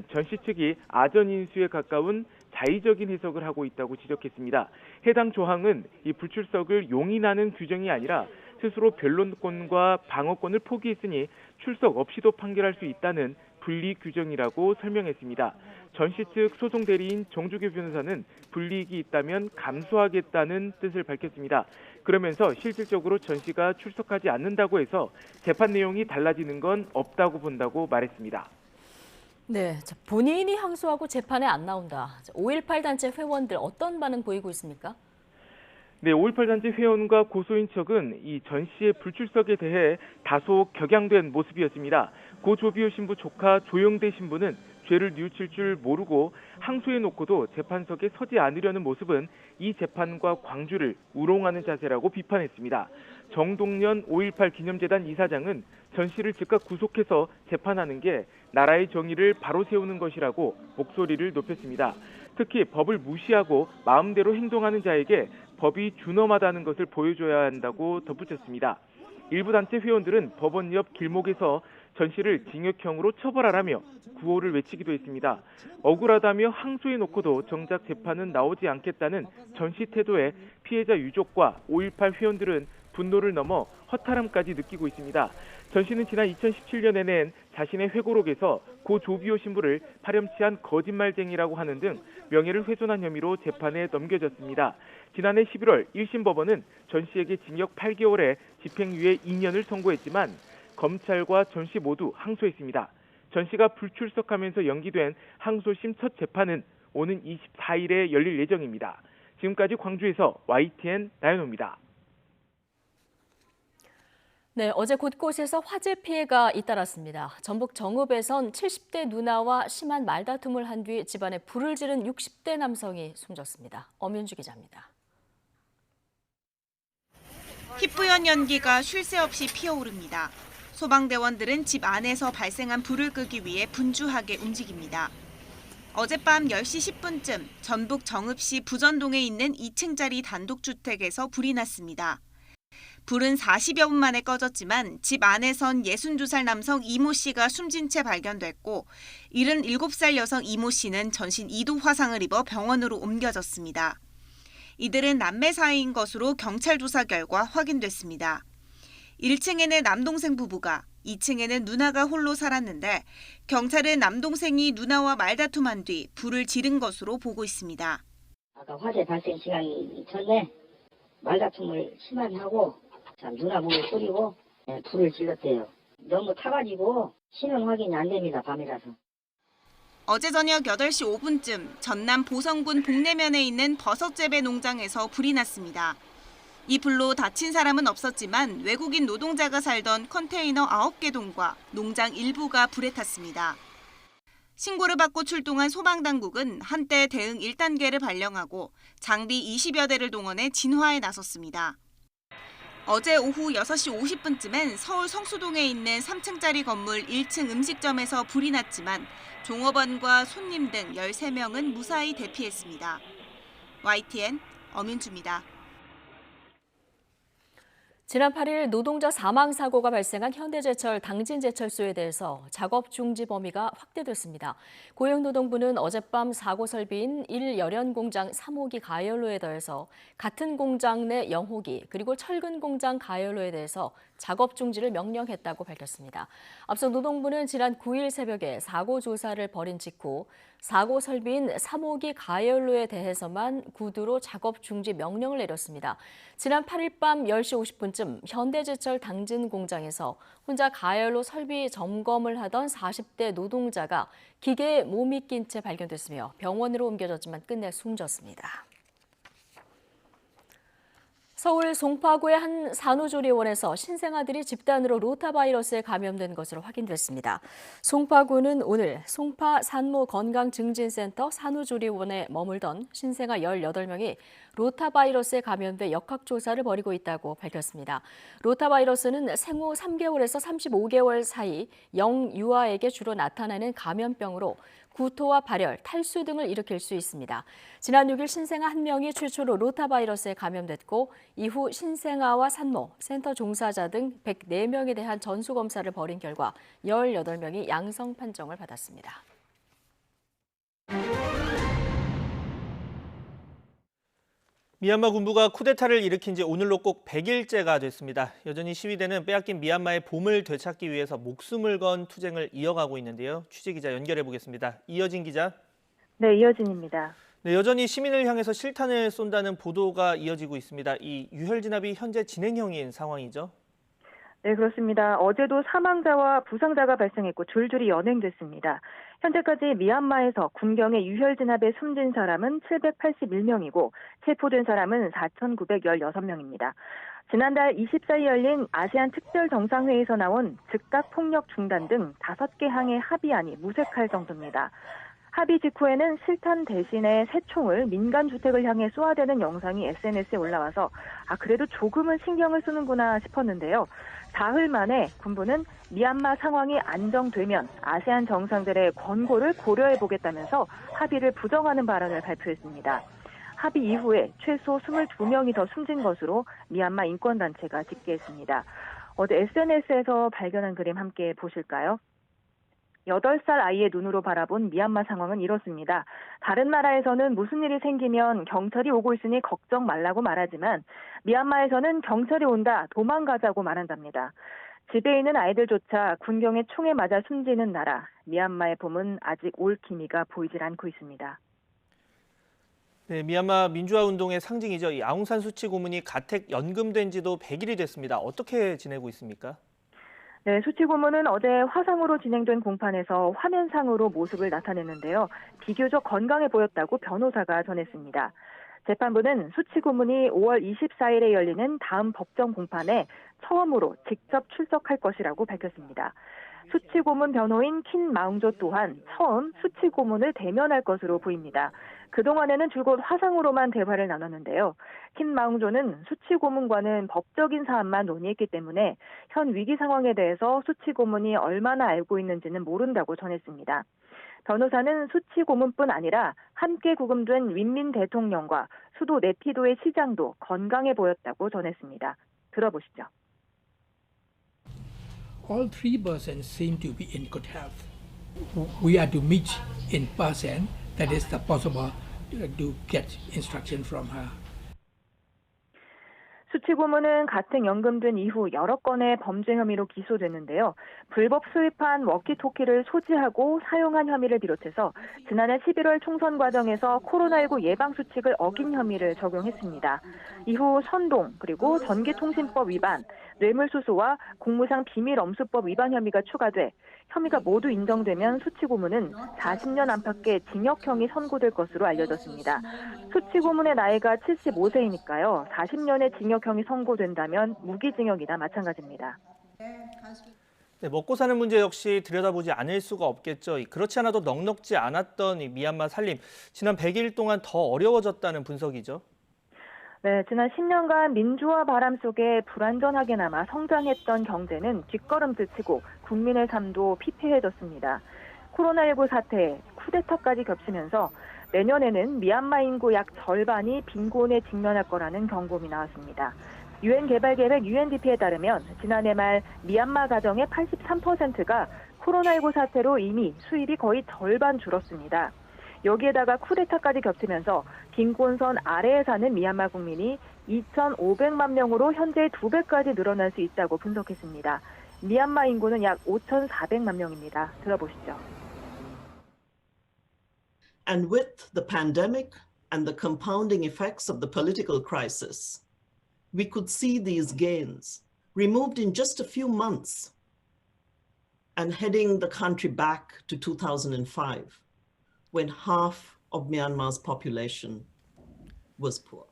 전 씨 측이 아전 인수에 가까운 자의적인 해석을 하고 있다고 지적했습니다. 해당 조항은 이 불출석을 용인하는 규정이 아니라 스스로 변론권과 방어권을 포기했으니 출석 없이도 판결할 수 있다는 불이익 규정이라고 설명했습니다. 전씨 측 소송 대리인 정주교 변호사는 불이익이 있다면 감수하겠다는 뜻을 밝혔습니다. 그러면서 실질적으로 전씨가 출석하지 않는다고 해서 재판 내용이 달라지는 건 없다고 본다고 말했습니다. 네, 본인이 항소하고 재판에 안 나온다. 5.18 단체 회원들 어떤 반응 보이고 있습니까? 네, 5.18 단체 회원과 고소인 측은 이 전 씨의 불출석에 대해 다소 격양된 모습이었습니다. 고 조비오 신부 조카 조영대 신부는 죄를 뉘우칠 줄 모르고 항소해놓고도 재판석에 서지 않으려는 모습은 이 재판과 광주를 우롱하는 자세라고 비판했습니다. 정동련 5.18 기념재단 이사장은 전 씨를 즉각 구속해서 재판하는 게 나라의 정의를 바로 세우는 것이라고 목소리를 높였습니다. 특히 법을 무시하고 마음대로 행동하는 자에게 법이 준엄하다는 것을 보여줘야 한다고 덧붙였습니다. 일부 단체 회원들은 법원 옆 길목에서 전 씨를 징역형으로 처벌하라며 구호를 외치기도 했습니다. 억울하다며 항소해놓고도 정작 재판은 나오지 않겠다는 전 씨 태도에 피해자 유족과 5.18 회원들은 분노를 넘어 허탈함까지 느끼고 있습니다. 전 씨는 지난 2017년에 낸 자신의 회고록에서 고 조비오 신부를 파렴치한 거짓말쟁이라고 하는 등 명예를 훼손한 혐의로 재판에 넘겨졌습니다. 지난해 11월 1심 법원은 전 씨에게 징역 8개월에 집행유예 2년을 선고했지만 검찰과 전 씨 모두 항소했습니다. 전 씨가 불출석하면서 연기된 항소심 첫 재판은 오는 24일에 열릴 예정입니다. 지금까지 광주에서 YTN 나연호입니다. 네, 어제 곳곳에서 화재 피해가 잇따랐습니다. 전북 정읍에선 70대 누나와 심한 말다툼을 한 뒤 집안에 불을 지른 60대 남성이 숨졌습니다. 엄윤주 기자입니다. 희뿌연 연기가 쉴 새 없이 피어오릅니다. 소방대원들은 집 안에서 발생한 불을 끄기 위해 분주하게 움직입니다. 어젯밤 10시 10분쯤 전북 정읍시 부전동에 있는 2층짜리 단독주택에서 불이 났습니다. 불은 40여 분 만에 꺼졌지만 집 안에선 62살 남성 이모 씨가 숨진 채 발견됐고 77살 여성 이모 씨는 전신 2도 화상을 입어 병원으로 옮겨졌습니다. 이들은 남매 사이인 것으로 경찰 조사 결과 확인됐습니다. 1층에는 남동생 부부가, 2층에는 누나가 홀로 살았는데 경찰은 남동생이 누나와 말다툼한 뒤 불을 지른 것으로 보고 있습니다. 아까 화재 발생 시간이 전에 말다툼을 심하게 하고 누나 몸을 뿌리고 불을 질렀대요. 너무 타가지고 신원 확인이 안 됩니다. 밤이라서. 어제 저녁 8시 5분쯤 전남 보성군 복내면에 있는 버섯재배 농장에서 불이 났습니다. 이 불로 다친 사람은 없었지만 외국인 노동자가 살던 컨테이너 9개 동과 농장 일부가 불에 탔습니다. 신고를 받고 출동한 소방당국은 한때 대응 1단계를 발령하고 장비 20여 대를 동원해 진화에 나섰습니다. 어제 오후 6시 50분쯤엔 서울 성수동에 있는 3층짜리 건물 1층 음식점에서 불이 났지만 종업원과 손님 등 13명은 무사히 대피했습니다. YTN 엄윤주입니다. 지난 8일 노동자 사망 사고가 발생한 현대제철 당진제철소에 대해서 작업 중지 범위가 확대됐습니다. 고용노동부는 어젯밤 사고 설비인 1열연 공장 3호기 가열로에 더해서 같은 공장 내 0호기 그리고 철근 공장 가열로에 대해서 작업 중지를 명령했다고 밝혔습니다. 앞서 노동부는 지난 9일 새벽에 사고 조사를 벌인 직후 사고 설비인 3호기 가열로에 대해서만 구두로 작업 중지 명령을 내렸습니다. 지난 8일 밤 10시 50분쯤 현대제철 당진 공장에서 혼자 가열로 설비 점검을 하던 40대 노동자가 기계에 몸이 낀 채 발견됐으며 병원으로 옮겨졌지만 끝내 숨졌습니다. 서울 송파구의 한 산후조리원에서 신생아들이 집단으로 로타바이러스에 감염된 것으로 확인됐습니다. 송파구는 오늘 송파 산모건강증진센터 산후조리원에 머물던 신생아 18명이 로타바이러스에 감염돼 역학조사를 벌이고 있다고 밝혔습니다. 로타바이러스는 생후 3개월에서 35개월 사이 영유아에게 주로 나타나는 감염병으로 구토와 발열, 탈수 등을 일으킬 수 있습니다. 지난 6일 신생아 1명이 최초로 로타바이러스에 감염됐고 이후 신생아와 산모, 센터 종사자 등 104명에 대한 전수검사를 벌인 결과 18명이 양성 판정을 받았습니다. 미얀마 군부가 쿠데타를 일으킨 지 오늘로 꼭 100일째가 됐습니다. 여전히 시위대는 빼앗긴 미얀마의 봄을 되찾기 위해서 목숨을 건 투쟁을 이어가고 있는데요. 취재기자 연결해 보겠습니다. 이여진 기자. 네, 이여진입니다. 네, 여전히 시민을 향해서 실탄을 쏜다는 보도가 이어지고 있습니다. 이 유혈 진압이 현재 진행형인 상황이죠? 네, 그렇습니다. 어제도 사망자와 부상자가 발생했고 줄줄이 연행됐습니다. 현재까지 미얀마에서 군경의 유혈 진압에 숨진 사람은 781명이고 체포된 사람은 4,916명입니다. 지난달 24일 열린 아세안 특별 정상회의에서 나온 즉각 폭력 중단 등 5개 항의 합의안이 무색할 정도입니다. 합의 직후에는 실탄 대신에 새총을 민간 주택을 향해 쏘아대는 영상이 SNS에 올라와서 그래도 조금은 신경을 쓰는구나 싶었는데요. 사흘 만에 군부는 미얀마 상황이 안정되면 아세안 정상들의 권고를 고려해보겠다면서 합의를 부정하는 발언을 발표했습니다. 합의 이후에 최소 22명이 더 숨진 것으로 미얀마 인권단체가 집계했습니다. 어제 SNS에서 발견한 그림 함께 보실까요? 8살 아이의 눈으로 바라본 미얀마 상황은 이렇습니다. 다른 나라에서는 무슨 일이 생기면 경찰이 오고 있으니 걱정 말라고 말하지만 미얀마에서는 경찰이 온다, 도망가자고 말한답니다. 집에 있는 아이들조차 군경의 총에 맞아 숨지는 나라, 미얀마의 봄은 아직 올 기미가 보이질 않고 있습니다. 네, 미얀마 민주화 운동의 상징이죠. 이 아웅산 수치 고문이 가택 연금된 지도 100일이 됐습니다. 어떻게 지내고 있습니까? 네, 수치 고문은 어제 화상으로 진행된 공판에서 화면상으로 모습을 나타냈는데요. 비교적 건강해 보였다고 변호사가 전했습니다. 재판부는 수치 고문이 5월 24일에 열리는 다음 법정 공판에 처음으로 직접 출석할 것이라고 밝혔습니다. 수치 고문 변호인 킨 마웅조 또한 처음 수치 고문을 대면할 것으로 보입니다. 그동안에는 줄곧 화상으로만 대화를 나눴는데요. 킨 마웅조는 수치 고문과는 법적인 사안만 논의했기 때문에 현 위기 상황에 대해서 수치 고문이 얼마나 알고 있는지는 모른다고 전했습니다. 변호사는 수치 고문뿐 아니라 함께 구금된 윈민 대통령과 수도 네피도의 시장도 건강해 보였다고 전했습니다. 들어보시죠. All three persons seem to be in good health. We are to meet in person. That is the possible to get instruction from her. 수치 고문은 가택 연금된 이후 여러 건의 범죄 혐의로 기소됐는데요. 불법 수입한 워키토키를 소지하고 사용한 혐의를 비롯해서 지난해 11월 총선 과정에서 코로나19 예방 수칙을 어긴 혐의를 적용했습니다. 이후 선동 그리고 전기통신법 위반, 뇌물수수와 공무상 비밀엄수법 위반 혐의가 추가돼 혐의가 모두 인정되면 수치 고문은 40년 안팎의 징역형이 선고될 것으로 알려졌습니다. 수치 고문의 나이가 75세이니까요. 40년의 징역형이 선고된다면 무기징역이나 마찬가지입니다. 네, 먹고 사는 문제 역시 들여다보지 않을 수가 없겠죠. 그렇지 않아도 넉넉지 않았던 이 미얀마 살림, 지난 100일 동안 더 어려워졌다는 분석이죠. 네, 지난 10년간 민주화 바람 속에 불완전하게나마 성장했던 경제는 뒷걸음질 치고 국민의 삶도 피폐해졌습니다. 코로나19 사태, 쿠데타까지 겹치면서 내년에는 미얀마 인구 약 절반이 빈곤에 직면할 거라는 경고음이 나왔습니다. 유엔 개발계획 UNDP에 따르면 지난해 말 미얀마 가정의 83%가 코로나19 사태로 이미 수입이 거의 절반 줄었습니다. 여기에다가 쿠데타까지 겹치면서 빈곤선 아래에 사는 미얀마 국민이 2,500만 명으로 현재의 2배까지 늘어날 수 있다고 분석했습니다. 미얀마 인구는 약 5,400만 명입니다. 들어보시죠. And with the pandemic and the compounding effects of the political crisis, we could see these gains removed in just a few months and heading the country back to 2005. When half of Myanmar's population was poor.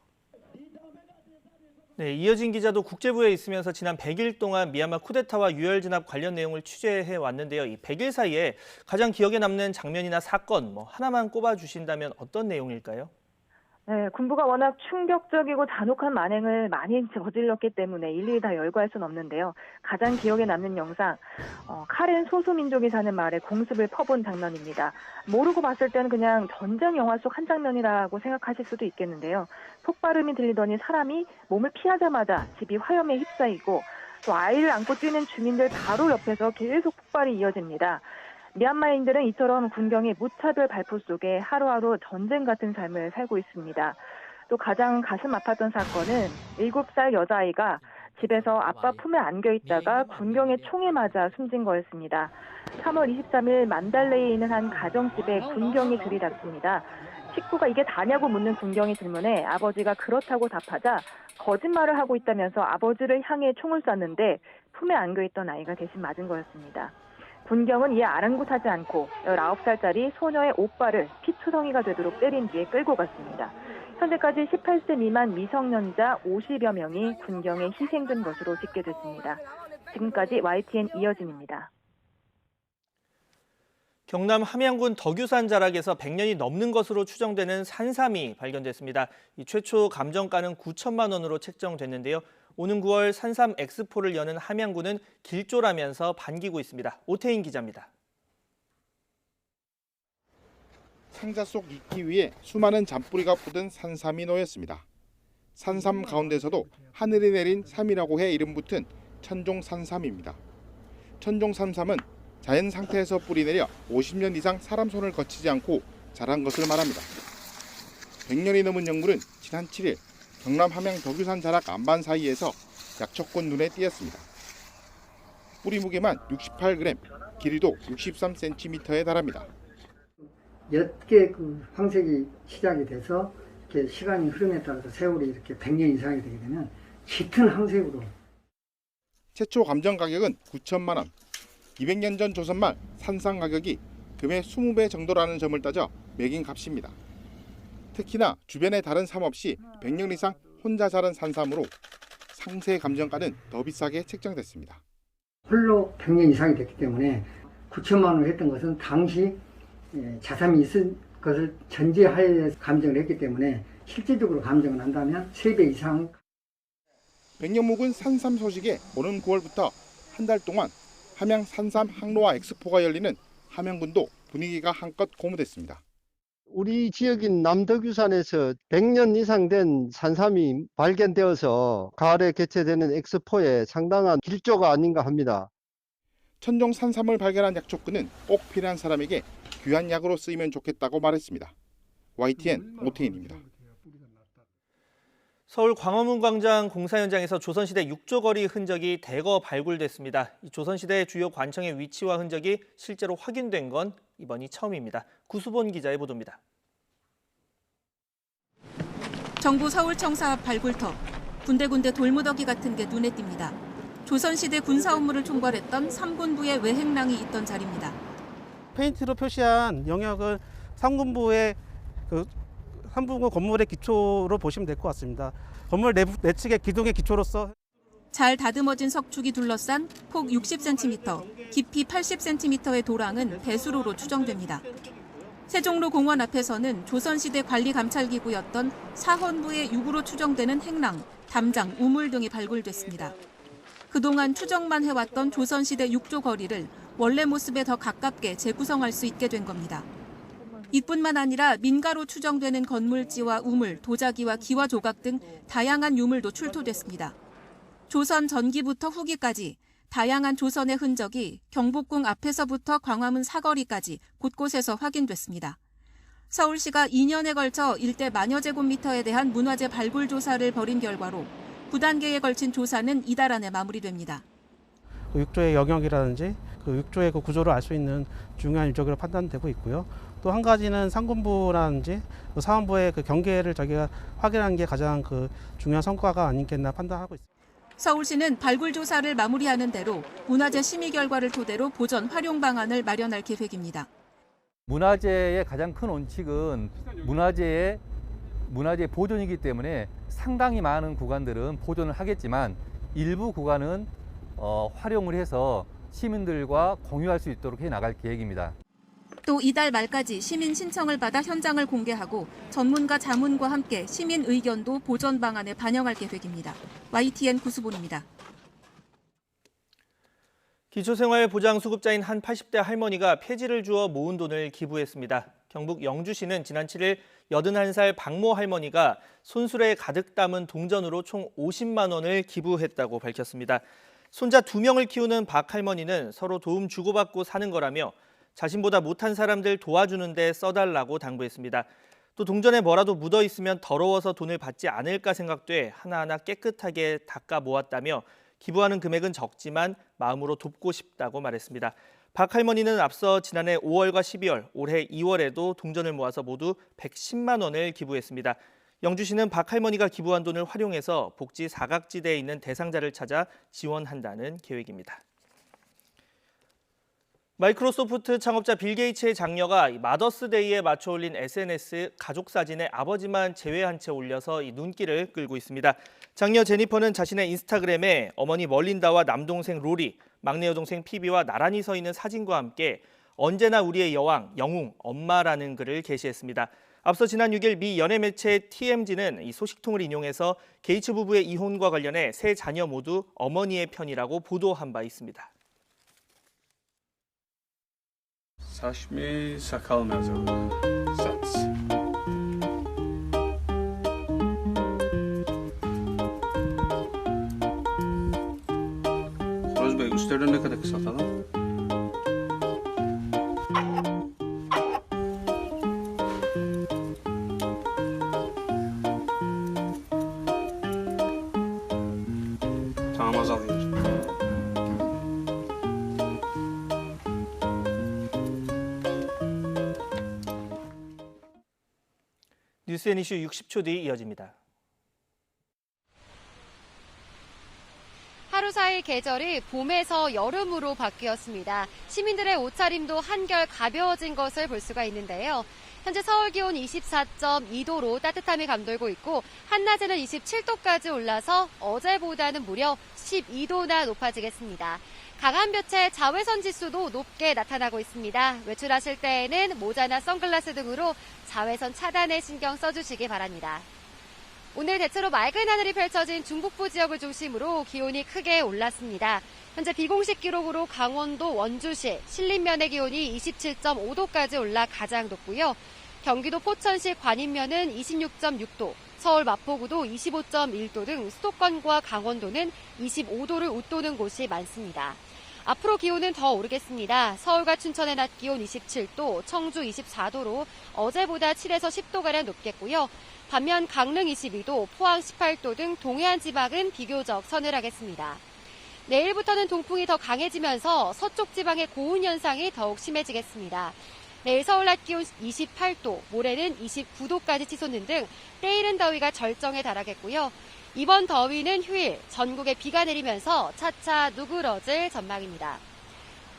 네, 이여진 기자도 국제부에 있으면서 지난 100일 동안 미얀마 쿠데타와 유혈 진압 관련 내용을 취재해 왔는데요. 이 100일 사이에 가장 기억에 남는 장면이나 사건 하나만 꼽아 주신다면 어떤 내용일까요? 네, 군부가 워낙 충격적이고 잔혹한 만행을 많이 저질렀기 때문에 일일이 다 열거할 수는 없는데요. 가장 기억에 남는 영상, 카렌 소수민족이 사는 마을에 공습을 퍼본 장면입니다. 모르고 봤을 때는 그냥 전쟁 영화 속 한 장면이라고 생각하실 수도 있겠는데요. 폭발음이 들리더니 사람이 몸을 피하자마자 집이 화염에 휩싸이고 또 아이를 안고 뛰는 주민들 바로 옆에서 계속 폭발이 이어집니다. 미얀마인들은 이처럼 군경의 무차별 발포 속에 하루하루 전쟁 같은 삶을 살고 있습니다. 또 가장 가슴 아팠던 사건은 7살 여자아이가 집에서 아빠 품에 안겨 있다가 군경에 총에 맞아 숨진 거였습니다. 3월 23일 만달레이에 있는 한 가정집에 군경이 들이닥칩니다. 식구가 이게 다냐고 묻는 군경의 질문에 아버지가 그렇다고 답하자 거짓말을 하고 있다면서 아버지를 향해 총을 쐈는데 품에 안겨 있던 아이가 대신 맞은 거였습니다. 군경은 이에 아랑곳하지 않고 19살짜리 소녀의 오빠를 피투성이가 되도록 때린 뒤에 끌고 갔습니다. 현재까지 18세 미만 미성년자 50여 명이 군경에 희생된 것으로 집계됐습니다. 지금까지 YTN 이어진입니다. 경남 함양군 덕유산 자락에서 100년이 넘는 것으로 추정되는 산삼이 발견됐습니다. 이 최초 감정가는 9천만 원으로 책정됐는데요. 오는 9월 산삼 엑스포를 여는 함양군은 길조라면서 반기고 있습니다. 오태인 기자입니다. 상자 속 이끼 위에 수많은 잔뿌리가 묻은 산삼이 놓였습니다. 산삼 가운데서도 하늘이 내린 삼이라고 해 이름 붙은 천종산삼입니다. 천종산삼은 자연 상태에서 뿌리 내려 50년 이상 사람 손을 거치지 않고 자란 것을 말합니다. 100년이 넘은 연구는 지난 7일 경남 함양 덕유산 자락 안반 사이에서 약초꽃 눈에 띄었습니다. 뿌리 무게만 68g, 길이도 63cm에 달합니다. 옅게 그 황색이 시작이 돼서 이렇게 시간이 흐름에 따라서 세월이 이렇게 100년 이상이 되게 되면 짙은 황색으로. 최초 감정 가격은 9천만 원. 200년 전 조선 말 산삼 가격이 금의 20배 정도라는 점을 따져 매긴 값입니다. 특히나 주변에 다른 삶 없이 100년 이상 혼자 자란 산삼으로 상세 감정가는 더 비싸게 책정됐습니다. 홀로 100년 이상이 됐기 때문에 9천만 원을 했던 것은 당시 자삼이 있을 것을 전제하에 감정을 했기 때문에 실질적으로 감정을 한다면 3배 이상. 100년 묵은 산삼 소식에 오는 9월부터 한 달 동안 함양 산삼 항로화 엑스포가 열리는 함양군도 분위기가 한껏 고무됐습니다. 우리 지역인 남덕유산에서 100년 이상 된 산삼이 발견되어서 가을에 개최되는 엑스포에 상당한 길조가 아닌가 합니다. 천종 산삼을 발견한 약초꾼은 꼭 필요한 사람에게 귀한 약으로 쓰이면 좋겠다고 말했습니다. YTN 오태인입니다. 서울 광화문 광장 공사 현장에서 조선시대 육조거리 흔적이 대거 발굴됐습니다. 이 조선시대 주요 관청의 위치와 흔적이 실제로 확인된 건 이번이 처음입니다. 구수본 기자의 보도입니다. 정부 서울청사 앞 발굴터, 군데군데 돌무더기 같은 게 눈에 띕니다. 조선시대 군사 업무를 총괄했던 3군부의 외행랑이 있던 자리입니다. 페인트로 표시한 영역은 3군부의 삼부군 건물의 기초로 보시면 될 것 같습니다. 건물 내측의 기둥의 기초로서 잘 다듬어진 석축이 둘러싼 폭 60cm, 깊이 80cm의 도랑은 배수로로 추정됩니다. 세종로 공원 앞에서는 조선시대 관리 감찰기구였던 사헌부의 유구로 추정되는 행랑, 담장, 우물 등이 발굴됐습니다. 그동안 추정만 해왔던 조선시대 육조 거리를 원래 모습에 더 가깝게 재구성할 수 있게 된 겁니다. 이뿐만 아니라 민가로 추정되는 건물지와 우물, 도자기와 기와 조각 등 다양한 유물도 출토됐습니다. 조선 전기부터 후기까지 다양한 조선의 흔적이 경복궁 앞에서부터 광화문 사거리까지 곳곳에서 확인됐습니다. 서울시가 2년에 걸쳐 일대 만여 제곱미터에 대한 문화재 발굴 조사를 벌인 결과로 9단계에 걸친 조사는 이달 안에 마무리됩니다. 육조의 영역이라든지 육조의 구조를 알 수 있는 중요한 유적으로 판단되고 있고요. 또 한 가지는 상군부라든지 사헌부의 경계를 저희가 확인한 게 가장 중요한 성과가 아니겠나 판단하고 있습니다. 서울시는 발굴 조사를 마무리하는 대로 문화재 심의 결과를 토대로 보전 활용 방안을 마련할 계획입니다. 문화재의 가장 큰 원칙은 문화재의 보존이기 때문에 상당히 많은 구간들은 보존을 하겠지만 일부 구간은 활용을 해서 시민들과 공유할 수 있도록 해나갈 계획입니다. 또 이달 말까지 시민 신청을 받아 현장을 공개하고 전문가 자문과 함께 시민 의견도 보전 방안에 반영할 계획입니다. YTN 구수본입니다. 기초생활보장수급자인 한 80대 할머니가 폐지를 주어 모은 돈을 기부했습니다. 경북 영주시는 지난 7일 81살 박모 할머니가 손수레에 가득 담은 동전으로 총 50만 원을 기부했다고 밝혔습니다. 손자 2명을 키우는 박 할머니는 서로 도움 주고받고 사는 거라며 자신보다 못한 사람들 도와주는 데 써달라고 당부했습니다. 또 동전에 뭐라도 묻어 있으면 더러워서 돈을 받지 않을까 생각돼 하나하나 깨끗하게 닦아 모았다며 기부하는 금액은 적지만 마음으로 돕고 싶다고 말했습니다. 박 할머니는 앞서 지난해 5월과 12월, 올해 2월에도 동전을 모아서 모두 110만 원을 기부했습니다. 영주시는 박 할머니가 기부한 돈을 활용해서 복지 사각지대에 있는 대상자를 찾아 지원한다는 계획입니다. 마이크로소프트 창업자 빌 게이츠의 장녀가 마더스데이에 맞춰 올린 SNS 가족 사진에 아버지만 제외한 채 올려서 눈길을 끌고 있습니다. 장녀 제니퍼는 자신의 인스타그램에 어머니 멀린다와 남동생 로리, 막내 여동생 피비와 나란히 서 있는 사진과 함께 언제나 우리의 여왕, 영웅, 엄마라는 글을 게시했습니다. 앞서 지난 6일 미 연예 매체 TMZ는 이 소식통을 인용해서 게이츠 부부의 이혼과 관련해 세 자녀 모두 어머니의 편이라고 보도한 바 있습니다. Saçımı sakal mezarı. Sats. Roz Bey, üstlerden ne kadar kısaltalım? Tamam, azalıyor. 뉴스앤이슈 60초 뒤 이어집니다. 하루 사이 계절이 봄에서 여름으로 바뀌었습니다. 시민들의 옷차림도 한결 가벼워진 것을 볼 수가 있는데요. 현재 서울 기온 24.2도로 따뜻함이 감돌고 있고 한낮에는 27도까지 올라서 어제보다는 무려 12도나 높아지겠습니다. 강한 볕에 자외선 지수도 높게 나타나고 있습니다. 외출하실 때에는 모자나 선글라스 등으로 자외선 차단에 신경 써주시기 바랍니다. 오늘 대체로 맑은 하늘이 펼쳐진 중북부 지역을 중심으로 기온이 크게 올랐습니다. 현재 비공식 기록으로 강원도 원주시 신림면의 기온이 27.5도까지 올라 가장 높고요. 경기도 포천시 관인면은 26.6도, 서울 마포구도 25.1도 등 수도권과 강원도는 25도를 웃도는 곳이 많습니다. 앞으로 기온은 더 오르겠습니다. 서울과 춘천의 낮 기온 27도, 청주 24도로 어제보다 7에서 10도가량 높겠고요. 반면 강릉 22도, 포항 18도 등 동해안 지방은 비교적 서늘하겠습니다. 내일부터는 동풍이 더 강해지면서 서쪽 지방의 고온 현상이 더욱 심해지겠습니다. 내일 서울 낮 기온 28도, 모레는 29도까지 치솟는 등 때이른 더위가 절정에 달하겠고요. 이번 더위는 휴일 전국에 비가 내리면서 차차 누그러질 전망입니다.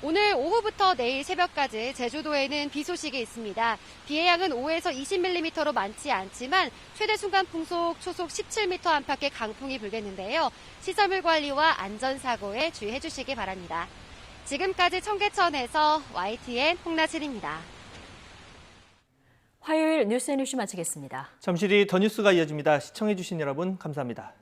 오늘 오후부터 내일 새벽까지 제주도에는 비 소식이 있습니다. 비의 양은 5에서 20mm로 많지 않지만 최대 순간 풍속 초속 17m 안팎의 강풍이 불겠는데요. 시설물 관리와 안전사고에 주의해 주시기 바랍니다. 지금까지 청계천에서 YTN 홍나진입니다. 화요일 뉴스앤이슈 마치겠습니다. 잠시 뒤 더 뉴스가 이어집니다. 시청해주신 여러분 감사합니다.